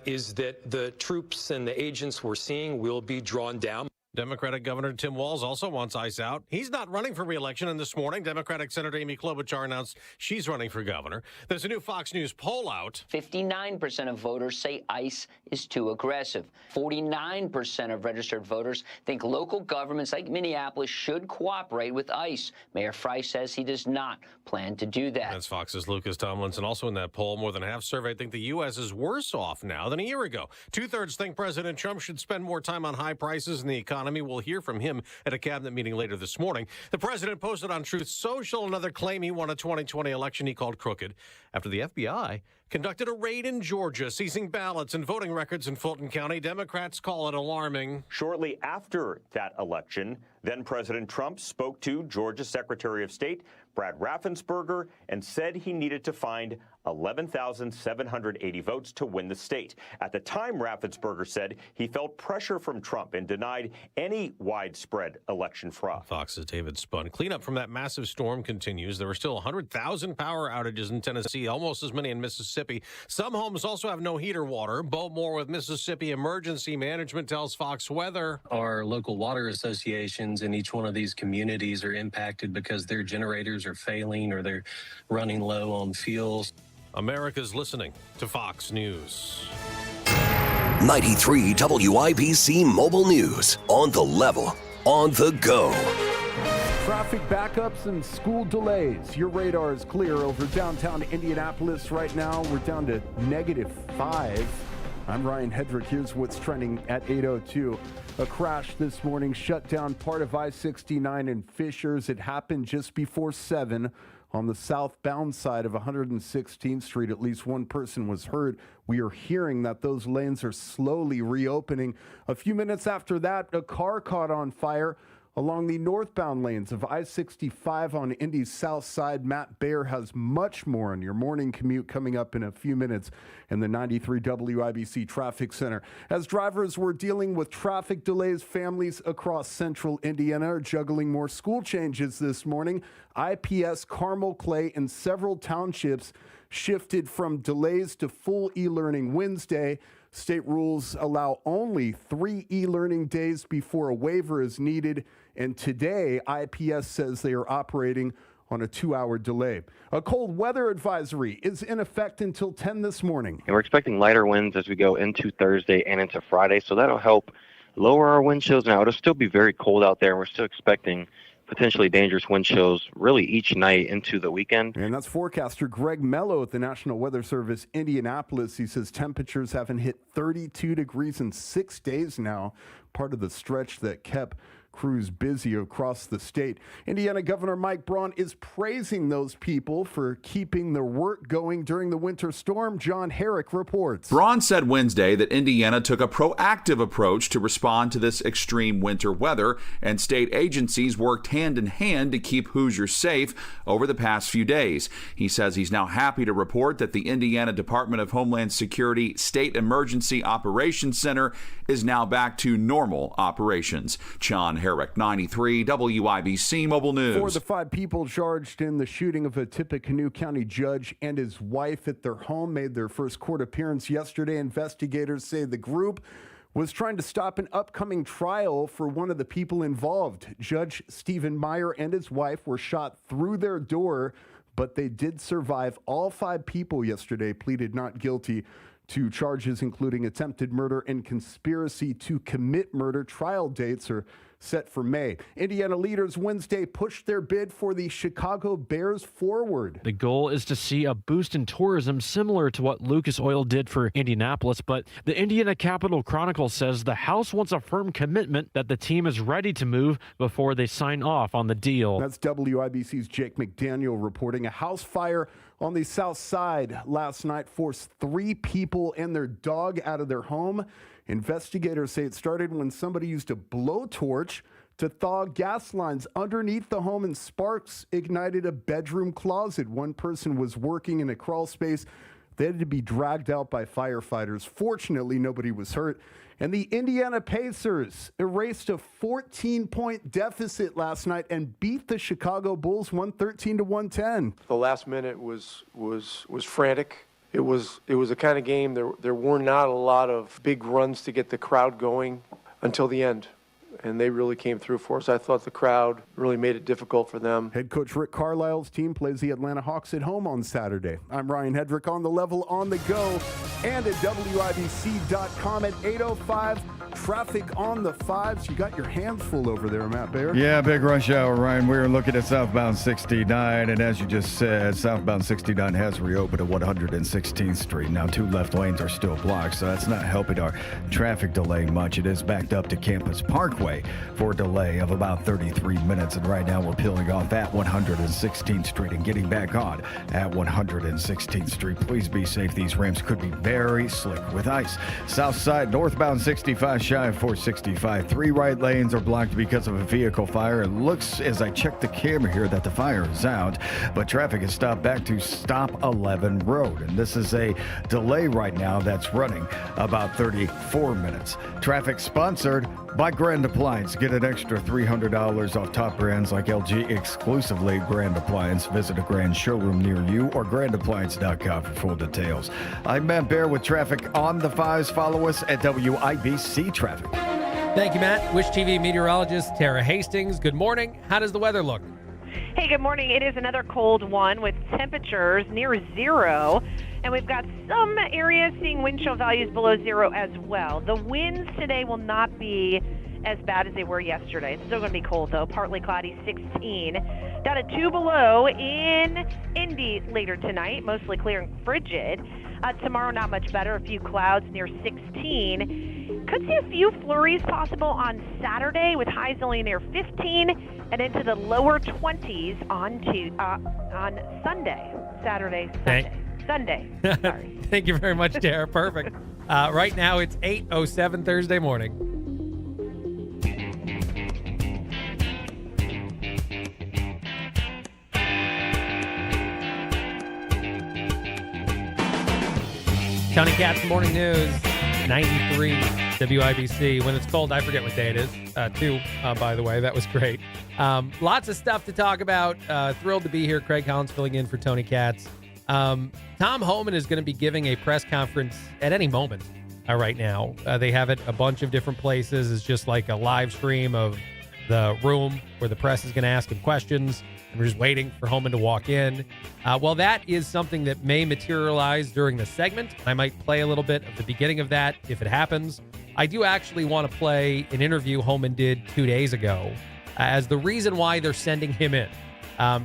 is that the troops and the agents we're seeing will be drawn down. Democratic Governor Tim Walz also wants ICE out. He's not running for re-election, and this morning, Democratic Senator Amy Klobuchar announced she's running for governor. There's a new Fox News poll out. 59% of voters say ICE is too aggressive. 49% of registered voters think local governments like Minneapolis should cooperate with ICE. Mayor Fry says he does not plan to do that. That's Fox's Lucas Tomlinson. Also in that poll, more than half surveyed think the U.S. is worse off now than a year ago. 2/3 think President Trump should spend more time on high prices in the economy. We'll hear from him at a cabinet meeting later this morning. The president posted on Truth Social another claim he won a 2020 election he called crooked after the FBI conducted a raid in Georgia, seizing ballots and voting records in Fulton County. Democrats call it alarming. Shortly after that election, then President Trump spoke to Georgia Secretary of State Brad Raffensperger and said he needed to find 11,780 votes to win the state. At the time, Raffensperger said he felt pressure from Trump and denied any widespread election fraud. Fox's David Spun. Cleanup from that massive storm continues. There are still 100,000 power outages in Tennessee, almost as many in Mississippi. Some homes also have no heater water. Bo Moore with Mississippi Emergency Management tells Fox Weather. Our local water associations in each one of these communities are impacted because their generators are failing or they're running low on fuels. America's listening to Fox News. 93 WIBC Mobile News. On the level, on the go. Traffic backups and school delays. Your radar is clear over downtown Indianapolis right now. We're down to -5. I'm Ryan Hedrick. Here's what's trending at 8:02. A crash this morning shut down part of I-69 in Fishers. It happened just before 7 on the southbound side of 116th Street. At least one person was hurt. We are hearing that those lanes are slowly reopening. A few minutes after that, a car caught on fire Along the northbound lanes of I-65 on Indy's south side, Matt Baer has much more on your morning commute coming up in a few minutes in the 93 WIBC Traffic Center. As drivers were dealing with traffic delays, families across central Indiana are juggling more school changes this morning. IPS, Carmel, Clay, and several townships shifted from delays to full e-learning Wednesday. State rules allow only 3 e-learning days before a waiver is needed. And today, IPS says they are operating on a 2-hour delay. A cold weather advisory is in effect until 10 this morning. And we're expecting lighter winds as we go into Thursday and into Friday, so that'll help lower our wind chills. Now, it'll still be very cold out there, and we're still expecting potentially dangerous wind chills really each night into the weekend. And that's forecaster Greg Mello at the National Weather Service Indianapolis. He says temperatures haven't hit 32 degrees in 6 days now, part of the stretch that kept crews busy across the state. Indiana Governor Mike Braun is praising those people for keeping their work going during the winter storm. John Herrick reports. Braun said Wednesday that Indiana took a proactive approach to respond to this extreme winter weather, and state agencies worked hand in hand to keep Hoosiers safe over the past few days. He says he's now happy to report that the Indiana Department of Homeland Security State Emergency Operations Center is now back to normal operations. John Herrick, 93 WIBC Mobile News. 4 of the 5 people charged in the shooting of a Tippecanoe County judge and his wife at their home made their first court appearance yesterday. Investigators say the group was trying to stop an upcoming trial for one of the people involved. Judge Stephen Meyer and his wife were shot through their door, but they did survive. All 5 people yesterday pleaded not guilty to charges including attempted murder and conspiracy to commit murder. Trial dates are set for May. Indiana leaders Wednesday pushed their bid for the Chicago Bears forward. The goal is to see a boost in tourism similar to what Lucas Oil did for Indianapolis, but the Indiana Capital Chronicle says the House wants a firm commitment that the team is ready to move before they sign off on the deal. That's WIBC's Jake McDaniel reporting. A house fire on the south side last night forced 3 people and their dog out of their home. Investigators say it started when somebody used a blowtorch to thaw gas lines underneath the home, and sparks ignited a bedroom closet. One person was working in a crawl space. They had to be dragged out by firefighters. Fortunately, nobody was hurt. And the Indiana Pacers erased a 14-point deficit last night and beat the Chicago Bulls 113-110. The last minute was frantic. It was a kind of game. There were not a lot of big runs to get the crowd going until the end, and they really came through for us. I thought the crowd really made it difficult for them. Head coach Rick Carlisle's team plays the Atlanta Hawks at home on Saturday. I'm Ryan Hedrick on the level, on the go, and at WIBC.com at 8:05. Traffic on the 5s. You got your hands full over there, Matt Baer. Yeah, big rush hour, Ryan. We're looking at southbound 69, and as you just said, southbound 69 has reopened at 116th Street. Now, 2 left lanes are still blocked, so that's not helping our traffic delay much. It is backed up to Campus Parkway for a delay of about 33 minutes, and right now we're peeling off at 116th Street and getting back on at 116th Street. Please be safe. These ramps could be very slick with ice. South side, northbound 65 shy of 465. 3 right lanes are blocked because of a vehicle fire. It looks, as I check the camera here, that the fire is out, but traffic is stopped back to Stop 11 Road. And this is a delay right now that's running about 34 minutes. Traffic sponsored by Grand Appliance. Get an extra $300 off top brands like LG exclusively Grand Appliance. Visit a Grand showroom near you or grandappliance.com for full details. I'm Matt Baer with traffic on the 5s. Follow us at WIBC Traffic. Thank you, Matt. Wish TV meteorologist Tara Hastings. Good morning. How does the weather look? Hey, good morning. It is another cold one with temperatures near 0. And we've got some areas seeing wind chill values below 0 as well. The winds today will not be as bad as they were yesterday. It's still going to be cold, though. Partly cloudy, 16. Down at 2 below in Indy later tonight. Mostly clear and frigid. Tomorrow, not much better. A few clouds near 16. Could see a few flurries possible on Saturday with highs only near 15 and into the lower 20s on Sunday. Sunday. Sorry. Thank you very much, Tara. Perfect. Right now, it's 8:07 Thursday morning. Tony Katz, Morning News, 93 WIBC. When it's cold, I forget what day it is, too, by the way. That was great. Lots of stuff to talk about. Thrilled to be here. Craig Collins filling in for Tony Katz. Tom Homan is going to be giving a press conference at any moment right now. They have it a bunch of different places. It's just like a live stream of the room where the press is going to ask him questions. And we're just waiting for Homan to walk in. Well, that is something that may materialize during the segment. I might play a little bit of the beginning of that if it happens. I do actually want to play an interview Homan did 2 days ago as the reason why they're sending him in.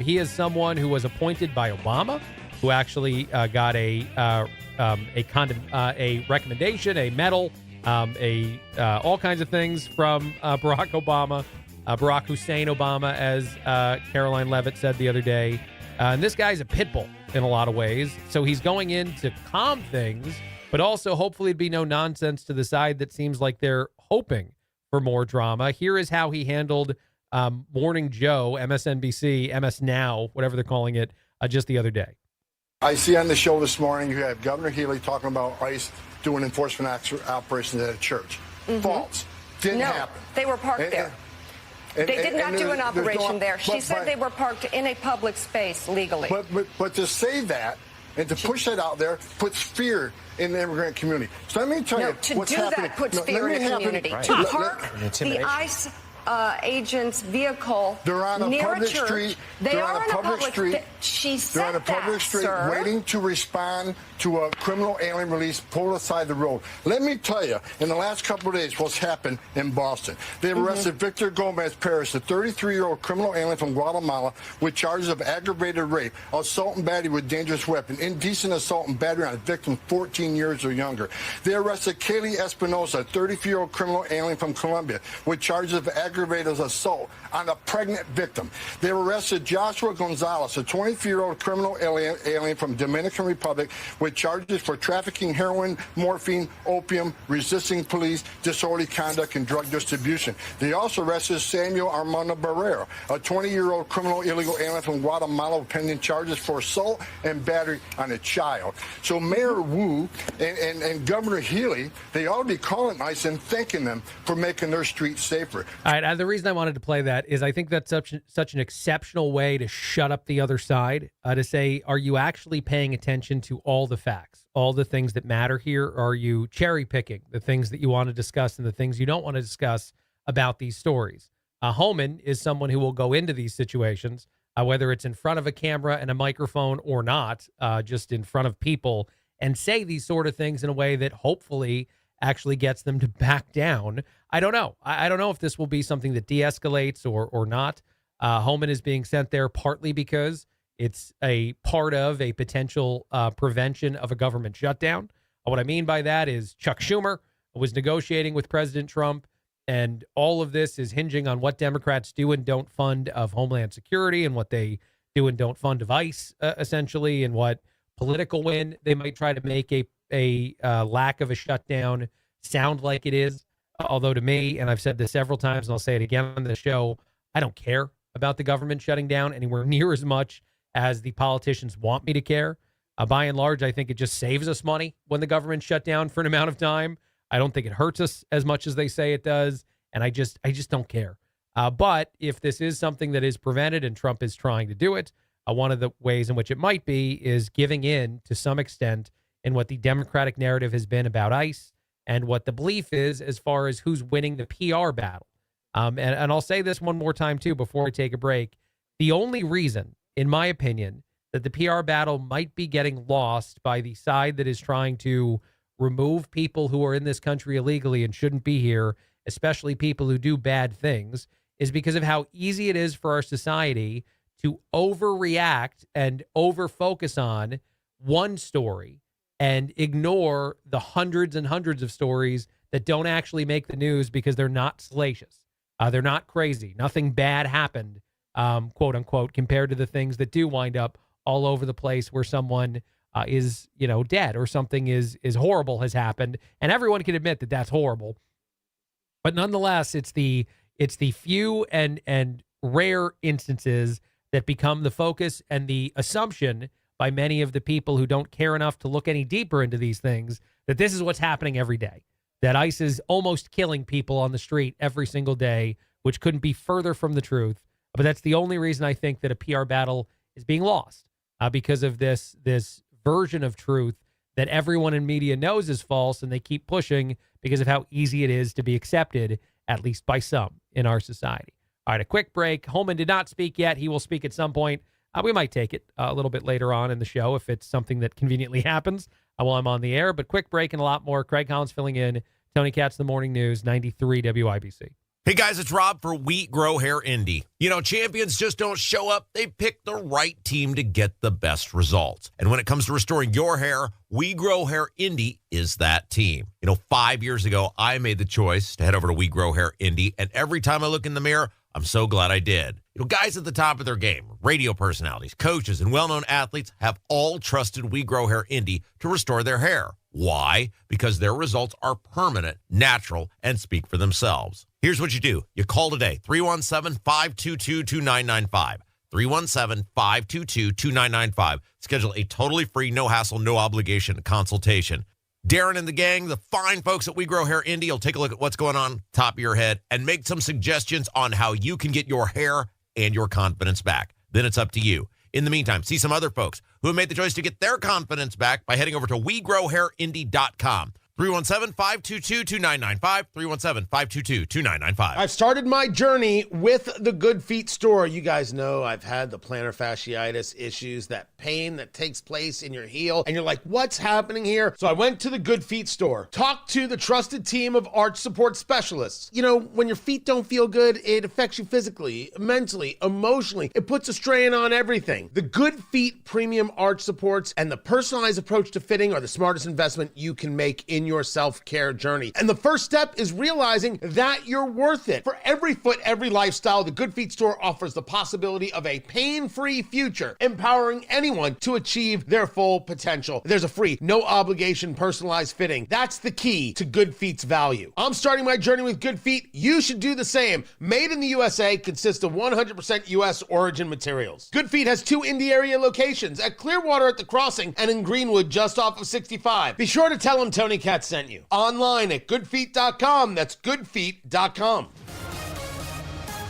He is someone who was appointed by Obama, who actually got a recommendation, a medal, all kinds of things from Barack Obama. Barack Hussein Obama, as Caroline Levitt said the other day. And this guy's a pit bull in a lot of ways. So he's going in to calm things, but also hopefully it'd be no nonsense to the side that seems like they're hoping for more drama. Here is how he handled Morning Joe, MSNBC, MS Now, whatever they're calling it, just the other day. I see on the show this morning you have Governor Healy talking about ICE doing enforcement operations at a church. False. Didn't happen. They were parked there. They did not do an operation there. She said they were parked in a public space legally. But to say that and to push that out there puts fear in the immigrant community. So let me tell you what's happening. To do that puts fear in the community. Right. To park the ICE agent's vehicle they're on a near public a church. street. They are on a public street. She said they're on a public street sir. waiting to respond to a criminal alien release pulled aside the road. Let me tell you, in the last couple of days, what's happened in Boston. They've arrested Victor Gomez Perez, a 33-year-old criminal alien from Guatemala, with charges of aggravated rape, assault and battery with dangerous weapon, indecent assault and battery on a victim 14 years or younger. They arrested Kaylee Espinosa, a 33-year-old criminal alien from Colombia, with charges of aggravated assault on a pregnant victim. They arrested Joshua Gonzalez, a 24-year-old criminal alien from Dominican Republic, with charges for trafficking heroin, morphine, opium, resisting police, disorderly conduct, and drug distribution. They also arrested Samuel Armando Barrero, a 20-year-old criminal illegal alien from Guatemala, pending charges for assault and battery on a child. So Mayor Wu and Governor Healy, they ought to be calling ICE and thanking them for making their streets safer. All right, the reason I wanted to play that is I think that's such an exceptional way to shut up the other side, to say, are you actually paying attention to all the facts, all the things that matter here? Or are you cherry picking the things that you want to discuss and the things you don't want to discuss about these stories? Homan is someone who will go into these situations, whether it's in front of a camera and a microphone or not, just in front of people, and say these sort of things in a way that hopefully actually gets them to back down. I don't know. I don't know if this will be something that de-escalates or not. Homan is being sent there partly because it's a part of a potential prevention of a government shutdown. What I mean by that is Chuck Schumer was negotiating with President Trump, and all of this is hinging on what Democrats do and don't fund of Homeland Security and what they do and don't fund of ICE, essentially, and what political win they might try to make a lack of a shutdown sound like it is. Although to me, and I've said this several times and I'll say it again on the show, I don't care about the government shutting down anywhere near as much as the politicians want me to care. By and large, I think it just saves us money when the government shut down for an amount of time. I don't think it hurts us as much as they say it does. And I just don't care. But if this is something that is prevented and Trump is trying to do it, one of the ways in which it might be is giving in to some extent in what the Democratic narrative has been about ICE and what the belief is as far as who's winning the PR battle. And I'll say this one more time, too, before we take a break. The only reason, in my opinion, that the PR battle might be getting lost by the side that is trying to remove people who are in this country illegally and shouldn't be here, especially people who do bad things, is because of how easy it is for our society to overreact and over-focus on one story and ignore the hundreds and hundreds of stories that don't actually make the news because they're not salacious. They're not crazy. Nothing bad happened, quote unquote, compared to the things that do wind up all over the place where someone is, dead or something is horrible has happened. And everyone can admit that that's horrible. But nonetheless, it's the few and rare instances that become the focus and the assumption by many of the people who don't care enough to look any deeper into these things, that this is what's happening every day, that ICE is almost killing people on the street every single day, which couldn't be further from the truth. But that's the only reason I think that a PR battle is being lost, because of this version of truth that everyone in media knows is false, and they keep pushing because of how easy it is to be accepted, at least by some in our society. All right, a quick break. Holman did not speak yet. He will speak at some point. We might take it a little bit later on in the show if it's something that conveniently happens while I'm on the air. But quick break and a lot more. Craig Collins filling in. Tony Katz, The Morning News, 93 WIBC. Hey guys, it's Rob for Wheat Grow Hair Indy. You know, champions just don't show up. They pick the right team to get the best results. And when it comes to restoring your hair, We Grow Hair Indy is that team. You know, 5 years ago, I made the choice to head over to We Grow Hair Indy. And every time I look in the mirror, I'm so glad I did. You know, guys at the top of their game, radio personalities, coaches, and well-known athletes have all trusted We Grow Hair Indy to restore their hair. Why? Because their results are permanent, natural, and speak for themselves. Here's what you do. You call today, 317-522-2995. 317-522-2995. Schedule a totally free, no-hassle, no-obligation consultation. Darren and the gang, the fine folks at We Grow Hair Indy, will take a look at what's going on top of your head and make some suggestions on how you can get your hair and your confidence back. Then it's up to you. In the meantime, see some other folks who have made the choice to get their confidence back by heading over to WeGrowHairIndy.com. 317-522-2995, 317-522-2995. I've started my journey with the Good Feet store. You guys know I've had the plantar fasciitis issues, that pain that takes place in your heel, and you're like, what's happening here? So I went to the Good Feet store, talked to the trusted team of arch support specialists. You know, when your feet don't feel good, it affects you physically, mentally, emotionally. It puts a strain on everything. The Good Feet premium arch supports and the personalized approach to fitting are the smartest investment you can make in your self-care journey. And the first step is realizing that you're worth it. For every foot, every lifestyle, the Good Feet store offers the possibility of a pain-free future, empowering anyone to achieve their full potential. There's a free, no obligation, personalized fitting. That's the key to Good Feet's value. I'm starting my journey with Good Feet. You should do the same. Made in the USA, consists of 100% US origin materials. Good Feet has 2 Indy area locations, at Clearwater at the Crossing and in Greenwood just off of 65. Be sure to tell them Tony Katz sent you. Online at goodfeet.com. That's goodfeet.com.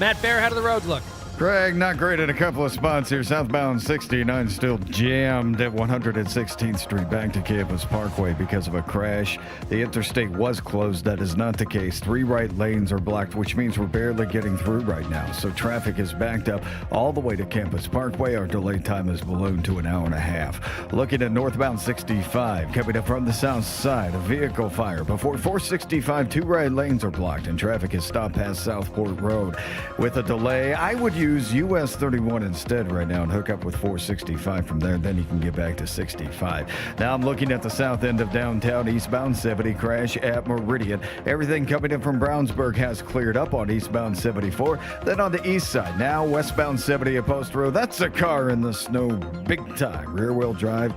Matt Fair, how do the roads look? Craig, not great at a couple of spots here. Southbound 69 still jammed at 116th Street back to Campus Parkway because of a crash. The interstate was closed. That is not the case. 3 right lanes are blocked, which means we're barely getting through right now. So traffic is backed up all the way to Campus Parkway. Our delay time has ballooned to an hour and a half. Looking at northbound 65, coming up from the south side, a vehicle fire. Before 465, 2 right lanes are blocked, and traffic is stopped past Southport Road. With a delay, I would use US 31 instead right now and hook up with 465 from there. Then you can get back to 65. Now I'm looking at the south end of downtown, eastbound 70 crash at Meridian. Everything coming in from Brownsburg has cleared up on eastbound 74. Then on the east side, now westbound 70 at Post Road. That's a car in the snow big time. Rear wheel drive.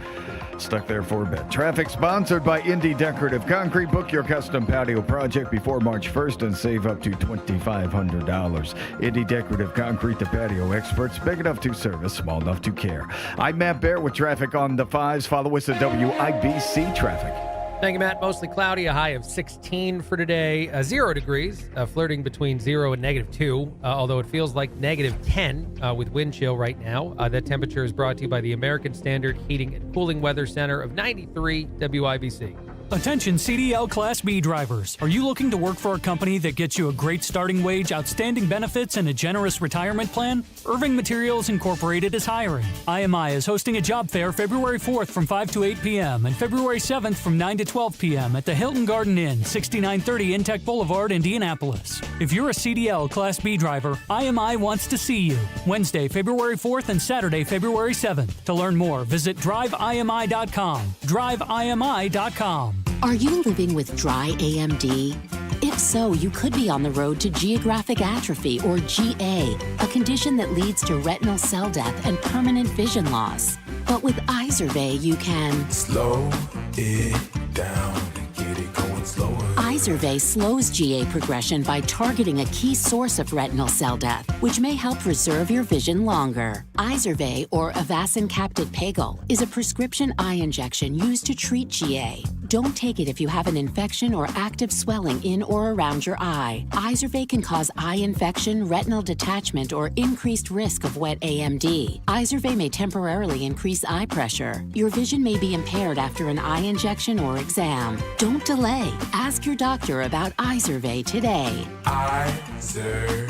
Stuck there for a bit. Traffic sponsored by Indy Decorative Concrete. Book your custom patio project before March 1st and save up to $2,500. Indy Decorative Concrete, the patio experts. Big enough to service, small enough to care. I'm Matt Bear with traffic on the 5s. Follow us at WIBC Traffic. Thank you, Matt. Mostly cloudy, a high of 16 for today. 0 degrees, flirting between 0 and -2, although it feels like -10 with wind chill right now. That temperature is brought to you by the American Standard Heating and Cooling Weather Center of 93 WIBC. Attention CDL Class B drivers. Are you looking to work for a company that gets you a great starting wage, outstanding benefits, and a generous retirement plan? Irving Materials Incorporated is hiring. IMI is hosting a job fair February 4th from 5 to 8 p.m. and February 7th from 9 to 12 p.m. at the Hilton Garden Inn, 6930 Intech Boulevard, Indianapolis. If you're a CDL Class B driver, IMI wants to see you. Wednesday, February 4th and Saturday, February 7th. To learn more, visit driveimi.com. driveimi.com. Are you living with dry AMD? If so, you could be on the road to geographic atrophy, or GA, a condition that leads to retinal cell death and permanent vision loss. But with Izervay, you can slow it down and get it going slower. Izervay slows GA progression by targeting a key source of retinal cell death, which may help preserve your vision longer. Izervay, or Avastin Captid Pagel, is a prescription eye injection used to treat GA. Don't take it if you have an infection or active swelling in or around your eye. Izervay can cause eye infection, retinal detachment, or increased risk of wet AMD. Izervay may temporarily increase eye pressure. Your vision may be impaired after an eye injection or exam. Don't delay. Ask your doctor about Izervay today. Izervay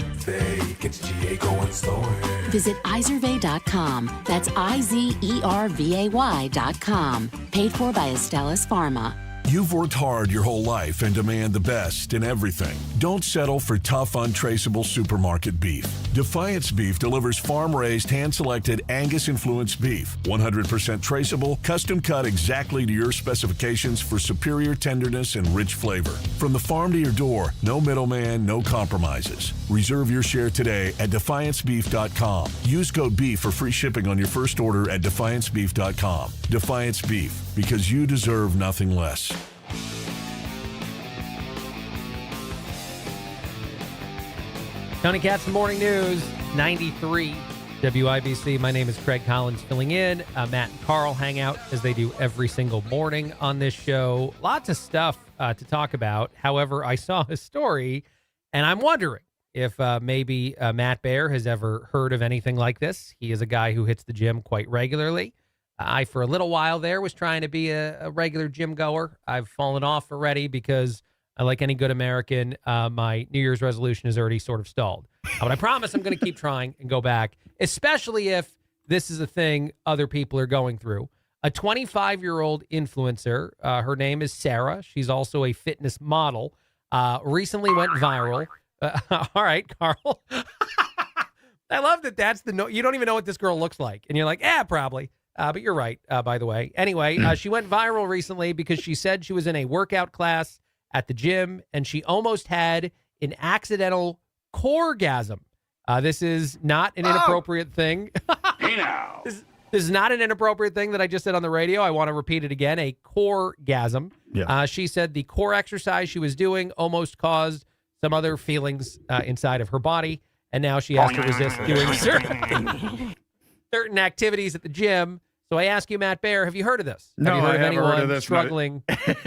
gets GA going slower. Visit Izervay.com. That's IZERVAY.com. Paid for by Astellas Pharma. You've worked hard your whole life and demand the best in everything. Don't settle for tough, untraceable supermarket beef. Defiance Beef delivers farm-raised, hand-selected Angus-influenced beef. 100% traceable, custom-cut exactly to your specifications for superior tenderness and rich flavor. From the farm to your door, no middleman, no compromises. Reserve your share today at DefianceBeef.com. Use code BEEF for free shipping on your first order at DefianceBeef.com. Defiance Beef, because you deserve nothing less. Tony Katz, the Morning News, 93 WIBC. My name is Craig Collins filling in. Matt and Carl hang out as they do every single morning on this show. Lots of stuff to talk about. However, I saw a story, and I'm wondering if maybe Matt Baer has ever heard of anything like this. He is a guy who hits the gym quite regularly. I, for a little while there, was trying to be a regular gym goer. I've fallen off already because, like any good American, my New Year's resolution is already sort of stalled. But I promise I'm going to keep trying and go back, especially if this is a thing other people are going through. A 25-year-old influencer, her name is Sarah. She's also a fitness model, recently went viral. All right, Carl. I love that that's the you don't even know what this girl looks like. And you're like, probably. But you're right, by the way. Anyway, she went viral recently because she said she was in a workout class at the gym and she almost had an accidental coregasm. This is not an inappropriate thing. Hey now. This is not an inappropriate thing that I just said on the radio. I want to repeat it again, a coregasm. Yeah. She said the core exercise she was doing almost caused some other feelings inside of her body, and now she has to resist doing certain activities at the gym. So I ask you, Matt Baer, have you heard of this? No, have you heard I of haven't anyone heard of this. struggling?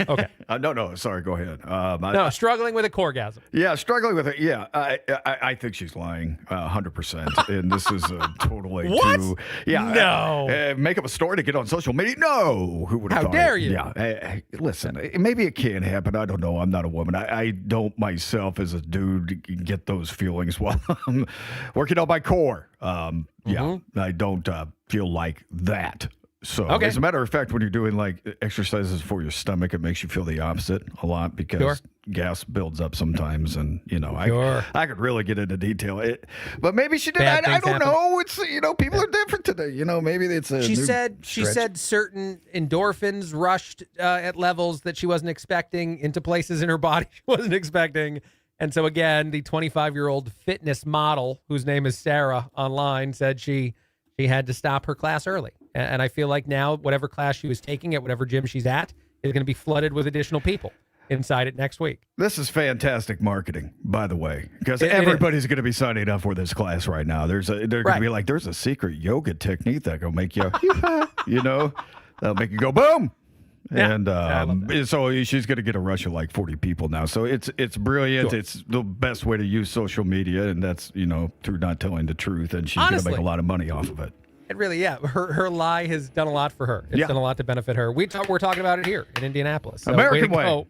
Okay. No, sorry, go ahead. No, struggling with a coregasm. Yeah, struggling with it. Yeah, I think she's lying 100%. And this is totally What? too. Yeah. No. Make up a story to get on social media? No. Who would have How thought dare it? you? Yeah. Listen, maybe it can happen. I don't know. I'm not a woman. I don't myself as a dude get those feelings while I'm working on my core. Yeah, I don't feel like that. So, as a matter of fact, when you're doing like exercises for your stomach, it makes you feel the opposite a lot because gas builds up sometimes, and I could really get into detail. But maybe she did. I don't know. It's people are different today. Maybe it's a. She said certain endorphins rushed at levels that she wasn't expecting into places in her body she wasn't expecting. And so again, the 25-year-old fitness model, whose name is Sarah online, said she had to stop her class early. And I feel like now whatever class she was taking at whatever gym she's at is going to be flooded with additional people inside it next week. This is fantastic marketing, by the way, because everybody's going to be signing up for this class right now. They're going to be like, there's a secret yoga technique that will make you, that'll make you go boom. Yeah, and so she's going to get a rush of like 40 people now. So it's brilliant. Sure. It's the best way to use social media, and that's through not telling the truth. And she's going to make a lot of money off of it. It really, her lie has done a lot for her. It's done a lot to benefit her. We're talking about it here in Indianapolis. So American way.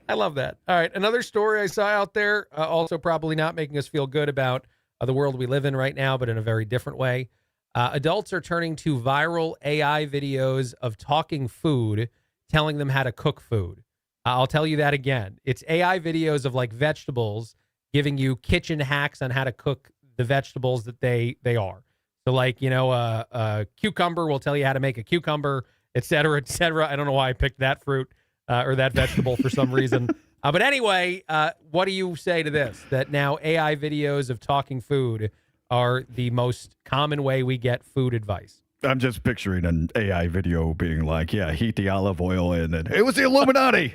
I love that. All right, another story I saw out there, also probably not making us feel good about the world we live in right now, but in a very different way. Adults are turning to viral AI videos of talking food, telling them how to cook food. I'll tell you that again. It's AI videos of like vegetables giving you kitchen hacks on how to cook the vegetables that they are. So like, a cucumber will tell you how to make a cucumber, et cetera, et cetera. I don't know why I picked that fruit or that vegetable for some reason. But anyway, what do you say to this? That now AI videos of talking food are the most common way we get food advice. I'm just picturing an AI video being like, heat the olive oil in, and it was the Illuminati.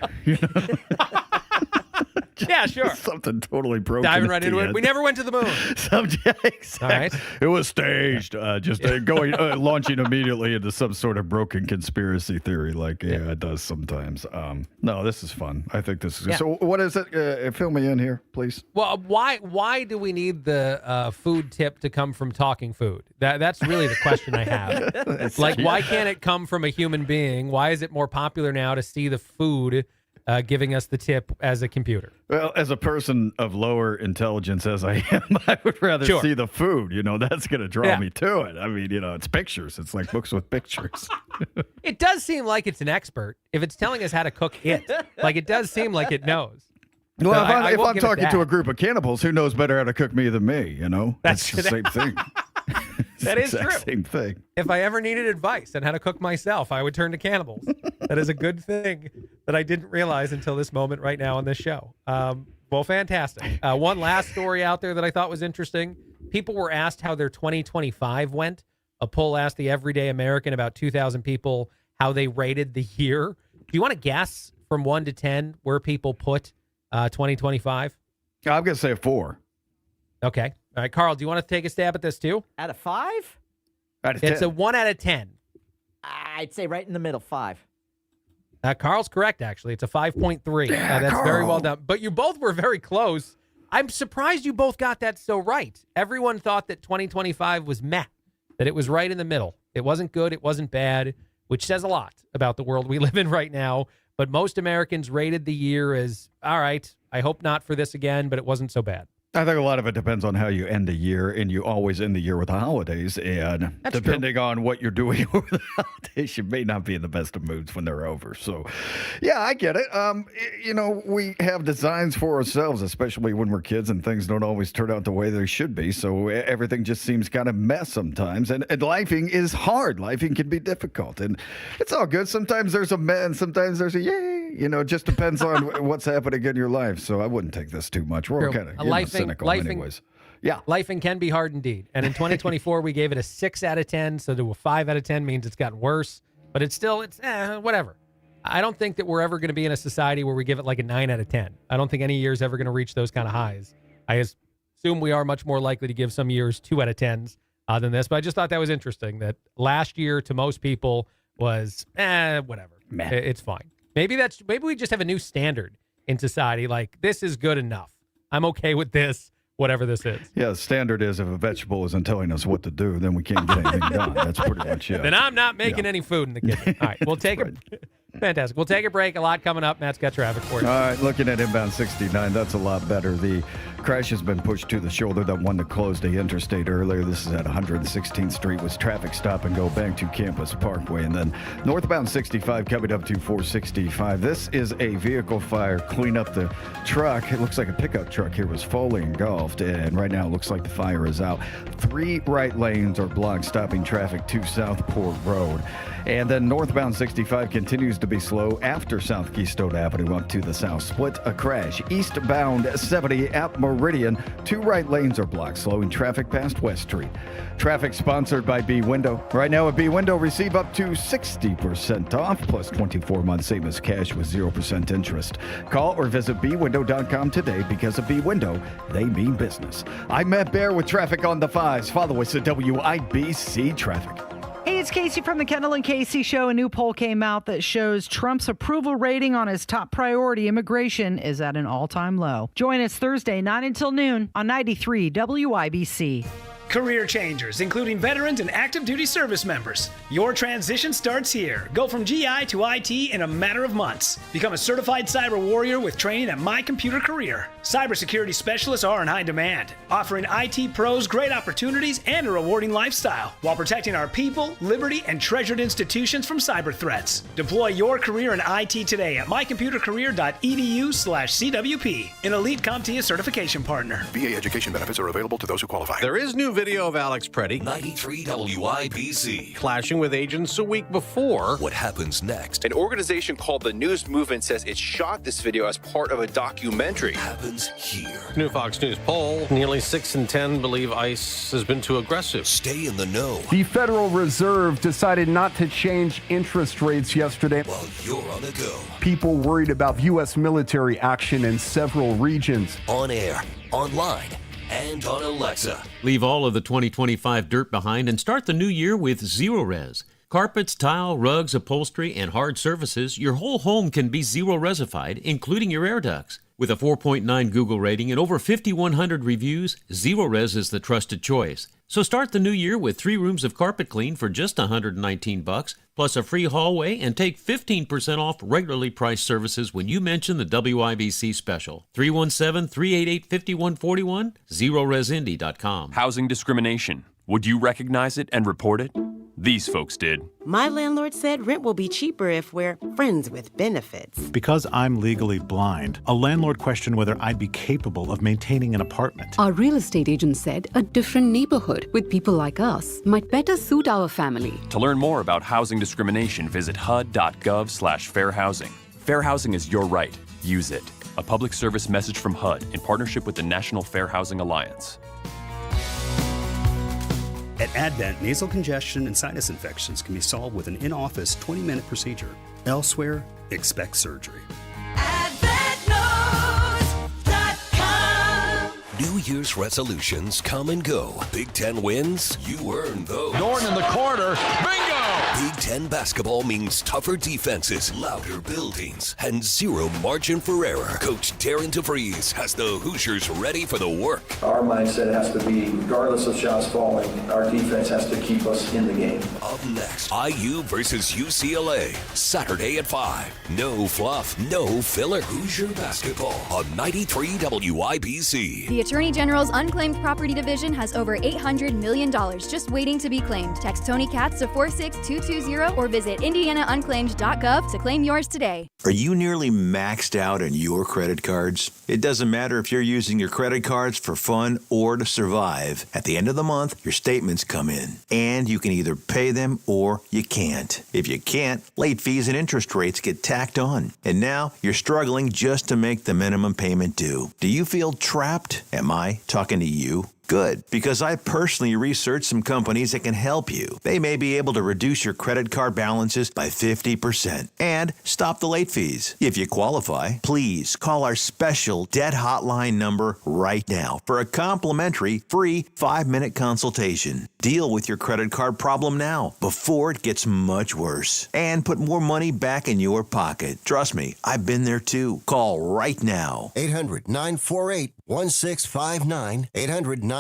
Yeah, sure. Something totally broken. Diving right into it. We never went to the moon. Exactly. All right. It was staged. Launching immediately into some sort of broken conspiracy theory like AI does sometimes. No, this is fun. I think this is good. Yeah. So what is it? Fill me in here, please. Well, why do we need the food tip to come from talking food? That's really the question I have. Why can't it come from a human being? Why is it more popular now to see the food giving us the tip as a computer? Well, as a person of lower intelligence as I am, I would rather see the food. That's going to draw me to it. I mean, it's pictures. It's like books with pictures. It does seem like it's an expert if it's telling us how to cook it. It does seem like it knows. Well, if I'm talking to a group of cannibals, who knows better how to cook me than me? That's the same thing. That is true. Same thing. If I ever needed advice on how to cook myself, I would turn to cannibals. That is a good thing that I didn't realize until this moment right now on this show. Well, fantastic. One last story out there that I thought was interesting. People were asked how their 2025 went. A poll asked the everyday American, about 2,000 people, how they rated the year. Do you want to guess from 1 to 10 where people put 2025? I'm going to say a 4. Okay. All right, Carl, do you want to take a stab at this too? Out of 5? Out of 10. It's a 1 out of 10. I'd say right in the middle, 5. Carl's correct, actually. It's a 5.3. That's Carl. very well done. But you both were very close. I'm surprised you both got that so right. Everyone thought that 2025 was meh, that it was right in the middle. It wasn't good. It wasn't bad, which says a lot about the world we live in right now. But most Americans rated the year as, all right, I hope not for this again, but it wasn't so bad. I think a lot of it depends on how you end the year, and you always end the year with the holidays. And That's depending true. on what you're doing over the holidays, you may not be in the best of moods when they're over. So, yeah, I get it. We have designs for ourselves, especially when we're kids, and things don't always turn out the way they should be. So everything just seems kind of mess sometimes. And lifing is hard. Lifing can be difficult. And it's all good. Sometimes there's a meh, and sometimes there's a yay. It just depends on what's happening in your life. So I wouldn't take this too much. We're kind of cynical anyways. Yeah. Lifing can be hard indeed. And in 2024, we gave it a 6 out of 10. So to a 5 out of 10 means it's gotten worse. But it's whatever. I don't think that we're ever going to be in a society where we give it like a 9 out of 10. I don't think any year is ever going to reach those kind of highs. I assume we are much more likely to give some years 2 out of 10s than this. But I just thought that was interesting that last year to most people was, whatever. Meh. It's fine. Maybe we just have a new standard in society. Like, this is good enough. I'm okay with this, whatever this is. Yeah, the standard is if a vegetable isn't telling us what to do, then we can't get anything done. That's pretty much it. Then I'm not making any food in the kitchen. All right, we'll take it. Fantastic. We'll take a break. A lot coming up. Matt's got traffic for you. All right, looking at inbound 69, that's a lot better. The crash has been pushed to the shoulder, that one that closed the interstate earlier. This is at 116th Street with traffic stop and go back to Campus Parkway. And then northbound 65 coming up to 465. This is a vehicle fire. Clean up the truck. It looks like a pickup truck here was fully engulfed. And right now it looks like the fire is out. 3 right lanes are blocked, stopping traffic to Southport Road. And then northbound 65 continues to be slow after South Keystone Avenue up to the south. Split a crash. Eastbound 70 at Meridian. 2 right lanes are blocked, slowing traffic past West Street. Traffic sponsored by B Window. Right now at B Window, receive up to 60% off plus 24 months same as cash with 0% interest. Call or visit bwindow.com today because of B Window, they mean business. I'm Matt Bear with traffic on the 5s. Follow us at WIBC Traffic. Hey, it's Casey from the Kendall and Casey Show. A new poll came out that shows Trump's approval rating on his top priority, immigration, is at an all-time low. Join us Thursday, 9 until noon on 93 WIBC. Career changers, including veterans and active duty service members. Your transition starts here. Go from GI to IT in a matter of months. Become a certified cyber warrior with training at My Computer Career. Cybersecurity specialists are in high demand, offering IT pros great opportunities and a rewarding lifestyle while protecting our people, liberty, and treasured institutions from cyber threats. Deploy your career in IT today at mycomputercareer.edu/CWP, an elite CompTIA certification partner. VA education benefits are available to those who qualify. There is new video of Alex Preddy 93 WIBC. clashing with agents a week before. What happens next? An organization called the News Movement says it shot this video as part of a documentary. Happens here. New Fox News poll, nearly 6 in 10 believe ICE has been too aggressive. Stay in the know. The Federal Reserve decided not to change interest rates yesterday. While you're on the go. People worried about U.S. military action in several regions. On air, online, and on Alexa. Leave all of the 2025 dirt behind and start the new year with Zero Res. Carpets, tile, rugs, upholstery, and hard surfaces, your whole home can be Zero Resified, including your air ducts. With a 4.9 Google rating and over 5,100 reviews, Zero Res is the trusted choice. So start the new year with 3 rooms of carpet clean for just $119, plus a free hallway, and take 15% off regularly priced services when you mention the WIBC special. 317-388-5141, ZeroResIndy.com. Housing discrimination. Would you recognize it and report it? These folks did. My landlord said rent will be cheaper if we're friends with benefits. Because I'm legally blind, a landlord questioned whether I'd be capable of maintaining an apartment. Our real estate agent said a different neighborhood with people like us might better suit our family. To learn more about housing discrimination, visit HUD.gov/fair housing. Fair housing is your right. Use it. A public service message from HUD in partnership with the National Fair Housing Alliance. At Advent, nasal congestion and sinus infections can be solved with an in-office 20-minute procedure. Elsewhere, expect surgery. New Year's resolutions come and go. Big Ten wins, you earn those. Norton in the corner, bingo! Big Ten basketball means tougher defenses, louder buildings, and zero margin for error. Coach Darren DeVries has the Hoosiers ready for the work. Our mindset has to be, regardless of shots falling, our defense has to keep us in the game. Up next, IU versus UCLA, Saturday at 5. No fluff, no filler. Hoosier basketball on 93 WIBC. The Attorney General's Unclaimed Property Division has over $800 million just waiting to be claimed. Text Tony Katz to 46220 or visit indianaunclaimed.gov to claim yours today. Are you nearly maxed out on your credit cards? It doesn't matter if you're using your credit cards for fun or to survive. At the end of the month, your statements come in, and you can either pay them or you can't. If you can't, late fees and interest rates get tacked on. And now you're struggling just to make the minimum payment due. Do you feel trapped? Am I talking to you? Good, because I personally researched some companies that can help you. They may be able to reduce your credit card balances by 50% and stop the late fees. If you qualify, please call our special debt hotline number right now for a complimentary free 5-minute consultation. Deal with your credit card problem now before it gets much worse and put more money back in your pocket. Trust me, I've been there too. Call right now. 800-948-1659. 800-948-1659.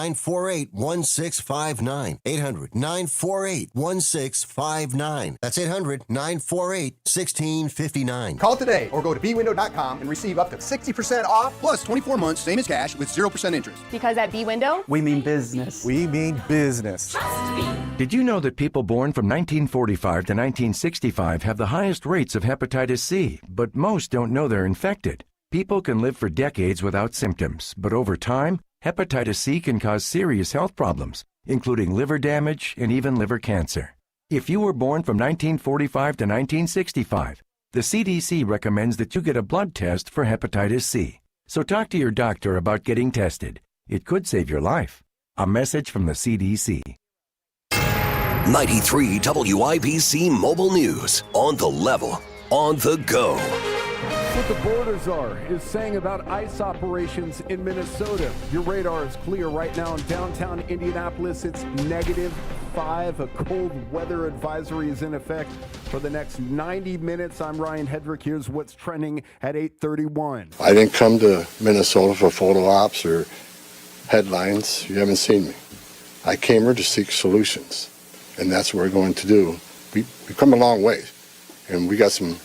800-948-1659. That's 800-948-1659. Call today or go to bwindow.com and receive up to 60% off plus 24 months, same as cash with 0% interest. Because at B-Window, we mean business. We mean business. Did you know that people born from 1945 to 1965 have the highest rates of hepatitis C, but most don't know they're infected? People can live for decades without symptoms, but over time, hepatitis C can cause serious health problems, including liver damage and even liver cancer. If you were born from 1945 to 1965, the CDC recommends that you get a blood test for hepatitis C. So talk to your doctor about getting tested. It could save your life. A message from the CDC. 93 WIBC Mobile News. On the level, on the go. What the borders are is saying about ICE operations in Minnesota. Your radar is clear right now in downtown Indianapolis. It's -5. A cold weather advisory is in effect for the next 90 minutes. I'm Ryan Hedrick. Here's what's trending at 8:31. I didn't come to Minnesota for photo ops or headlines. You haven't seen me. I came here to seek solutions, and that's what we're going to do. We've come a long way, and we got some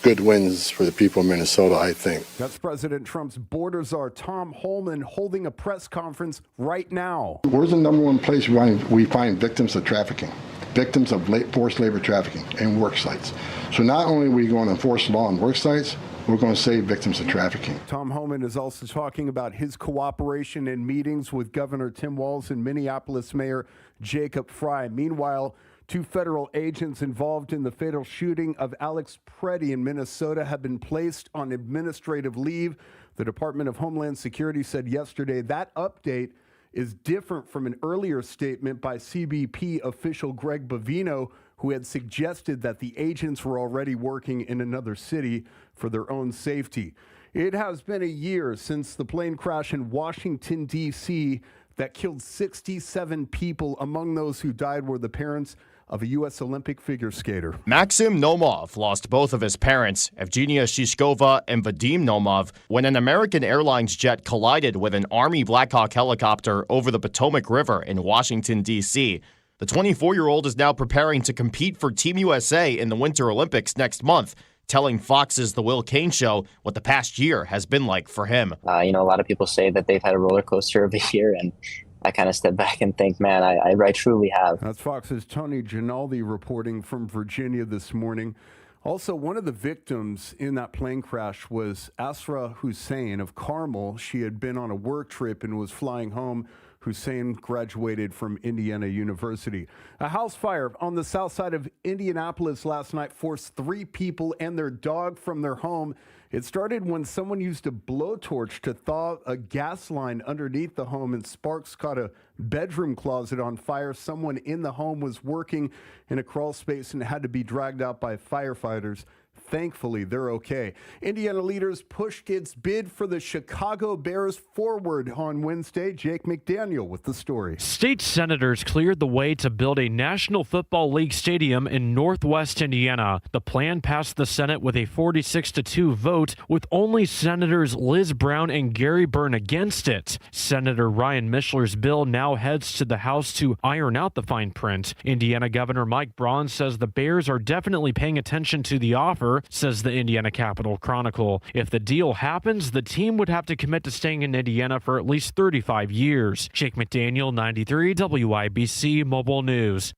good wins for the people of Minnesota, I think. That's President Trump's border czar, Tom Holman, holding a press conference right now. Where's the number one place we find victims of trafficking? victims of forced labor trafficking and work sites. So not only are we going to enforce law on work sites, we're going to save victims of trafficking. Tom Homan is also talking about his cooperation in meetings with Governor Tim Walz and Minneapolis Mayor Jacob Frey. Meanwhile, 2 federal agents involved in the fatal shooting of Alex Preddy in Minnesota have been placed on administrative leave. The Department of Homeland Security said yesterday that update is different from an earlier statement by CBP official Greg Bovino, who had suggested that the agents were already working in another city for their own safety. It has been a year since the plane crash in Washington, D.C. that killed 67 people. Among those who died were the parents of a U.S. Olympic figure skater. Maxim Nomov lost both of his parents, Evgenia Shishkova and Vadim Nomov, when an American Airlines jet collided with an Army Black Hawk helicopter over the Potomac River in Washington, D.C. The 24-year-old is now preparing to compete for Team USA in the Winter Olympics next month, telling Fox's The Will Cain Show what the past year has been like for him. A lot of people say that they've had a roller coaster of a year, and I kind of step back and think, man, I truly have. That's Fox's Tony Ginaldi reporting from Virginia this morning. Also, one of the victims in that plane crash was Asra Hussein of Carmel. She had been on a work trip and was flying home. Hussein graduated from Indiana University. A house fire on the south side of Indianapolis last night forced 3 people and their dog from their home. It started when someone used a blowtorch to thaw a gas line underneath the home, and sparks caught a bedroom closet on fire. Someone in the home was working in a crawl space and had to be dragged out by firefighters. Thankfully, they're okay. Indiana leaders pushed its bid for the Chicago Bears forward on Wednesday. Jake McDaniel with the story. State senators cleared the way to build a National Football League stadium in Northwest Indiana. The plan passed the Senate with a 46-2 vote, with only Senators Liz Brown and Gary Byrne against it. Senator Ryan Mishler's bill now heads to the House to iron out the fine print. Indiana Governor Mike Braun says the Bears are definitely paying attention to the offer, says the Indiana Capital Chronicle. If the deal happens, the team would have to commit to staying in Indiana for at least 35 years. Jake McDaniel, 93 WIBC Mobile News.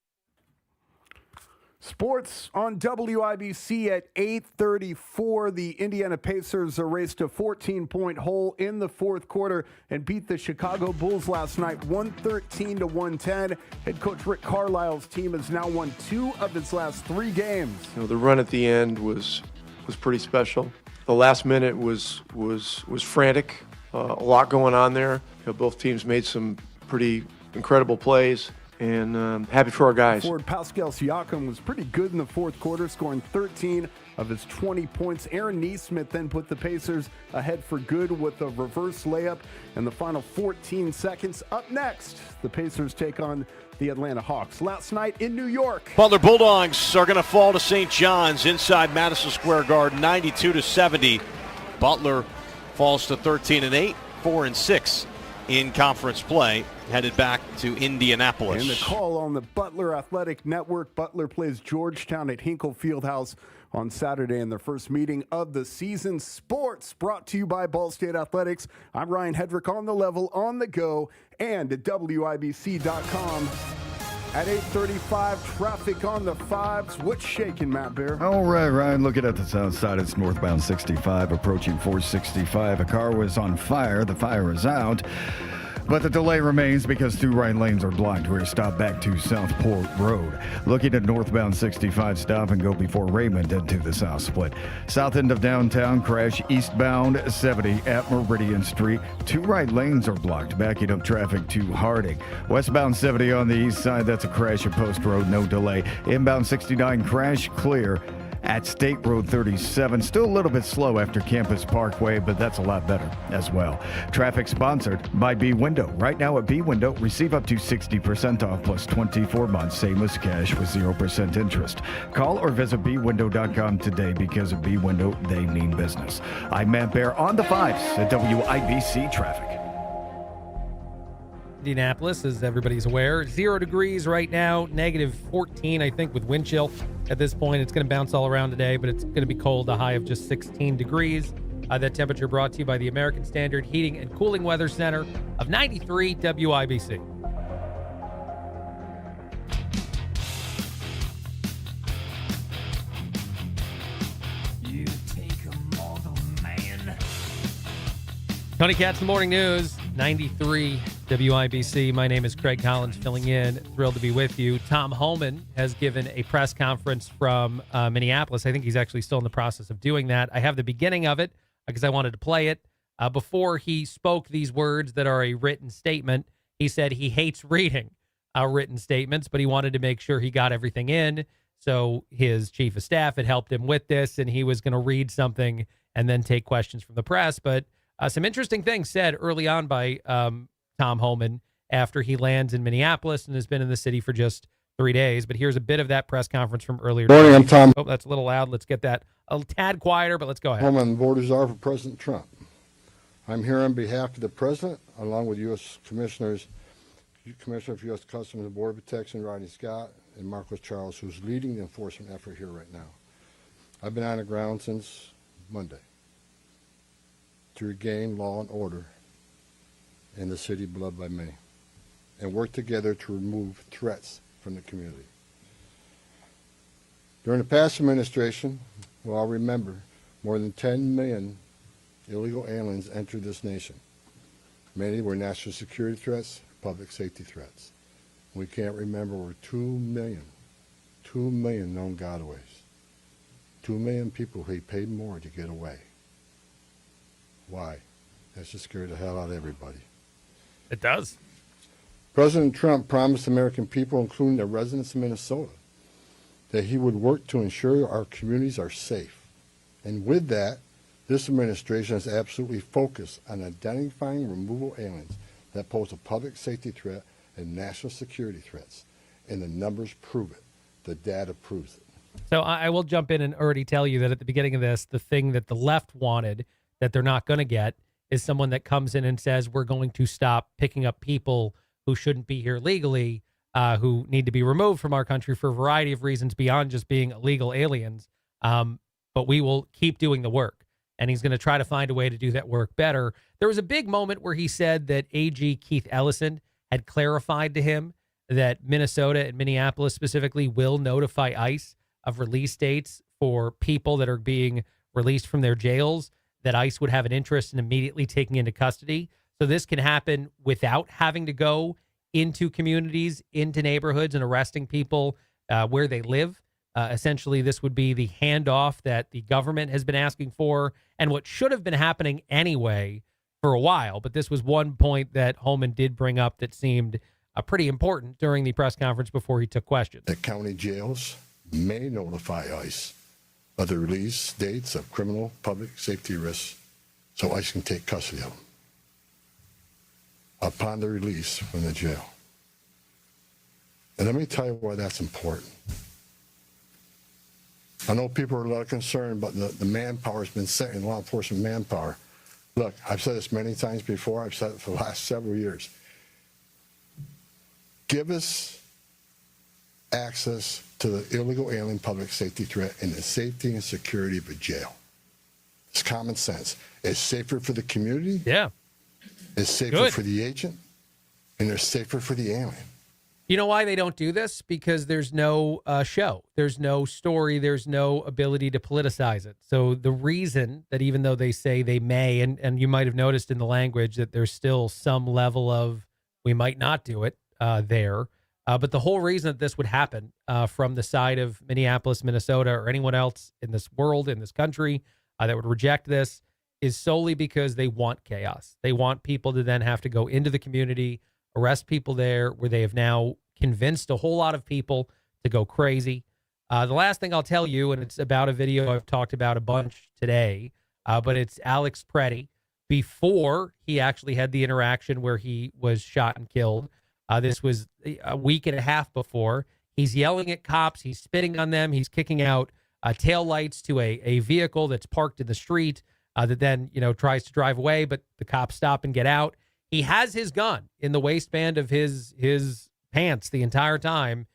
Sports on WIBC at 8:34. The Indiana Pacers erased a 14-point hole in the fourth quarter and beat the Chicago Bulls last night 113-110. Head coach Rick Carlisle's team has now won 2 of its last 3 games. The run at the end was pretty special. The last minute was frantic. A lot going on there. Both teams made some pretty incredible plays. And happy for our guys. Forward Pascal Siakam was pretty good in the fourth quarter, scoring 13 of his 20 points. Aaron Nesmith then put the Pacers ahead for good with a reverse layup in the final 14 seconds. Up next, the Pacers take on the Atlanta Hawks. Last night in New York, Butler Bulldogs are going to fall to St. John's inside Madison Square Garden, 92-70. Butler falls to 13-8, 4-6 in conference play, headed back to Indianapolis. And the call on the Butler Athletic Network. Butler plays Georgetown at Hinkle Fieldhouse on Saturday in their first meeting of the season. Sports brought to you by Ball State Athletics. I'm Ryan Hedrick on the level, on the go, and at WIBC.com. At 8:35, traffic on the 5s. What's shaking, Matt Bear? All right, Ryan, looking at the south side, it's northbound 65, approaching 465. A car was on fire. The fire is out. But the delay remains because 2 right lanes are blocked. We're stopped back to Southport Road. Looking at northbound 65, stop and go before Raymond into the south split. South end of downtown, crash eastbound 70 at Meridian Street. 2 right lanes are blocked, backing up traffic to Harding. Westbound 70 on the east side, that's a crash at Post Road, no delay. Inbound 69, crash clear at State Road 37. Still a little bit slow after Campus Parkway, but that's a lot better as well. Traffic sponsored by B Window. Right now at B Window, receive up to 60% off plus 24 months, same as cash with 0% interest. Call or visit bwindow.com today, because of B Window, they mean business. I'm Matt Bear on the 5s at WIBC Traffic. Indianapolis, as everybody's aware, 0 degrees right now, negative 14, I think, with wind chill. At this point, it's going to bounce all around today, but it's going to be cold, a high of just 16 degrees. That temperature brought to you by the American Standard Heating and Cooling Weather Center of 93 WIBC. Tony Katz, the Morning News, 93 WIBC. My name is Craig Collins, filling in. Thrilled to be with you. Tom Homan has given a press conference from Minneapolis. I think he's actually still in the process of doing that. I have the beginning of it because I wanted to play it. Before he spoke these words that are a written statement, he said he hates reading written statements, but he wanted to make sure he got everything in. So his chief of staff had helped him with this, and he was going to read something and then take questions from the press. But some interesting things said early on by Tom Homan after he lands in Minneapolis and has been in the city for just 3 days. But here's a bit of that press conference from earlier Morning, today. I'm Tom. Oh, that's a little loud. Let's get that a tad quieter, but let's go ahead. Homan, voters are for President Trump. I'm here on behalf of the President, along with U.S. Commissioner of U.S. Customs and Border Protection, Rodney Scott, and Marcos Charles, who's leading the enforcement effort here right now. I've been on the ground since Monday to regain law and order in the city beloved by many, and work together to remove threats from the community. During the past administration, we all remember, more than 10 million illegal aliens entered this nation. Many were national security threats, public safety threats. We can't remember over 2 million known gotaways. 2 million people who paid more to get away. Why? That should scare the hell out of everybody. It does. President Trump promised American people, including the residents of Minnesota, that he would work to ensure our communities are safe. And with that, this administration is absolutely focused on identifying removal aliens that pose a public safety threat and national security threats. And the numbers prove it. The data proves it. So I will jump in and already tell you that at the beginning of this, the thing that the left wanted that they're not going to get is someone that comes in and says, we're going to stop picking up people who shouldn't be here legally, who need to be removed from our country for a variety of reasons beyond just being illegal aliens. But we will keep doing the work. And he's going to try to find a way to do that work better. There was a big moment where he said that AG Keith Ellison had clarified to him that Minnesota and Minneapolis specifically will notify ICE of release dates for people that are being released from their jails, that ICE would have an interest in immediately taking into custody. So this can happen without having to go into communities, into neighborhoods, and arresting people where they live. Essentially, this would be the handoff that the government has been asking for and what should have been happening anyway for a while. But this was one point that Homan did bring up that seemed pretty important during the press conference before he took questions. The county jails may notify ICE of the release dates of criminal public safety risks so ICE can take custody of them upon the release from the jail. And let me tell you why that's important. I know people are a lot concerned about the manpower has been sent in law enforcement manpower. Look, I've said this many times before. I've said it for the last several years. Give us access to the illegal alien public safety threat and the safety and security of a jail. It's common sense. It's safer for the community. Yeah. It's safer for the agent. And it's safer for the alien. You know why they don't do this? Because there's no show. There's no story. There's no ability to politicize it. So the reason that even though they say they may, and you might have noticed in the language that there's still some level of we might not do it there. But the whole reason that this would happen from the side of Minneapolis, Minnesota, or anyone else in this world, in this country that would reject this is solely because they want chaos. They want people to then have to go into the community, arrest people there where they have now convinced a whole lot of people to go crazy. The last thing I'll tell you, and it's about a video I've talked about a bunch today, but it's Alex Preddy before he actually had the interaction where he was shot and killed. This was a week and a half before. He's yelling at cops. He's spitting on them. He's kicking out taillights to a vehicle that's parked in the street that then, tries to drive away, but the cops stop and get out. He has his gun in the waistband of his pants the entire time,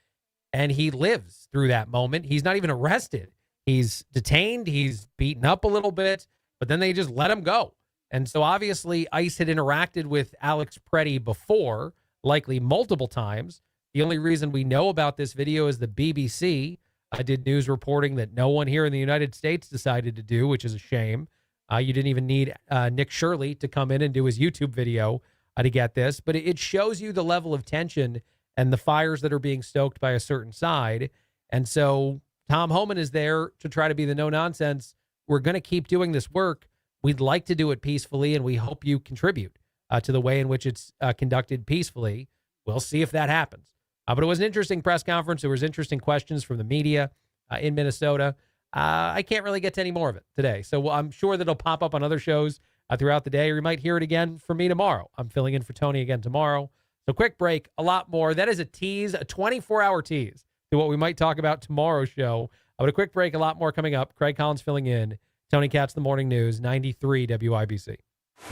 and he lives through that moment. He's not even arrested. He's detained. He's beaten up a little bit, but then they just let him go. And so obviously ICE had interacted with Alex Preddy before, likely multiple times. The only reason we know about this video is the BBC did news reporting that no one here in the United States decided to do, which is a shame. You didn't even need Nick Shirley to come in and do his YouTube video to get this, but it shows you the level of tension and the fires that are being stoked by a certain side. And so Tom Homan is there to try to be the no-nonsense. We're going to keep doing this work. We'd like to do it peacefully, and we hope you contribute to the way in which it's conducted peacefully. We'll see if that happens. But it was an interesting press conference. There was interesting questions from the media in Minnesota. I can't really get to any more of it today. So I'm sure that it'll pop up on other shows throughout the day, or you might hear it again from me tomorrow. I'm filling in for Tony again tomorrow. So quick break, a lot more. That is a tease, a 24-hour tease to what we might talk about tomorrow's show. But a quick break, a lot more coming up. Craig Collins filling in. Tony Katz, The Morning News, 93 WIBC.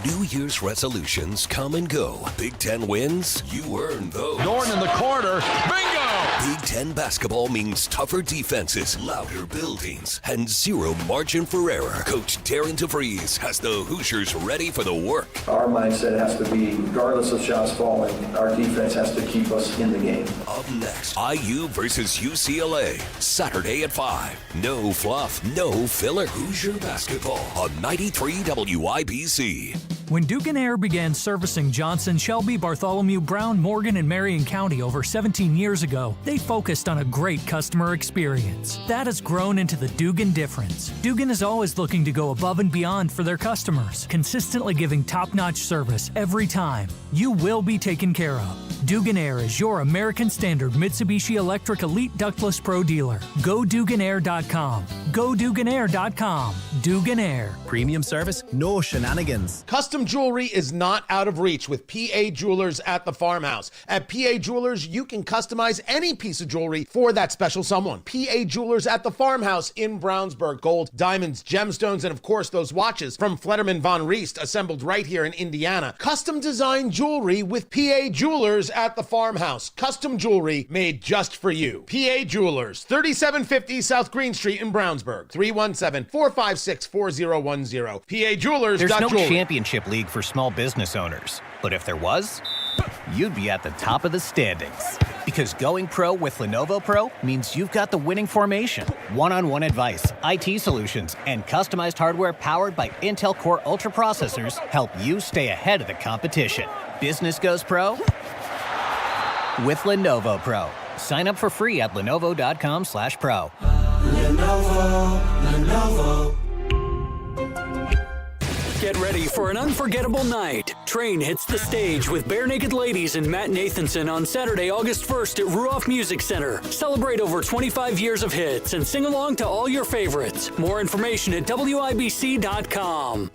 New Year's resolutions come and go. Big Ten wins, you earn those. Norton in the corner. Bingo! Big Ten basketball means tougher defenses, louder buildings, and zero margin for error. Coach Darren DeVries has the Hoosiers ready for the work. Our mindset has to be, regardless of shots falling, our defense has to keep us in the game. Up next, IU versus UCLA. Saturday at 5. No fluff, no filler. Hoosier basketball on 93 WIBC. When Dugan Air began servicing Johnson, Shelby, Bartholomew, Brown, Morgan, and Marion County over 17 years ago, they focused on a great customer experience. That has grown into the Dugan difference. Dugan is always looking to go above and beyond for their customers, consistently giving top-notch service every time. You will be taken care of. Dugan Air is your American Standard Mitsubishi Electric Elite Ductless Pro dealer. Go DuganAir.com. Go DuganAir.com. Dugan Air. Premium service, no shenanigans. Custom jewelry is not out of reach with PA Jewelers at the Farmhouse. At PA Jewelers, you can customize any piece of jewelry for that special someone. PA Jewelers at the Farmhouse in Brownsburg. Gold, diamonds, gemstones, and of course those watches from Flederman Von Riest, assembled right here in Indiana. Custom designed jewelry with PA Jewelers at the Farmhouse. Custom jewelry made just for you. PA Jewelers, 3750 South Green Street in Brownsburg. 317-456-4010. PA Jewelers. There's no championship league for small business owners, but if there was, you'd be at the top of the standings. Because going pro with Lenovo Pro means you've got the winning formation, one-on-one advice, IT solutions, and customized hardware powered by Intel Core Ultra processors help you stay ahead of the competition. Business goes pro with Lenovo Pro. Sign up for free at lenovo.com/pro. Lenovo. Get ready for an unforgettable night. Train hits the stage with Bare Naked Ladies and Matt Nathanson on Saturday, August 1st at Ruoff Music Center. Celebrate over 25 years of hits and sing along to all your favorites. More information at WIBC.com.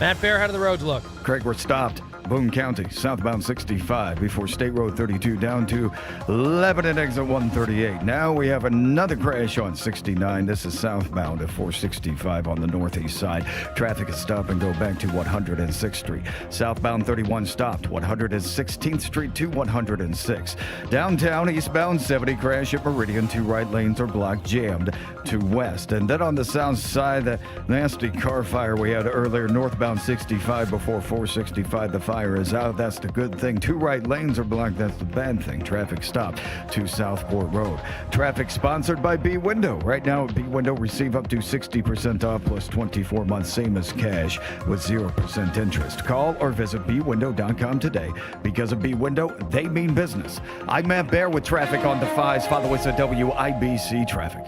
Matt Fair, how do the roads look? Craig, we're stopped. Boone County, southbound 65 before State Road 32 down to Lebanon exit 138. Now we have another crash on 69. This is southbound at 465 on the northeast side. Traffic is stop and go back to 106th Street. Southbound 31 stopped, 116th Street to 106. Downtown eastbound 70 crash at Meridian. 2 right lanes are blocked, jammed to west. And then on the south side, the nasty car fire we had earlier, northbound 65 before 465. The fire is out. That's the good thing. 2 right lanes are blocked. That's the bad thing. Traffic stopped to Southport Road. Traffic sponsored by B Window. Right now at B Window, receive up to 60% off plus 24 months, same as cash with 0% interest. Call or visit bwindow.com today. Because of B Window, they mean business. I'm Matt Bear with traffic on the 5s. Follow us at WIBC Traffic.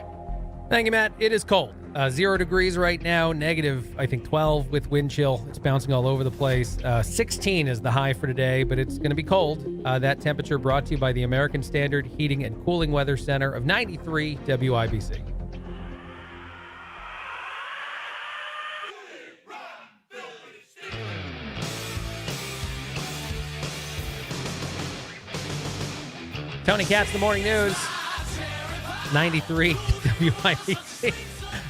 Thank you, Matt. It is cold. 0 degrees right now, negative, I think, 12 with wind chill. It's bouncing all over the place. 16 is the high for today, but it's going to be cold. That temperature brought to you by the American Standard Heating and Cooling Weather Center of 93 WIBC. Tony Katz, The Morning News. 93 WIBC.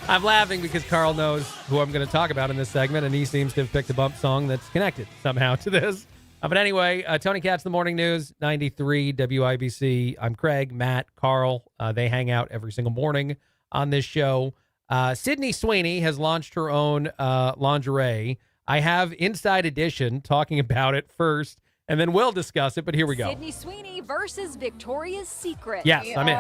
I'm laughing because Carl knows who I'm going to talk about in this segment, and he seems to have picked a bump song that's connected somehow to this. But anyway, Tony Katz, The Morning News, 93 WIBC. I'm Craig, Matt, Carl. They hang out every single morning on this show. Sydney Sweeney has launched her own lingerie. I have Inside Edition talking about it first, and then we'll discuss it. But here we go. Sydney Sweeney versus Victoria's Secret. Yes, I'm in.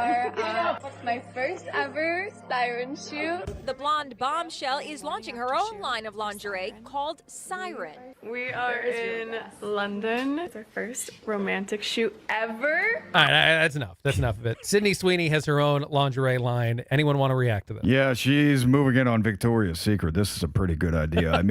My first ever Siren shoot. The blonde bombshell is launching her own line of lingerie called Siren. We are in London. It's our first romantic shoot ever. All right, that's enough. That's enough of it. Sydney Sweeney has her own lingerie line. Anyone want to react to that? Yeah, she's moving in on Victoria's Secret. This is a pretty good idea. I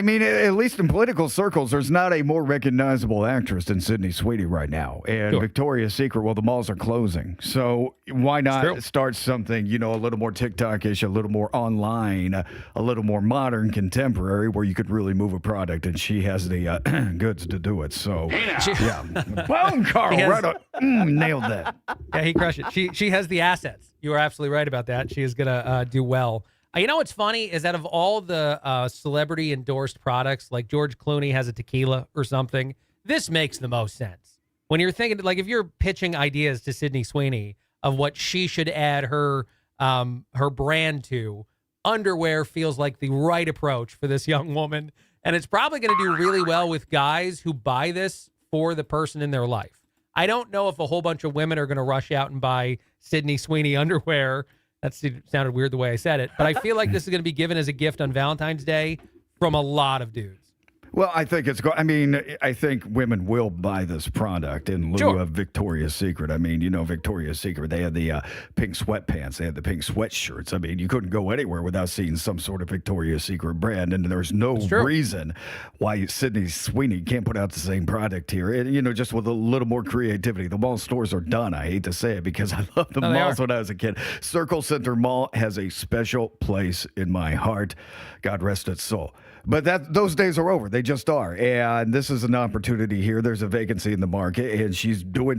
mean, at least in political circles, there's not a more recognizable actress than Sydney Sweeney right now. And Sure. Victoria's Secret, well, the malls are closing. So why not start something, a little more TikTok-ish, a little more online, a little more modern, contemporary, where you could really move a product, and she has the goods to do it. So, yeah. Boom, Carl, right on. Nailed that. Yeah, he crushed it. She has the assets. You are absolutely right about that. She is going to do well. You know what's funny is that of all the celebrity-endorsed products, like George Clooney has a tequila or something, this makes the most sense. When you're thinking, like if you're pitching ideas to Sydney Sweeney of what she should add her brand to, underwear feels like the right approach for this young woman. And it's probably going to do really well with guys who buy this for the person in their life. I don't know if a whole bunch of women are going to rush out and buy Sydney Sweeney underwear. That sounded weird the way I said it, but I feel like this is going to be given as a gift on Valentine's Day from a lot of dudes. Well, I think I think women will buy this product in lieu of Victoria's Secret. I mean, Victoria's Secret, they had the pink sweatpants, they had the pink sweatshirts. I mean, you couldn't go anywhere without seeing some sort of Victoria's Secret brand, and there's no reason why Sydney Sweeney can't put out the same product here, and, just with a little more creativity. The mall stores are done. I hate to say it because I loved the malls when I was a kid. Circle Center Mall has a special place in my heart. God rest its soul. But those days are over. They just are. And this is an opportunity here. There's a vacancy in the market, and she's doing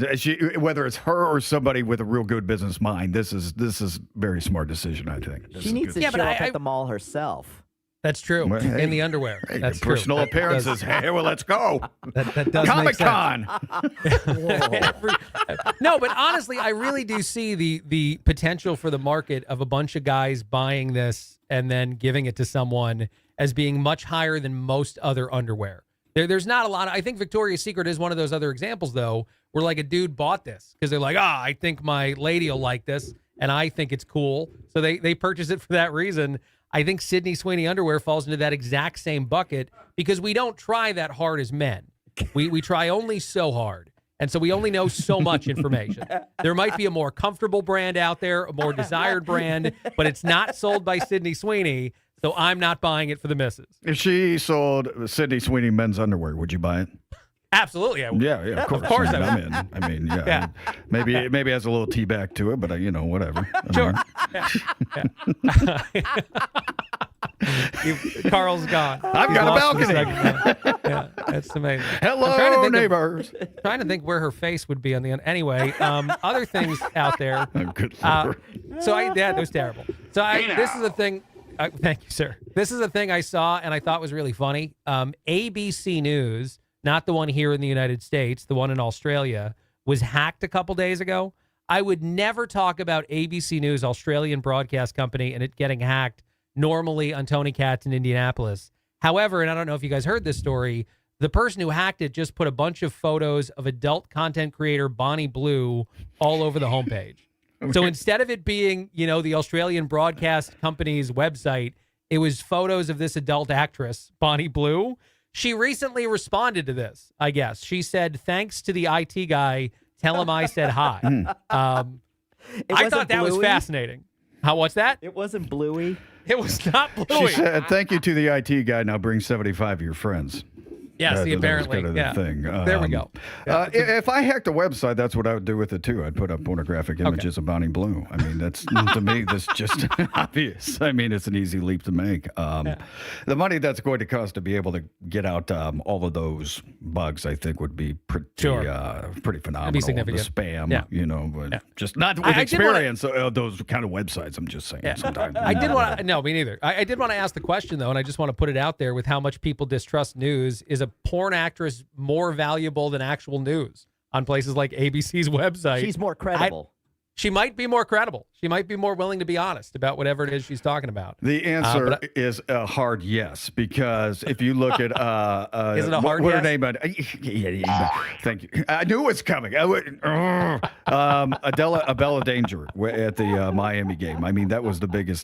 whether it's her or somebody with a real good business mind. This is a very smart decision, I think. She needs to show up at the mall herself. That's true. Well, in the underwear. That's true. Personal appearances. Hey, well, let's go. That does Comic-Con. No, but honestly, I really do see the potential for the market of a bunch of guys buying this and then giving it to someone as being much higher than most other underwear. There's not a lot. I think Victoria's Secret is one of those other examples, though, where like a dude bought this because they're like, I think my lady will like this, and I think it's cool. So they purchase it for that reason. I think Sydney Sweeney underwear falls into that exact same bucket because we don't try that hard as men. We try only so hard. And so we only know so much information. There might be a more comfortable brand out there, a more desired brand, but it's not sold by Sydney Sweeney, so I'm not buying it for the missus. If she sold Sydney Sweeney men's underwear, would you buy it? Absolutely, I would. Yeah, of course. Of course I would. I'm in. I mean, yeah. Maybe it has a little tea back to it, but, whatever. Sure. Carl's gone. I've got a balcony. Yeah, that's amazing. Hello, neighbors. Trying to think where her face would be on the end. Anyway, other things out there. Good Lord. That was terrible. This is a thing. Thank you, sir. This is a thing I saw and I thought was really funny. ABC News, not the one here in the United States, the one in Australia, was hacked a couple days ago. I would never talk about ABC News, Australian broadcast company, and it getting hacked normally on Tony Katz in Indianapolis. However, and I don't know if you guys heard this story, the person who hacked it just put a bunch of photos of adult content creator Bonnie Blue all over the homepage. Okay. So instead of it being, the Australian broadcast company's website, it was photos of this adult actress, Bonnie Blue. She recently responded to this, I guess. She said, thanks to the IT guy, tell him I said hi. I thought that was fascinating. What's that? It wasn't Bluey. It was not Bluey. She said, thank you to the IT guy. Now bring 75 of your friends. Yes, apparently. That was kind of the thing. There we go. If I hacked a website, that's what I would do with it, too. I'd put up pornographic images of Bonnie Blue. I mean, that's, to me, that's just obvious. I mean, it's an easy leap to make. The money that's going to cost to be able to get out all of those bugs, I think, would be pretty phenomenal. That'd be significant. The spam, but just not with experience of those kind of websites, I'm just saying. Sometimes. I did want to, no, me neither. I did want to ask the question, though, and I just want to put it out there with how much people distrust news. Is a porn actress more valuable than actual news on places like ABC's website? She's more credible. she might be more credible. She might be more willing to be honest about whatever it is she's talking about. The answer is a hard yes, because if you look at is it a hard what yes? her name? Thank you. I knew it was coming. Abella Danger at the Miami game. I mean, that was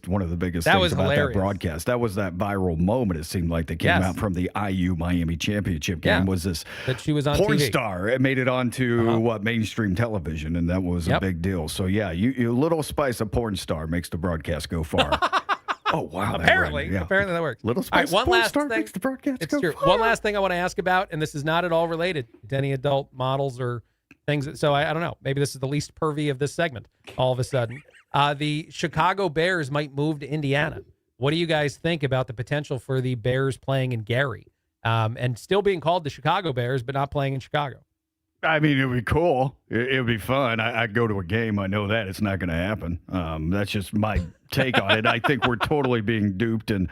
one of the biggest That things was about hilarious. that broadcast. That was that viral moment. It seemed like that came out from the IU Miami championship game. Was this that she was on porn TV. star? It made it onto mainstream television, and that was a big deal. So yeah, you little spice of porn star makes the broadcast go far. Oh wow! Apparently that works. Little spice one porn last star thing. makes the broadcast It's go true. far. One last thing I want to ask about, and this is not at all related to any adult models or things. So I don't know. Maybe this is the least pervy of this segment. All of a sudden, the Chicago Bears might move to Indiana. What do you guys think about the potential for the Bears playing in Gary and still being called the Chicago Bears, but not playing in Chicago? I mean, it would be cool. It would be fun. I'd go to a game. I know that it's not going to happen. That's just my take on it. I think we're totally being duped and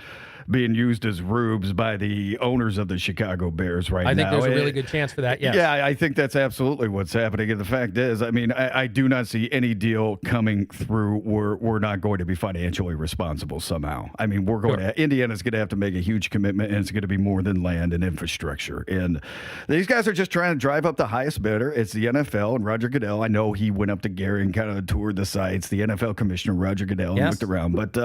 being used as rubes by the owners of the Chicago Bears right now. I think there's a really good chance for that, yes. Yeah, I think that's absolutely what's happening. And the fact is, I mean, I do not see any deal coming through where we're not going to be financially responsible somehow. I mean, we're going to, Indiana's going to have to make a huge commitment, and it's going to be more than land and infrastructure. And these guys are just trying to drive up the highest bidder. It's the NFL and Roger Goodell. I know he went up to Gary and kind of toured the sites, the NFL commissioner, Roger Goodell, and looked around. But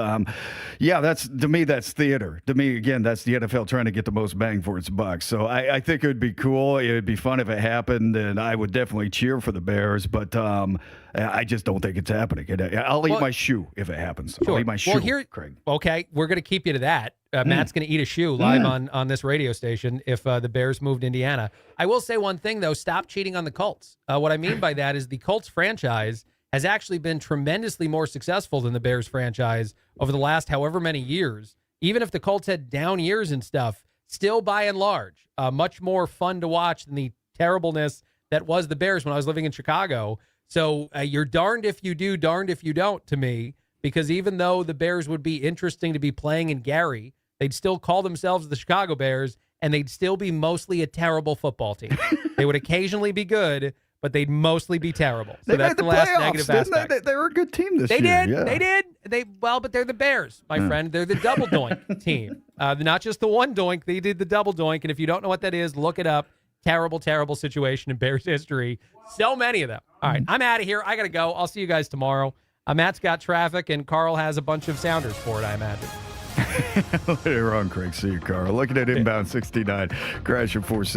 yeah, to me, that's theater. To me, again, that's the NFL trying to get the most bang for its buck. So I think it would be cool. It would be fun if it happened, and I would definitely cheer for the Bears. But I just don't think it's happening. I'll eat my shoe if it happens. Sure. I'll eat my shoe, Craig. Okay, we're going to keep you to that. Matt's going to eat a shoe live on this radio station if the Bears moved to Indiana. I will say one thing, though. Stop cheating on the Colts. What I mean by that is the Colts franchise has actually been tremendously more successful than the Bears franchise over the last however many years. Even if the Colts had down years and stuff, still by and large, much more fun to watch than the terribleness that was the Bears when I was living in Chicago. So you're darned if you do, darned if you don't to me, because even though the Bears would be interesting to be playing in Gary, they'd still call themselves the Chicago Bears, and they'd still be mostly a terrible football team. They would occasionally be good, but they'd mostly be terrible. So that's the last negative aspect. They were a good team this They year. did. They did. But they're the Bears, my friend. They're the double doink team. Not just the one doink. They did the double doink. And if you don't know what that is, look it up. Terrible, terrible situation in Bears history. So many of them. All right, I'm out of here. I got to go. I'll see you guys tomorrow. Matt's got traffic, and Carl has a bunch of sounders for it, I imagine. Later on, Craig. See you, Carl. Looking at inbound 69. Crash at 4.